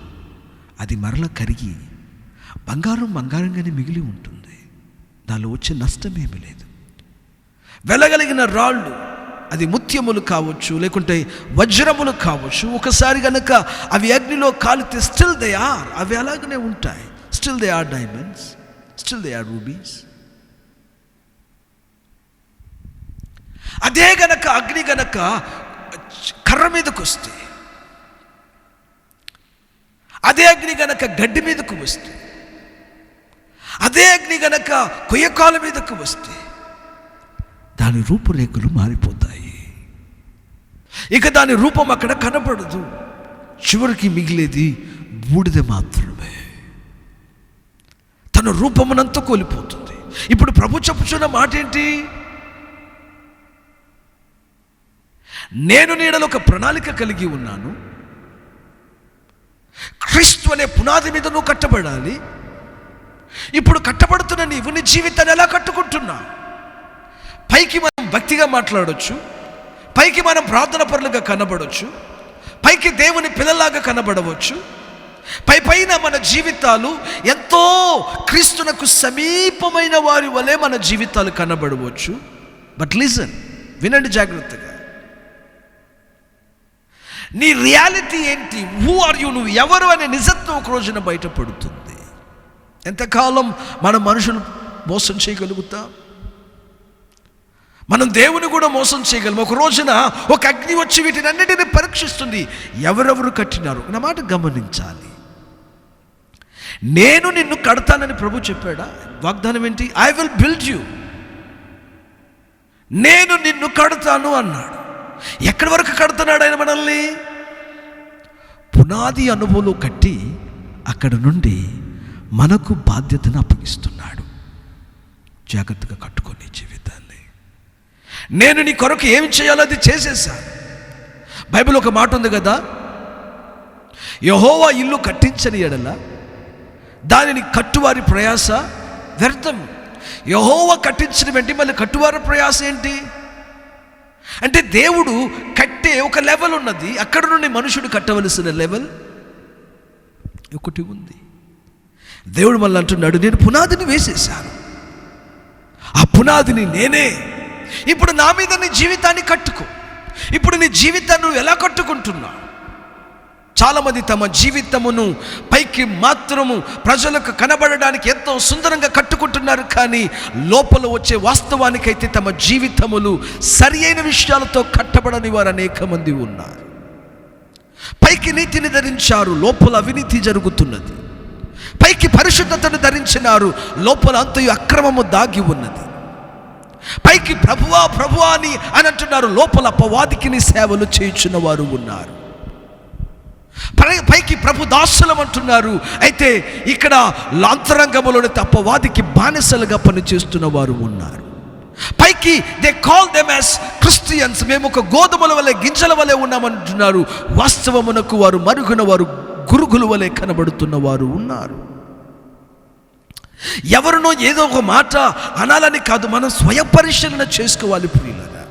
అది మరల కరిగి బంగారంగానే మిగిలి ఉంటుంది. దానిలో వచ్చే నష్టమేమీ లేదు. వెలగలిగిన రాళ్ళు, అది ముత్యములు కావచ్చు, లేకుంటే వజ్రములు కావచ్చు, ఒకసారి కనుక అవి అగ్నిలో కాలితే స్టిల్ దే ఆర్, అవి అలాగనే ఉంటాయి. Still they are diamonds, still they are rubies. అదే గనక అగ్ని గనక కర్ర మీదకు వస్తే, అదే అగ్ని గనక గడ్డి మీదకు వస్తే, అదే అగ్ని గనక కొయ్యకాల మీదకు వస్తే దాని రూపురేఖలు మారిపోతాయి. ఇక దాని రూపం అక్కడ కనపడదు. చివరికి మిగిలేది బూడిద మాత్రమే. తన రూపమునంతా కోల్పోతుంది. ఇప్పుడు ప్రభు చెప్పుచున్న మాట ఏంటి? నేను నీడలో ఒక ప్రణాళిక కలిగి ఉన్నాను. క్రీస్తు అనే పునాది మీద నువ్వు కట్టబడాలి. ఇప్పుడు కట్టబడుతున్న నీవు నీ జీవితాన్ని ఎలా కట్టుకుంటున్నా? పైకి మనం భక్తిగా మాట్లాడవచ్చు, పైకి మనం ప్రార్థన పరులుగా కనబడవచ్చు, పైకి దేవుని పిల్లలాగా కనబడవచ్చు, పైన మన జీవితాలు ఎంతో క్రీస్తునకు సమీపమైన వారి వలె మన జీవితాలు కనబడవచ్చు. బట్ లిజన్, వినండి జాగ్రత్తగా. నీ రియాలిటీ ఏంటి? Who are you? నువ్వు ఎవరు అనే నిజత్వం ఒక రోజున బయటపడుతుంది. ఎంతకాలం మనం మనుషులు మోసం చేయగలుగుతాం? మనం దేవుని కూడా మోసం చేయగలం. ఒక రోజున ఒక అగ్ని వచ్చి వీటిని అన్నిటిని పరీక్షిస్తుంది. ఎవరెవరు కట్టినారు? నా మాట గమనించాలి. నేను నిన్ను కడతానని ప్రభు చెప్పాడా? వాగ్దానం ఏంటి? I will build you. నేను నిన్ను కడతాను అన్నాడు. ఎక్కడి వరకు కడుతున్నాడు ఆయన మనల్ని? పునాది అనుభవంలో కట్టి అక్కడ నుండి మనకు బాధ్యతను అప్పగిస్తున్నాడు. జాగ్రత్తగా కట్టుకొని జీవితాన్ని. నేను నీ కొరకు ఏమి చేయాలో అది చేసేసాను. బైబిల్ ఒక మాట ఉంది కదా, యెహోవా ఇల్లు కట్టించని ఎడల దానిని కట్టువారి ప్రయాస వ్యర్థం. యెహోవా కట్టించిన వెంటనే మళ్ళీ కట్టువారి ప్రయాస ఏంటి అంటే, దేవుడు కట్టే ఒక లెవెల్ ఉన్నది. అక్కడ నుండి మనుషుడు కట్టవలసిన లెవెల్ ఒకటి ఉంది. దేవుడు మళ్ళీ అంటున్నాడు, నేను పునాదిని వేసేసాను, ఆ పునాదిని నేనే. ఇప్పుడు నా మీద నీ జీవితాన్ని కట్టుకో. ఇప్పుడు నీ జీవితాన్ని నువ్వు ఎలా కట్టుకుంటున్నావు? చాలామంది తమ జీవితమును పైకి మాత్రము ప్రజలకు కనబడడానికి ఎంతో సుందరంగా కట్టుకుంటున్నారు, కానీ లోపల వచ్చే వాస్తవానికైతే తమ జీవితములు సరి అయిన విషయాలతో కట్టబడని వారు అనేక మంది ఉన్నారు. పైకి నీతిని ధరించారు, లోపల అవినీతి జరుగుతున్నది. పైకి పరిశుద్ధతను ధరించినారు, లోపల అంతయు అక్రమము దాగి ఉన్నది. పైకి ప్రభువా ప్రభువా అని అంటున్నారు, లోపల అపవాదికి సేవలు చేయుచున్న వారు ఉన్నారు. పైకి ప్రభు దాసులం అంటున్నారు, అయితే ఇక్కడ అంతరంగములోని అపవాదికి బానిసలుగా పనిచేస్తున్న వారు ఉన్నారు. పైకి they call them as Christians, మేము ఒక గోధుమల వలె గింజల వలె ఉన్నామంటున్నారు. వాస్తవమునకు వారు మరుగున వారు గురుగుల వలె కనబడుతున్న వారు ఉన్నారు. ఎవరినో ఏదో ఒక మాట అనాలని కాదు, మనం స్వయం పరిశీలన చేసుకోవాలి ప్రియులారా.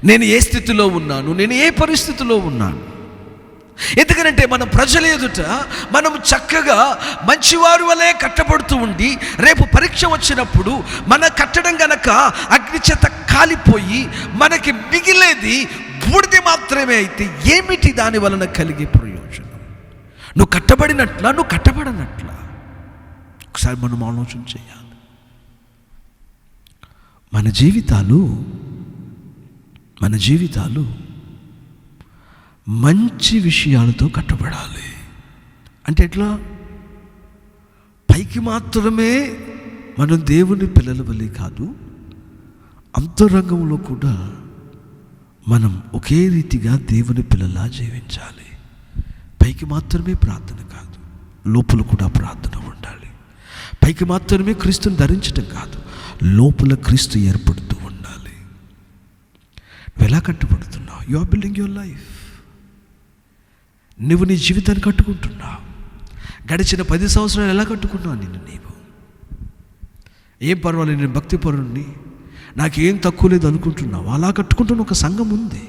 నేను ఏ స్థితిలో ఉన్నాను, నేను ఏ పరిస్థితిలో ఉన్నాను. ఎందుకంటే మనం ప్రజల ఎదుట మనం చక్కగా మంచివారి వలె కట్టబడుతూ ఉండి రేపు పరీక్ష వచ్చినప్పుడు మన కట్టడం గనక అగ్ని చేత కాలిపోయి మనకి మిగిలేది బూడిద మాత్రమే అయితే ఏమిటి దాని వలన కలిగే ప్రయోజనం? నువ్వు కట్టబడినట్లా, నువ్వు కట్టబడనట్లా? ఒకసారి మనం ఆలోచన చేయాలి. మన జీవితాలు మంచి విషయాలతో కట్టబడాలి. అంటే ఎట్లా? పైకి మాత్రమే మనం దేవుని పిల్లల వలె కాదు, అంతరంగంలో కూడా మనం ఒకే రీతిగా దేవుని పిల్లలా జీవించాలి. పైకి మాత్రమే ప్రార్థన కాదు, లోపల కూడా ప్రార్థన ఉండాలి. పైకి మాత్రమే క్రీస్తుని ధరించడం కాదు, లోపల క్రీస్తు ఏర్పడుతూ ఉండాలి. నువ్వు ఎలా కట్టుబడుతున్నావు? You are building your life. నువ్వు నీ జీవితాన్ని కట్టుకుంటున్నావు. గడిచిన 10 సంవత్సరాలు ఎలా కట్టుకున్నావు నిన్ను నీవు? ఏం పర్వాలేదు, నేను భక్తి పరుణ్ణి, నాకేం తక్కువ లేదు అనుకుంటున్నావు. అలా కట్టుకుంటున్న ఒక సంఘం ఉంది.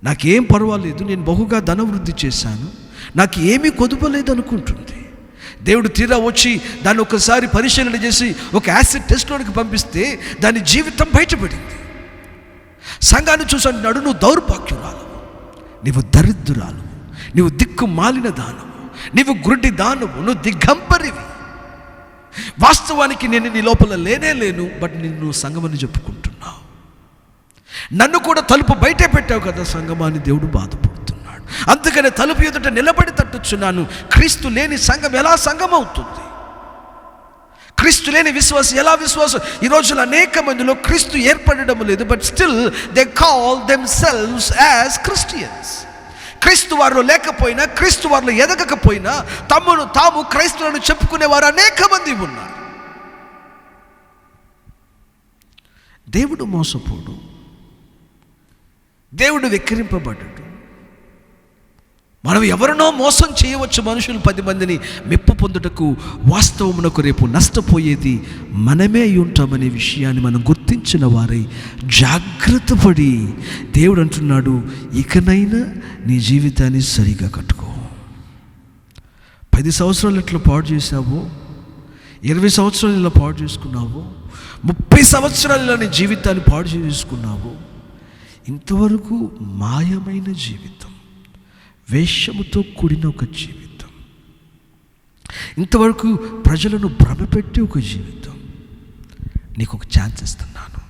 నాకేం పర్వాలేదు, నేను బహుగా ధనవృద్ధి చేశాను, నాకు ఏమీ కొదుపలేదు అనుకుంటుంది. దేవుడు తీరా వచ్చి దాన్ని ఒకసారి పరిశీలన చేసి ఒక యాసిడ్ టెస్ట్లోనికి పంపిస్తే దాని జీవితం బయటపడింది. సంఘాన్ని చూసి అంటున్నాడు, నువ్వు దౌర్భాగ్యురాలు, నీవు దరిద్రురాలు, నీవు దిక్కు మాలిన దానవు, నీవు గుడ్డి దానవు, నువ్వు దిగంబరివి. వాస్తవానికి నేను నీ లోపల లేను, బట్ నిన్ను సంఘమని చెప్పుకుంటున్నావు. నన్ను కూడా తలుపు బయటే పెట్టావు కదా సంఘమాని దేవుడు బాధపడుతున్నాడు. అందుకనే తలుపు ఎదుట నిలబడి తట్టుచున్నాను. క్రీస్తు లేని సంఘం ఎలా సంఘం అవుతుంది? క్రీస్తు లేని విశ్వాసం ఎలా విశ్వాసం? ఈ రోజున అనేక మందిలో క్రీస్తు ఏర్పడడం లేదు, but still they call themselves as Christians. క్రీస్తు వారిలో లేకపోయినా, క్రీస్తు వారిలో ఎదగకపోయినా తమను తాము క్రైస్తవులను చెప్పుకునేవారు అనేక మంది ఉన్నారు. దేవుడు మోసపోడు, దేవుడు వెక్కిరింపబడ్డాడు. మనం ఎవరినో మోసం చేయవచ్చు, మనుషులు 10 మందిని మెప్పు పొందుటకు. వాస్తవమునకు రేపు నష్టపోయేది మనమే అయి ఉంటామనే విషయాన్ని మనం గుర్తించిన వారై జాగ్రత్త పడి, దేవుడు అంటున్నాడు, ఇకనైనా నీ జీవితాన్ని సరిగా కట్టుకో. 10 సంవత్సరాలు ఎట్లా పాడు చేశావో, 20 సంవత్సరాలు ఇలా పాడు చేసుకున్నావో, 30 సంవత్సరాలు ఇలా నీ జీవితాన్ని పాడు చేసుకున్నావో, ఇంతవరకు మాయమైన జీవితం, వేషముతో కూడిన ఒక జీవితం, ఇంతవరకు ప్రజలను భ్రమపెట్టి ఒక జీవితం, నీకు ఒక ఛాన్స్ ఇస్తున్నాను,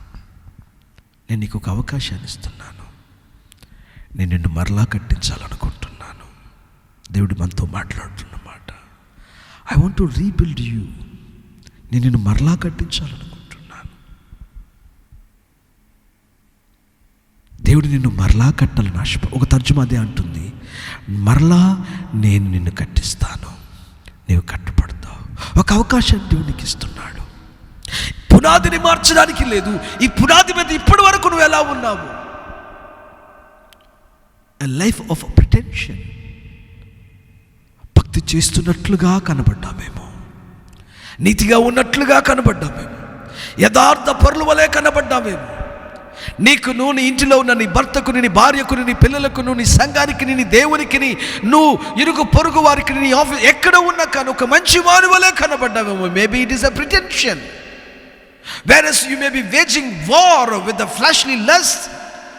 నేను నీకు ఒక అవకాశాన్ని ఇస్తున్నాను, నేను నిన్ను మరలా కట్టించాలనుకుంటున్నాను. దేవుడు మనతో మాట్లాడుతున్న మాట, I want to rebuild you. నేను నిన్ను మరలా కట్టించాలనుకుంటున్నాను. దేవుడు నిన్ను మరలా కట్టాలని ఒక తర్జుమా అదే అంటుంది, మరలా నేను నిన్ను కట్టిస్తాను, నీవు కట్టుబడతావు. ఒక అవకాశాన్ని దేవునికి ఇస్తున్నాడు. పునాదిని మార్చడానికి లేదు, ఈ పునాది మీద ఇప్పటి వరకు నువ్వు ఎలా ఉన్నావు? A life of pretension. భక్తి చేస్తున్నట్లుగా కనబడ్డామేమో, నీతిగా ఉన్నట్లుగా కనబడ్డామేమో, యథార్థ పరుల వలె కనబడ్డామేమో. నీకును, నీ ఇంటిలో ఉన్న నీ భర్తకు, నీ భార్యకు, నీ పిల్లలకు, నీ సంఘానికి, నీ దేవునికి, నువ్వు ఇరుగు పొరుగు వారికి, నీ ఆఫీస్ ఎక్కడ ఉన్నా కానీ ఒక మంచి వారి వలె కనబడ్డామేమో. Maybe it is a pretension. Whereas you may be waging war with the fleshly lust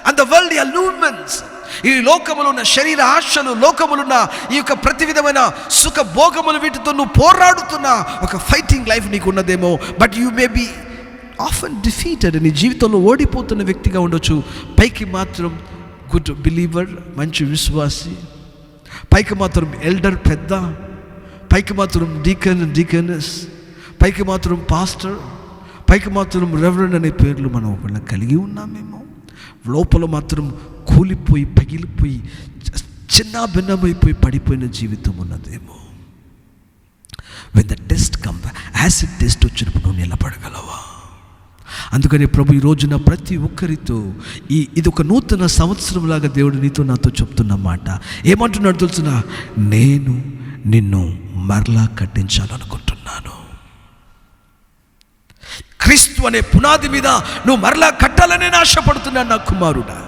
and the worldly allurements. ఈ లోకములో ఉన్న శరీర ఆశలు, లోకములో ఉన్న ఈ యొక్క ప్రతి విధమైన సుఖ భోగములు, వీటితో నువ్వు పోరాడుతున్న ఒక ఫైటింగ్ లైఫ్ నీకు ఉన్నదేమో. But you may be often defeated. నీ జీవితంలో ఓడిపోతున్న వ్యక్తిగా ఉండొచ్చు. పైకి మాత్రం గుడ్ బిలీవర్, మంచి విశ్వాసి, పైకి మాత్రం ఎల్డర్, పెద్ద, పైకి మాత్రం డీకనెస్, పైకి మాత్రం పాస్టర్, పైకి మాత్రం రెవరెండ్ అనే పేర్లు మనం ఒకళ్ళ కలిగి ఉన్నామేమో. లోపల మాత్రం కూలిపోయి, పగిలిపోయి చిన్న భిన్నమైపోయి పడిపోయిన జీవితం ఉన్నదేమో. When the test come, acid test వచ్చినప్పుడు నువ్వు నిలబడగలవా? అందుకని ప్రభు ఈ రోజున ప్రతి ఒక్కరితో ఇది ఒక నూతన సంవత్సరం లాగా దేవుడు నీతో నాతో చెప్తున్న మాట ఏమంటున్నాడు తెలుసునా? నేను నిన్ను మరలా కట్టించాలనుకుంటున్నాను. క్రీస్తు అనే పునాది మీద నువ్వు మరలా కట్టాలనే ఆశపడుతున్నాను నా కుమారుడా.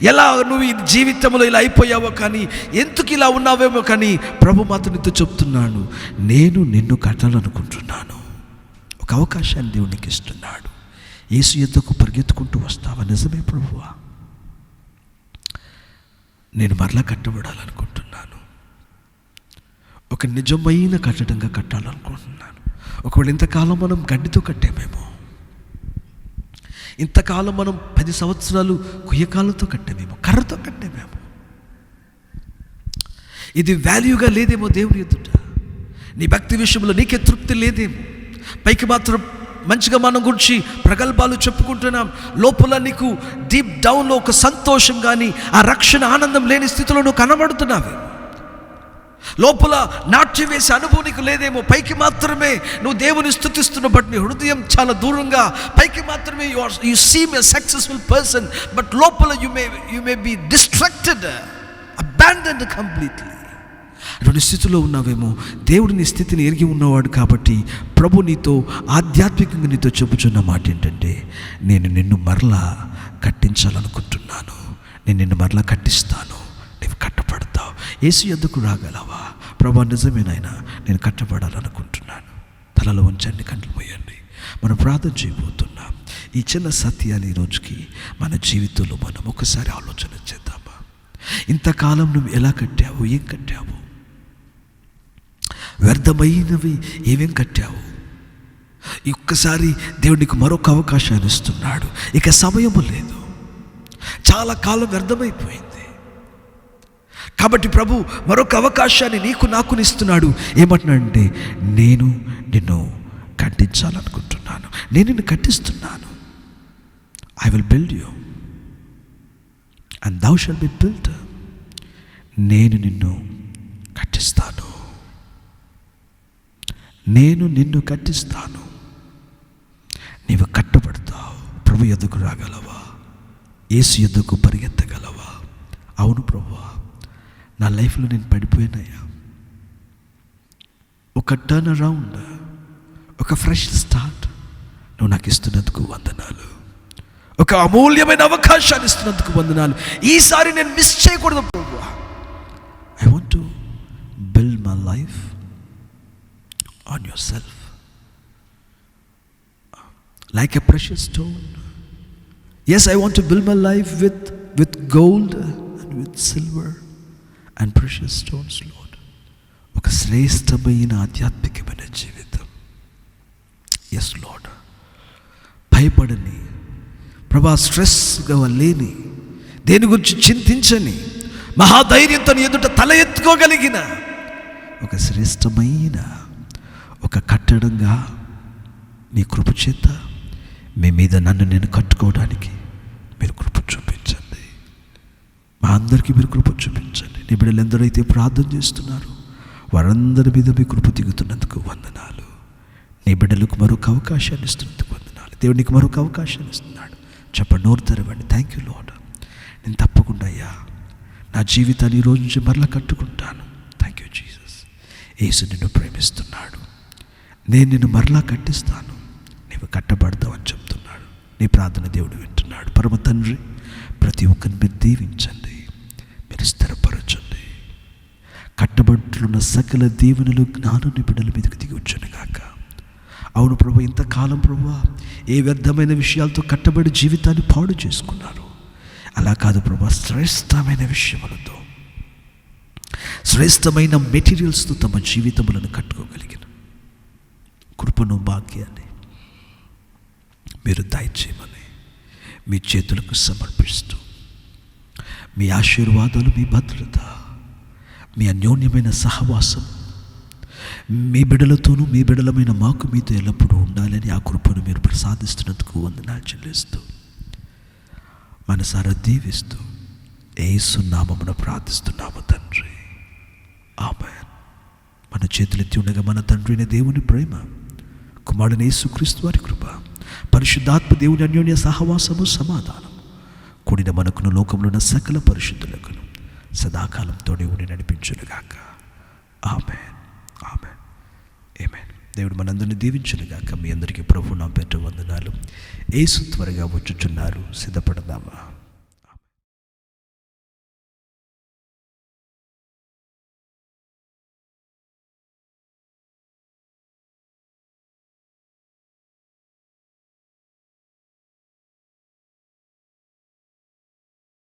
ఎలా నువ్వు ఈ జీవితంలో ఇలా అయిపోయావో కానీ, ఎందుకు ఇలా ఉన్నావేమో కానీ, ప్రభు మాత్రం నీతో చెప్తున్నాను, నేను నిన్ను కట్టాలనుకుంటున్నాను. ఒక అవకాశాన్ని దేవునికి ఇస్తున్నాడు. యేసు యొద్దకు పరిగెత్తుకుంటూ వస్తావా? నిజమే ప్రభువా, నేను మరలా కట్టబడాలనుకుంటున్నాను. ఒక నిజమైన కట్టడంగా కట్టాలనుకుంటున్నాను. ఒకవేళ ఇంతకాలం మనం గడ్డితో కట్టామేమో, ఇంతకాలం మనం 10 సంవత్సరాలు కుయ్యకాలతో కట్టామేమో, కర్రతో కట్టామేమో. ఇది వాల్యూగా లేదేమో దేవుని ఎదుట. నీ భక్తి విషయంలో నీకే తృప్తి లేదేమో. పైకి మాత్రం మంచిగా మనం గురించి ప్రగల్భాలు చెప్పుకుంటున్నాం, లోపల నీకు డీప్ డౌన్లో ఒక సంతోషం కానీ ఆ రక్షణ ఆనందం లేని స్థితిలో నువ్వు కనబడుతున్నావే. లోపల నాట్యం వేసే అనుభవం నీకు లేదేమో. పైకి మాత్రమే నువ్వు దేవుని స్తుతిస్తున్నావు, బట్ నీ హృదయం చాలా దూరంగా. పైకి మాత్రమే you seem a successful person, but లోపల you may be distracted, abandoned completely. అటువంటి స్థితిలో ఉన్నావేమో. దేవుడు నీ స్థితిని ఎరిగి ఉన్నవాడు కాబట్టి ప్రభు నీతో ఆధ్యాత్మికంగా నీతో చెప్పుచున్న మాట ఏంటంటే, నేను నిన్ను మరలా కట్టించాలనుకుంటున్నాను, నేను నిన్ను మరలా కట్టిస్తాను, నీవు కట్టబడతావు. యేసు యొద్దకు రాగలవా? ప్రభు నిజమేనాయన, నేను కట్టబడాలనుకుంటున్నాను. తలలో ఉంచండి, కంట్లు పోయండి. మనం ప్రార్థన చేయబోతున్నాం. ఈ చిన్న సత్యాన్ని ఈరోజుకి మన జీవితంలో మనం ఒకసారి ఆలోచన చేద్దామా? ఇంతకాలం నువ్వు ఎలా కట్టావు? ఏం కట్టావు? వ్యర్థమైనవి ఏమేం కట్టావు? ఒక్కసారి దేవుడికి మరొక అవకాశాన్ని ఇస్తున్నాడు. ఇక సమయము లేదు, చాలా కాలం వ్యర్థమైపోయింది కాబట్టి ప్రభు మరొక అవకాశాన్ని నీకు నాకు ఇస్తున్నాడు. ఏమంటున్నాడంటే, నేను నిన్ను కట్టించాలనుకుంటున్నాను, నేను నిన్ను కట్టిస్తున్నాను. I will build you and thou shalt be built. నేను నిన్ను కట్టిస్తాను, నేను నిన్ను కట్టిస్తాను. నీవు కట్టబడతావు. ప్రభు యొద్దకు రాగలవా? యేసు యొద్దకు పరిగెత్తగలవా? అవును ప్రభువా, నా లైఫ్లో నేను పడిపోయినాయా. ఒక టర్న్ అరౌండ్, ఒక ఫ్రెష్ స్టార్ట్ నువ్వు నాకు ఇస్తున్నందుకు వందనాలు. ఒక అమూల్యమైన అవకాశాన్ని ఇస్తున్నందుకు వందనాలు. ఈసారి నేను మిస్ చేయకూడదు ప్రభువా. I want to build my life on your self like a precious stone. Yes, I want to build my life with gold and with silver and precious stones lord. ఒక శ్రేష్టమైన ఆధ్యాత్మికమైన జీవితం. ఎస్ లార్డ్, భయపడని ప్రభా, స్ట్రెస్గా లేని, దేని గురించి చింతించని, మహాధైర్యంతో ఎదుట తల ఎత్తుకోగలిగిన ఒక శ్రేష్టమైన ఒక కట్టడంగా మీ కృప చేత మీ మీద నన్ను నేను కట్టుకోవడానికి మీరు కృప చూపించండి. మా అందరికీ మీరు కృప చూపించండి. నీ బిడ్డలు ఎందరైతే ప్రార్థన చేస్తున్నారు వారందరి మీద మీ కృప దిగుతున్నందుకు వందనాలు. నీ బిడ్డలకు మరొక అవకాశాన్ని ఇస్తున్నందుకు వందనాలు. దేవుడు నీకు మరొక అవకాశాన్ని ఇస్తున్నాడు. చెప్పండి, నోరు తెరవండి. థ్యాంక్ యూ లార్డ్, నేను తప్పకుండా అయ్యా నా జీవితాన్ని ఈ రోజు నుంచి మరలా కట్టుకుంటాను. Thank you Jesus. యేసు నిన్ను ప్రేమిస్తున్నాడు, నేను నిన్ను మరలా కట్టిస్తాను, నీవు కట్టబడతావు అని చెప్తున్నాడు. నీ ప్రార్థన దేవుడు వింటున్నాడు. పరమ తండ్రి, ప్రతి ఒక్కరిని మీరు దీవించండి, మీరు స్థిరపరచండి. కట్టబడుతున్న సకల దీవెనలు జ్ఞానాన్ని బిడ్డల మీదకి దిగి వచ్చాను గాక. అవును ప్రభు, ఇంతకాలం ప్రభు ఏ వ్యర్థమైన విషయాలతో కట్టబడి జీవితాన్ని పాడు చేసుకున్నారు. అలా కాదు ప్రభు, శ్రేష్టమైన విషయములతో, శ్రేష్టమైన మెటీరియల్స్తో తమ జీవితములను కట్టుకోగలిగిన కృపను, భాగ్యాన్ని మీరు దయచేయమని మీ చేతులకు సమర్పిస్తూ, మీ ఆశీర్వాదాలు, మీ భద్రత, మీ అన్యోన్యమైన సహవాసం మీ బిడ్డలతోనూ మీ బిడ్డలమైన మాకు మీతో ఎల్లప్పుడూ ఉండాలని ఆ కృపను మీరు ప్రసాదిస్తున్నందుకు వందనాలు చెల్లిస్తూ, మనసారా దీవిస్తూ యేసు నామమున ప్రార్థిస్తున్నాము తండ్రి, ఆమేన్. మన చేతులెత్తి ఉండగా మన తండ్రి అయిన దేవుని ప్రేమ, కుమారుడైన యేసుక్రీస్తు వారి కృప, పరిశుద్ధాత్మ దేవుని అన్యోన్య సహవాసము, సమాధానం కూడిన మనకును లోకంలో ఉన్న సకల పరిశుద్ధులకును సదాకాలం తోడి ఉండి నడిపించునుగాక. ఆమేన్, ఆమేన్, ఆమేన్. దేవుడు మనందరిని దీవించునుగాక. మీ అందరికీ ప్రభువు నా పేరిట వందనాలు. యేసు త్వరగా వచ్చుచున్నారు, సిద్ధపడదామా?